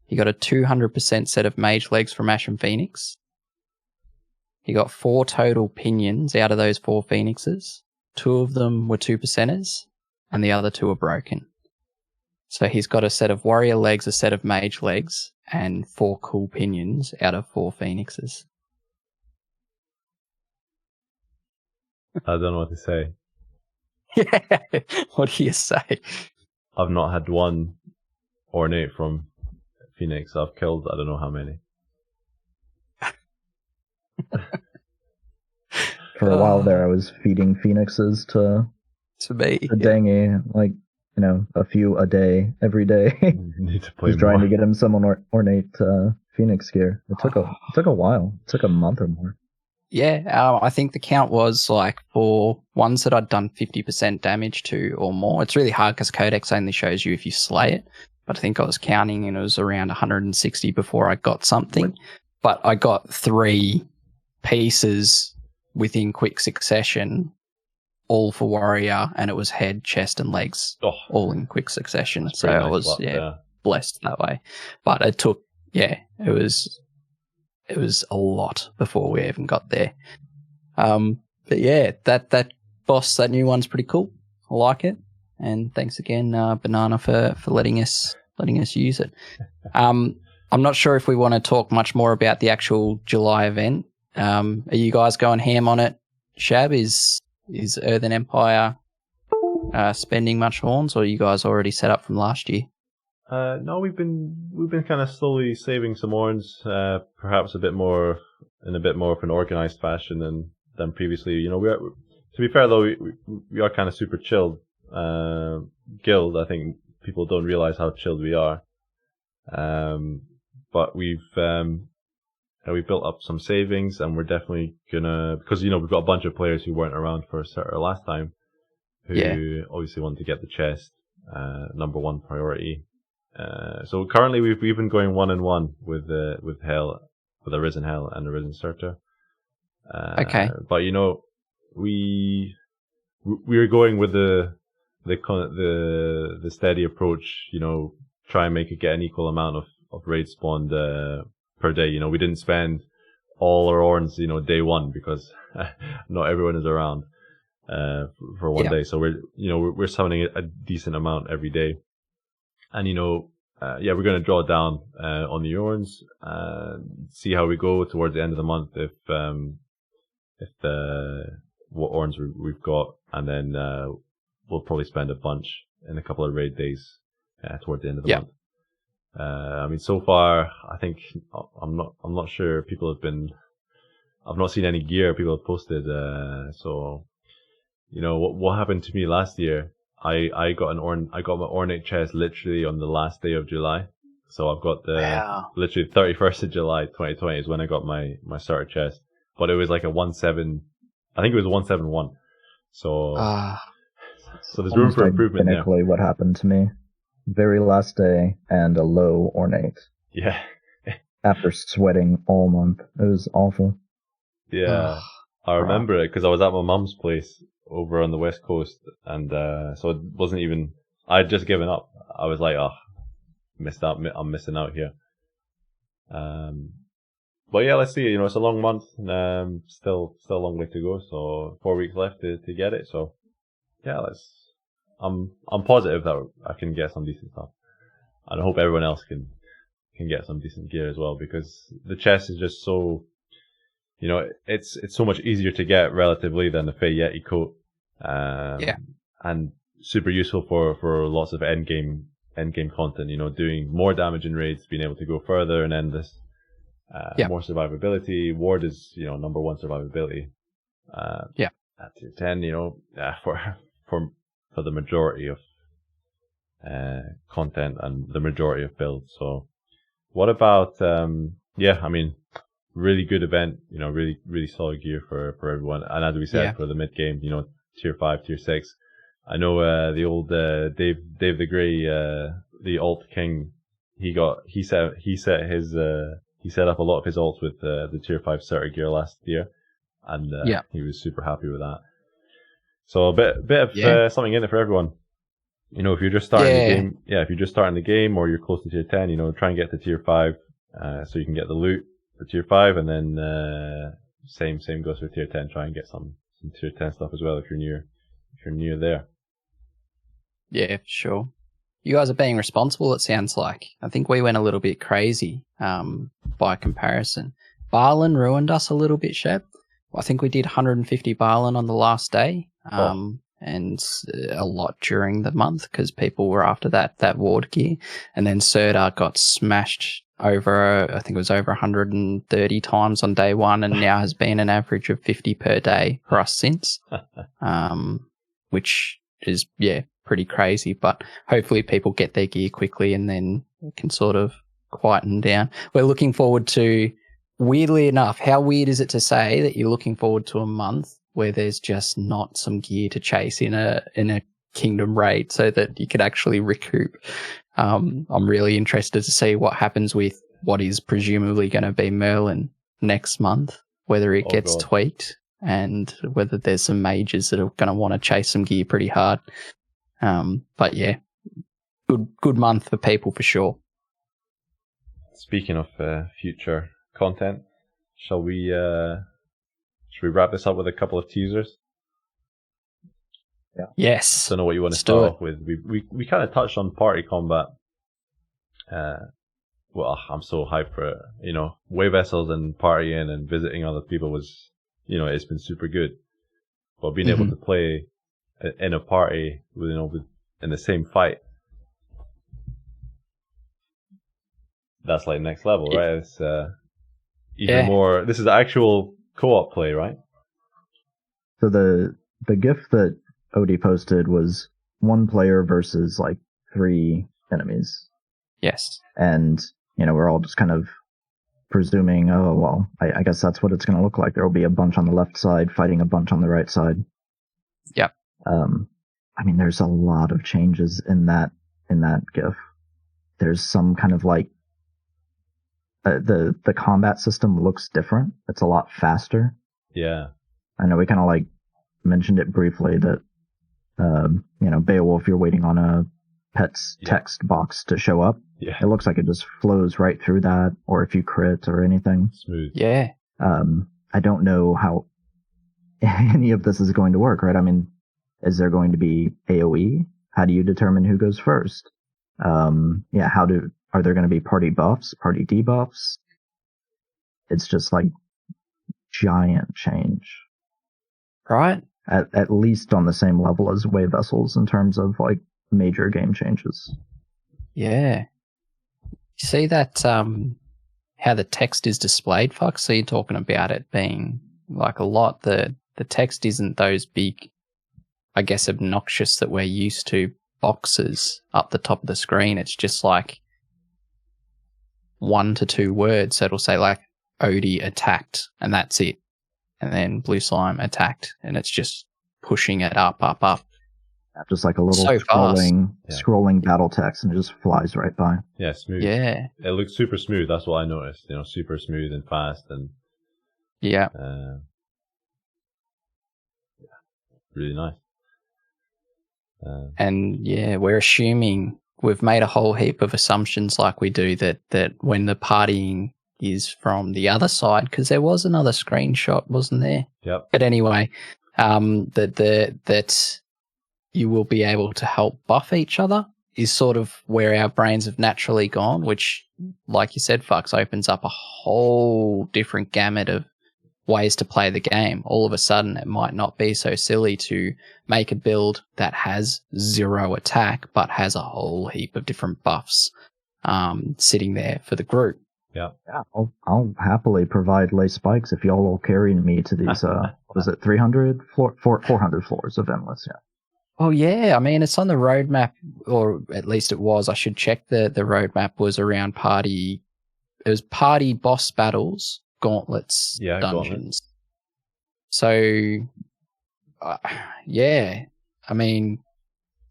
He got a 200% set of mage legs from Ashen Phoenix. He got 4 total pinions out of those 4 phoenixes. 2 of them were 2%ers, and the other 2 are broken. So he's got a set of warrior legs, a set of mage legs, and 4 cool pinions out of 4 phoenixes. I don't know what to say. Yeah, what do you say? I've not had one ornate from Phoenix. I've killed I don't know how many. For a while there, I was feeding phoenixes to Modangy, like, a few a day, every day. Need to play Just trying to get him some ornate phoenix gear. It took a while. It took a month or more. Yeah, I think the count was like for ones that I'd done 50% damage to or more. It's really hard because Codex only shows you if you slay it. But I think I was counting and it was around 160 before I got something. But I got 3 pieces within quick succession, all for warrior, and it was head, chest, and legs, all in quick succession. So I was blessed that way. But it took, it was a lot before we even got there. But yeah, that boss, that new one's pretty cool. I like it, and thanks again, Banana, for letting us use it. I'm not sure if we want to talk much more about the actual July event. Are you guys going ham on it? Shab, is Earthen Empire spending much horns, or are you guys already set up from last year? No, we've been kind of slowly saving some horns, perhaps in a bit more of an organized fashion than previously. To be fair though, we are kind of super chilled guild. I think people don't realize how chilled we are. But we've built up some savings, and we're definitely gonna, because we've got a bunch of players who weren't around for last time, who obviously want to get the chest, number 1 priority. So currently we've been going 1-1 with Arisen Hell and Arisen Surtur. Okay. But we're going with the steady approach, try and get an equal amount of raid spawned per day. You know, we didn't spend all our Orns, you know, day one because not everyone is around for one day. So we're summoning a decent amount every day, and we're going to draw down on the Orns, see how we go towards the end of the month if what Orns we've got, and then we'll probably spend a bunch in a couple of raid days towards the end of the month. I mean, so far, I think I'm not sure people have been. I've not seen any gear people have posted. So, what happened to me last year? I got my ornate chest literally on the last day of July. So I've got literally 31st of July 2020 is when I got my starter chest. But it was like a 1.7. I think it was 1.71. So there's room for improvement there. Exactly what happened to me. Very last day and a low ornate. Yeah. After sweating all month. It was awful. Yeah. I remember it because I was at my mum's place over on the west coast, and so it wasn't even. I had just given up. I was like, missed out. I'm missing out here. But yeah, let's see. It's a long month. Still a long way to go. So 4 weeks left to get it. So yeah, I'm positive that I can get some decent stuff, and I hope everyone else can get some decent gear as well, because the chest is just so. It's so much easier to get relatively than the Fey Yeti coat. And super useful for lots of end game content. Doing more damage in raids, being able to go further and end this. More survivability. Ward is number one survivability. At tier 10, for the majority of content and the majority of builds. So, what about I mean, really good event. Really really solid gear for everyone. And as we said, for the mid game, tier 5, tier 6. I know the old Dave the Grey, the alt king. He set up a lot of his alts with the tier 5 starter gear last year, and he was super happy with that. So a bit of something in it for everyone. If you're just starting the game, if you're just starting the game or you're close to tier 10, try and get to tier 5, so you can get the loot for tier 5, and then same goes for tier 10. Try and get some tier 10 stuff as well if you're near there. Yeah, for sure. You guys are being responsible, it sounds like. I think we went a little bit crazy by comparison. Barlin ruined us a little bit, Shep. I think we did 150 Barlin on the last day, and a lot during the month because people were after that ward gear. And then Serdar got smashed over, I think it was over 130 times on day one, and now has been an average of 50 per day for us since, which is, pretty crazy. But hopefully people get their gear quickly and then can sort of quieten down. We're looking forward to, weirdly enough, how weird is it to say that you're looking forward to a month where there's just not some gear to chase in a kingdom raid so that you could actually recoup? I'm really interested to see what happens with what is presumably going to be Merlin next month, whether it gets tweaked and whether there's some mages that are going to want to chase some gear pretty hard. But yeah, good month for people for sure. Speaking of future content, shall we wrap this up with a couple of teasers? Yeah. Yes. Don't know what you want to start off with. We kind of touched on party combat. Well, I'm so hyped for it. Way vessels and partying and visiting other people was, it's been super good. But being able to play in a party with, in the same fight, that's like next level, right? It's even more. This is actual co-op play, right? So the GIF that Odie posted was one player versus like 3 enemies. Yes. And, we're all just kind of presuming, I guess that's what it's going to look like. There will be a bunch on the left side fighting a bunch on the right side. Yep. I mean, there's a lot of changes in that GIF. There's some kind of like, the combat system looks different. It's a lot faster. Yeah. I know we kind of like mentioned it briefly that, Beowulf, you're waiting on a pet's text box to show up. Yeah. It looks like it just flows right through that, or if you crit or anything. Smooth. Yeah. I don't know how any of this is going to work, right? I mean, is there going to be AoE? How do you determine who goes first? Are there going to be party buffs, party debuffs? It's just like giant change. Right? At least on the same level as Way Vessels in terms of like major game changes. Yeah. You see that how the text is displayed, Fox? So you're talking about it being like a lot. The text isn't those big, I guess, obnoxious that we're used to boxes up the top of the screen. It's just like 1 to 2 words. So it'll say like Odie attacked, and that's it. And then Blue Slime attacked, and it's just pushing it up. Just like a little so scrolling battle text, and it just flies right by. Yeah, smooth. Yeah. It looks super smooth. That's what I noticed. Super smooth and fast, and yeah, really nice. And yeah, we're assuming we've made a whole heap of assumptions, like we do that when the partying is from the other side, because there was another screenshot, wasn't there? Yep. But anyway, that you will be able to help buff each other is sort of where our brains have naturally gone, which, like you said, Fux, opens up a whole different gamut of ways to play the game. All of a sudden, it might not be so silly to make a build that has 0 attack, but has a whole heap of different buffs sitting there for the group. Yeah. I'll happily provide lay spikes if y'all will carry me to these, was it 300? 400 floors of Endless, yeah. Oh, yeah. I mean, it's on the roadmap, or at least it was. I should check the roadmap was around party. It was party boss battles, gauntlets, dungeons. Gauntlet. So, yeah. I mean,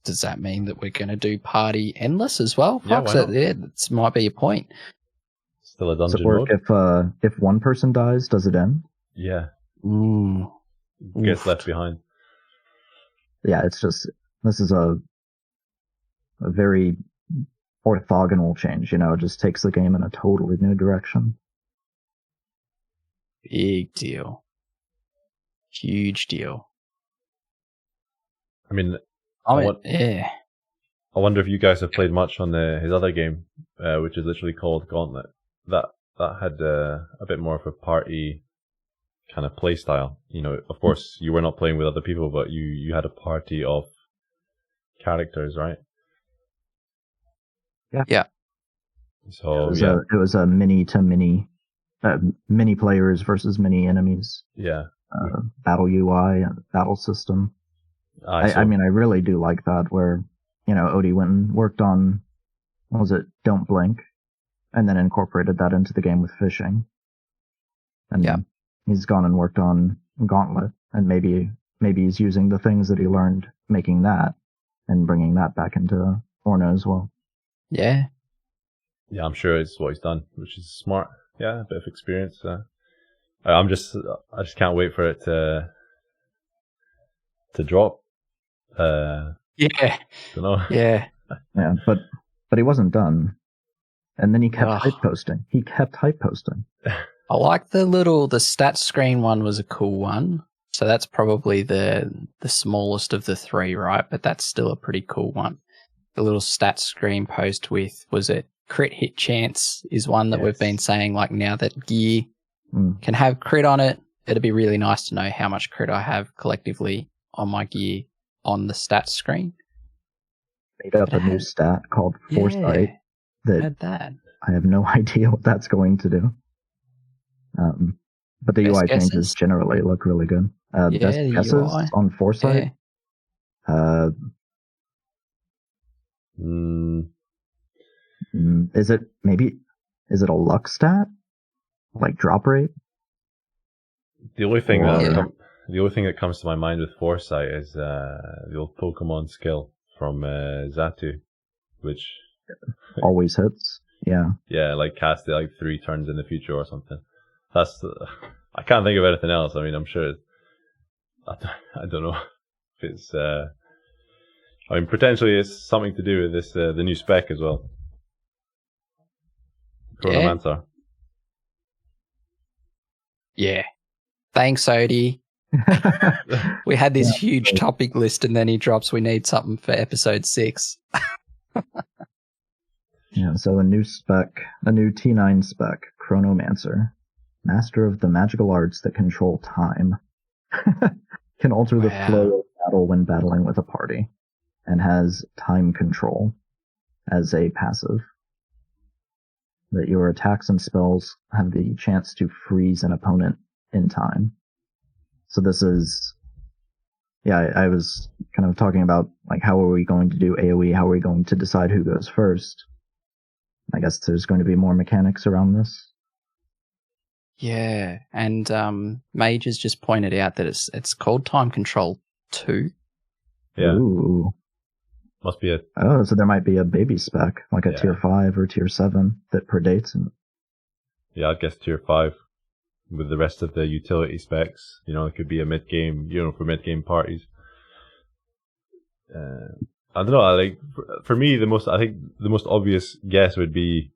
does that mean that we're going to do party endless as well? Yeah, that might be a point. Still a dungeon mode. If one person dies, does it end? Yeah. Ooh. Gets left behind. Yeah, it's just, this is a very orthogonal change, it just takes the game in a totally new direction. Big deal. Huge deal. I mean, yeah. I wonder if you guys have played much on his other game, which is literally called Gauntlet. That had a bit more of a party kind of play style. Of course, you were not playing with other people, but you had a party of characters, right? Yeah. So it was a mini to mini, mini players versus mini enemies. Yeah. Battle UI and battle system. I mean, I really do like that, where Odie went and worked on, what was it, Don't Blink, and then incorporated that into the game with fishing. And he's gone and worked on Gauntlet, and maybe he's using the things that he learned making that and bringing that back into Orna as well. Yeah. Yeah, I'm sure it's what he's done, which is smart. Yeah, a bit of experience. I just can't wait for it to drop. Yeah. Don't know. Yeah. Yeah, but he wasn't done. And then he kept hype posting. I like the stat screen one was a cool one. So that's probably the smallest of the 3, right? But that's still a pretty cool one. The little stat screen post with, was it crit hit chance is one that we've been saying, like, now that gear can have crit on it, it'd be really nice to know how much crit I have collectively on my gear on the stat screen. Made up a new stat called Foresight that I have no idea what that's going to do. But the UI changes generally look really good. Best guesses UI on Foresight? Yeah. Is it a luck stat? Like drop rate? The only thing that comes to my mind with Foresight is the old Pokemon skill from Xatu, which always hits. Yeah. Yeah, like cast it like 3 turns in the future or something. That's I can't think of anything else. I mean, I'm sure I don't know if it's I mean, potentially it's something to do with this the new spec as well. Chronomancer. Yeah. Thanks, Odie. We had this huge topic list, and then he drops, we need something for episode 6. Yeah, so a new T9 spec, Chronomancer, master of the magical arts that control time, can alter the flow of battle when battling with a party, and has time control as a passive. That your attacks and spells have the chance to freeze an opponent in time. So this is, I was kind of talking about, like, how are we going to do AoE? How are we going to decide who goes first? I guess there's going to be more mechanics around this. Yeah, and Mage has just pointed out that it's called Time Control 2. Yeah. Ooh. Must be so there might be a baby spec, like a tier 5 or tier 7 that predates it. Yeah, I guess tier 5 with the rest of the utility specs. You know, it could be a mid-game, for mid-game parties. I don't know, for me, the most obvious guess would be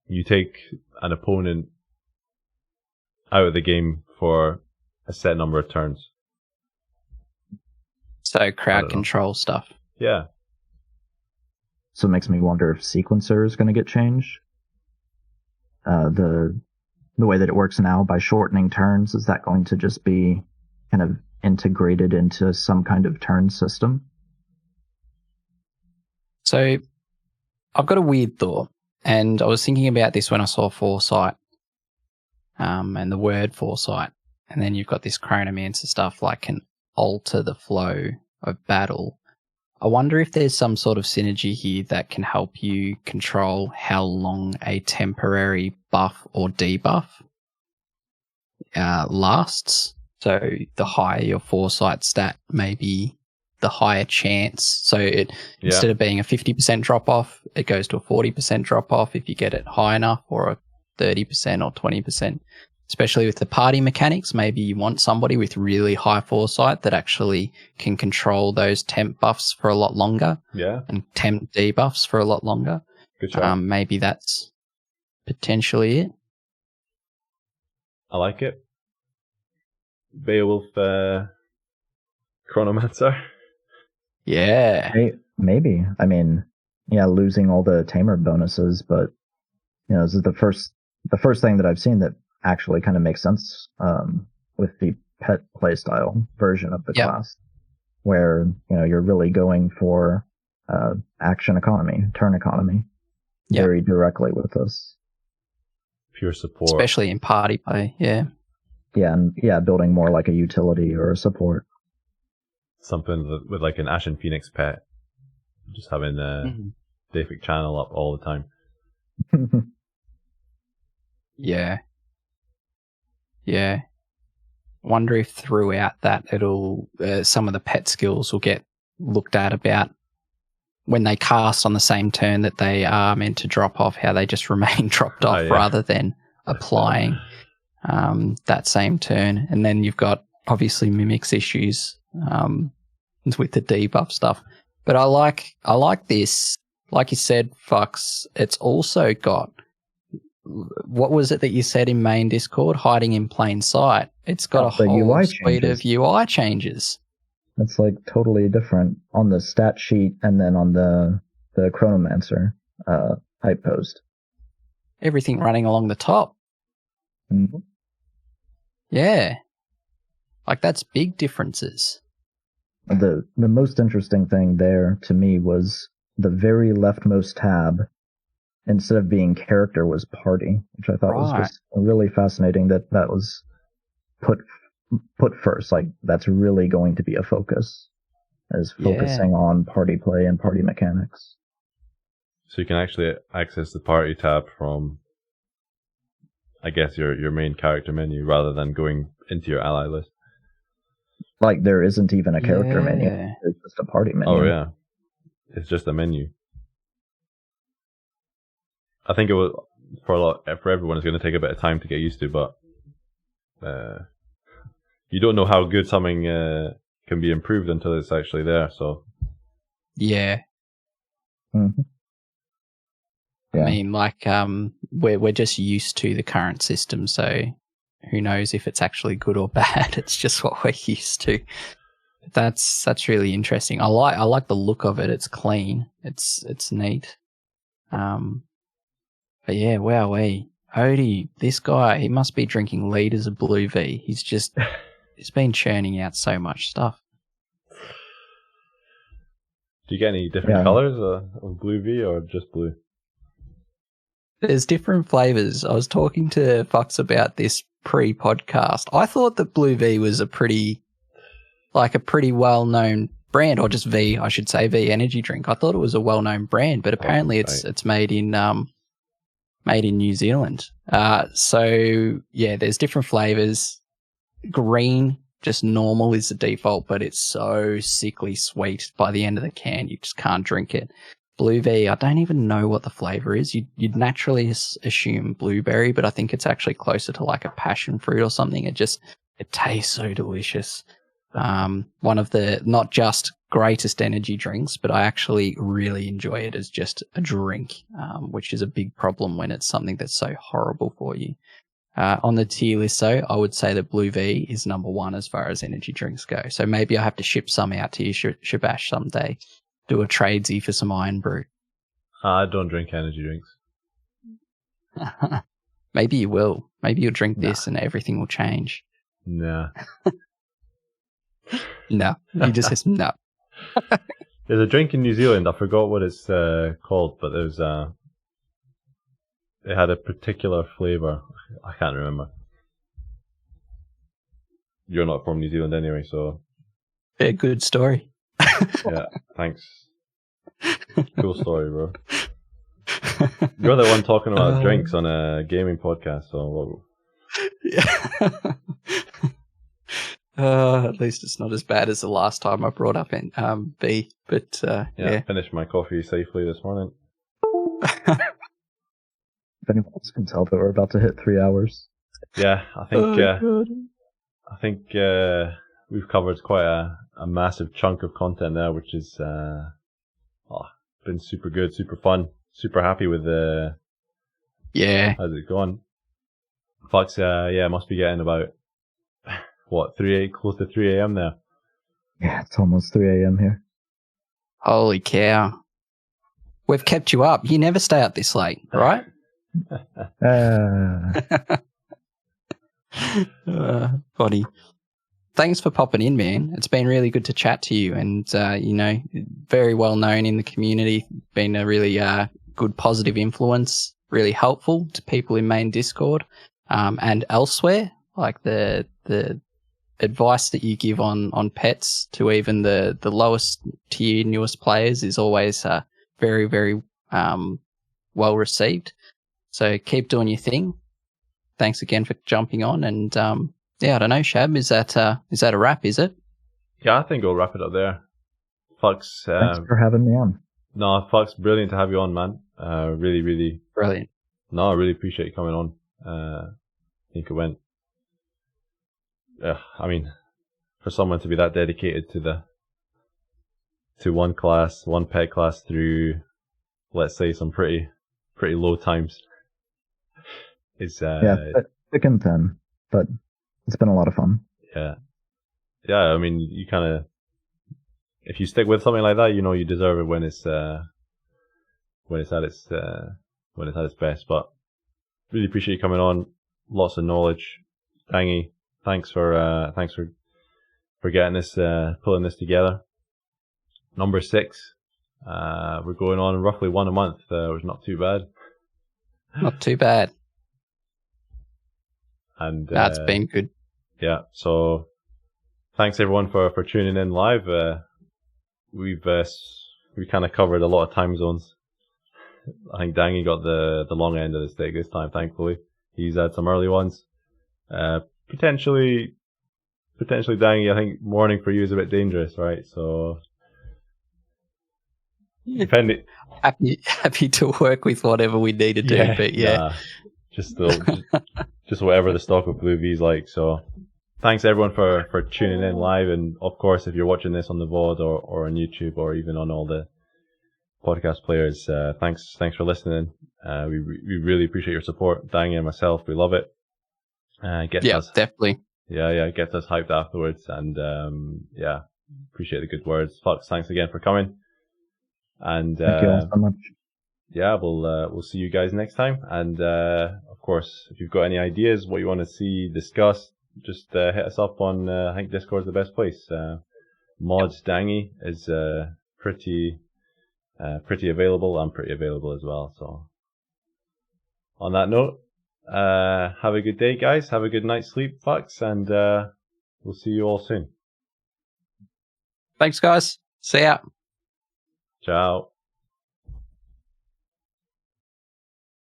you take an opponent out of the game for a set number of turns. So crowd control stuff. Yeah. So it makes me wonder if sequencer is going to get changed. The way that it works now by shortening turns, is that going to just be kind of integrated into some kind of turn system? So I've got a weird thought, and I was thinking about this when I saw Foresight, and the word Foresight, and then you've got this Chronomancer stuff like can alter the flow of battle. I wonder if there's some sort of synergy here that can help you control how long a temporary buff or debuff lasts. So the higher your Foresight stat, maybe the higher chance. So instead of being a 50% drop off, it goes to a 40% drop off if you get it high enough, or a 30% or 20%. Especially with the party mechanics, maybe you want somebody with really high Foresight that actually can control those temp buffs for a lot longer. Yeah. And temp debuffs for a lot longer. Good job. Maybe that's potentially it. I like it. Beowulf Chronomancer. Yeah. Maybe. I mean, losing all the tamer bonuses, but this is the first thing that I've seen that actually kind of makes sense with the pet playstyle version of the class, where you're really going for action economy, turn economy, very directly with this. Pure support, especially in party play. Building more like a utility or a support. Something with like an Ashen Phoenix pet, just having Daphic channel up all the time. Yeah. Wonder if throughout that it'll some of the pet skills will get looked at about when they cast on the same turn that they are meant to drop off, how they just remain dropped off rather than applying that same turn. And then you've got obviously mimics issues with the debuff stuff. But I like this. Like you said, Fux, it's also got, what was it that you said in main Discord? Hiding in plain sight. It's got a whole UI suite of UI changes. It's like totally different on the stat sheet and then on the Chronomancer hype post. Everything running along the top. Mm-hmm. Yeah. Like, that's big differences. The most interesting thing there to me was the very leftmost tab, instead of being character, was party, which I thought was just really fascinating that was put first. Like, that's really going to be a focus, is focusing on party play and party mechanics. So you can actually access the party tab from, I guess, your main character menu rather than going into your ally list. Like, there isn't even a character menu. It's just a party menu. Oh, yeah. It's just a menu. I think it will, for everyone, it's going to take a bit of time to get used to, but you don't know how good something can be improved until it's actually there, so Yeah. Mm-hmm. Yeah. I mean, like, we're just used to the current system, so who knows if it's actually good or bad? It's just what we're used to. That's really interesting. I like the look of it. It's clean. It's neat. But yeah, wowee. Odie, this guy, he must be drinking liters of Blue V. He's been churning out so much stuff. Do you get any different colors of Blue V or just blue? There's different flavors. I was talking to Fox about this pre-podcast. I thought that Blue V was a pretty well-known brand, or just V, I should say, V energy drink. I thought it was a well-known brand, but apparently it's made in New Zealand. So yeah, there's different flavors. Green, just normal, is the default, but it's so sickly sweet by the end of the can, you just can't drink it. Blue V, I don't even know what the flavor is. You'd naturally assume blueberry, but I think it's actually closer to like a passion fruit or something. It tastes so delicious. One of the not just greatest energy drinks, but I actually really enjoy it as just a drink, which is a big problem when it's something that's so horrible for you. On the tier list, though, I would say that Blue V is number one as far as energy drinks go. So maybe I have to ship some out to you, Shabbash, someday. Do a tradesy for some Iron Brew. I don't drink energy drinks. Maybe you will. Maybe you'll drink this and everything will change. Nah. No. You just says no. There's a drink in New Zealand. I forgot what it's called, but there's it had a particular flavour. I can't remember. You're not from New Zealand anyway, so... Yeah, good story. Yeah, thanks. Cool story, bro. You're the one talking about drinks on a gaming podcast, so... Yeah. At least it's not as bad as the last time I brought up in B, but yeah. I finished my coffee safely this morning. If anyone else can tell that we're about to hit 3 hours. Yeah, I think we've covered quite a massive chunk of content there, which is been super good, super fun, super happy with how's it going. Fox, must be getting about close to 3 a.m. there. Yeah, it's almost 3 a.m. here. Holy cow. We've kept you up. You never stay up this late, right? Buddy. Thanks for popping in, man. It's been really good to chat to you, and very well known in the community, been a really good positive influence, really helpful to people in main Discord and elsewhere. Like the advice that you give on pets to even the lowest tier, newest players is always very, very well received. So keep doing your thing. Thanks again for jumping on. And I don't know, Shab, is that a wrap? Is it? Yeah, I think we'll wrap it up there. Fox, thanks for having me on. No, Fox, brilliant to have you on, man. Really, really brilliant. No, I really appreciate you coming on. I think it went. I mean, for someone to be that dedicated to one pet class through, let's say, some pretty low times. It's thick and thin, but it's been a lot of fun. Yeah. I mean, you kind of, if you stick with something like that, you deserve it when it's at its best. But really appreciate you coming on. Lots of knowledge. Dangy, thanks for getting this, pulling this together. Number 6. We're going on roughly one a month, which is not too bad. Not too bad. And that's been good. Yeah. So thanks everyone for tuning in live. We kind of covered a lot of time zones. I think Dangy got the long end of the stick this time, thankfully. He's had some early ones. Potentially Dangy, I think morning for you is a bit dangerous, right? So depending. Happy to work with whatever we need to do, but yeah. Just whatever the stock of Blue V's like. So thanks everyone for tuning in live, and of course, if you're watching this on the VOD or on YouTube or even on all the podcast players, thanks for listening. We really appreciate your support, Dangy and myself. We love it. Definitely. Yeah, it gets us hyped afterwards, and appreciate the good words. Fox, thanks again for coming. And thank you all so much. Yeah, we'll see you guys next time. And of course, if you've got any ideas what you want to see discussed, just hit us up on. I think Discord's the best place. Mod Dangy is pretty available. I'm pretty available as well. So on that note, have a good day, guys. Have a good night's sleep, Fox, and we'll see you all soon. Thanks, guys. See ya. Ciao.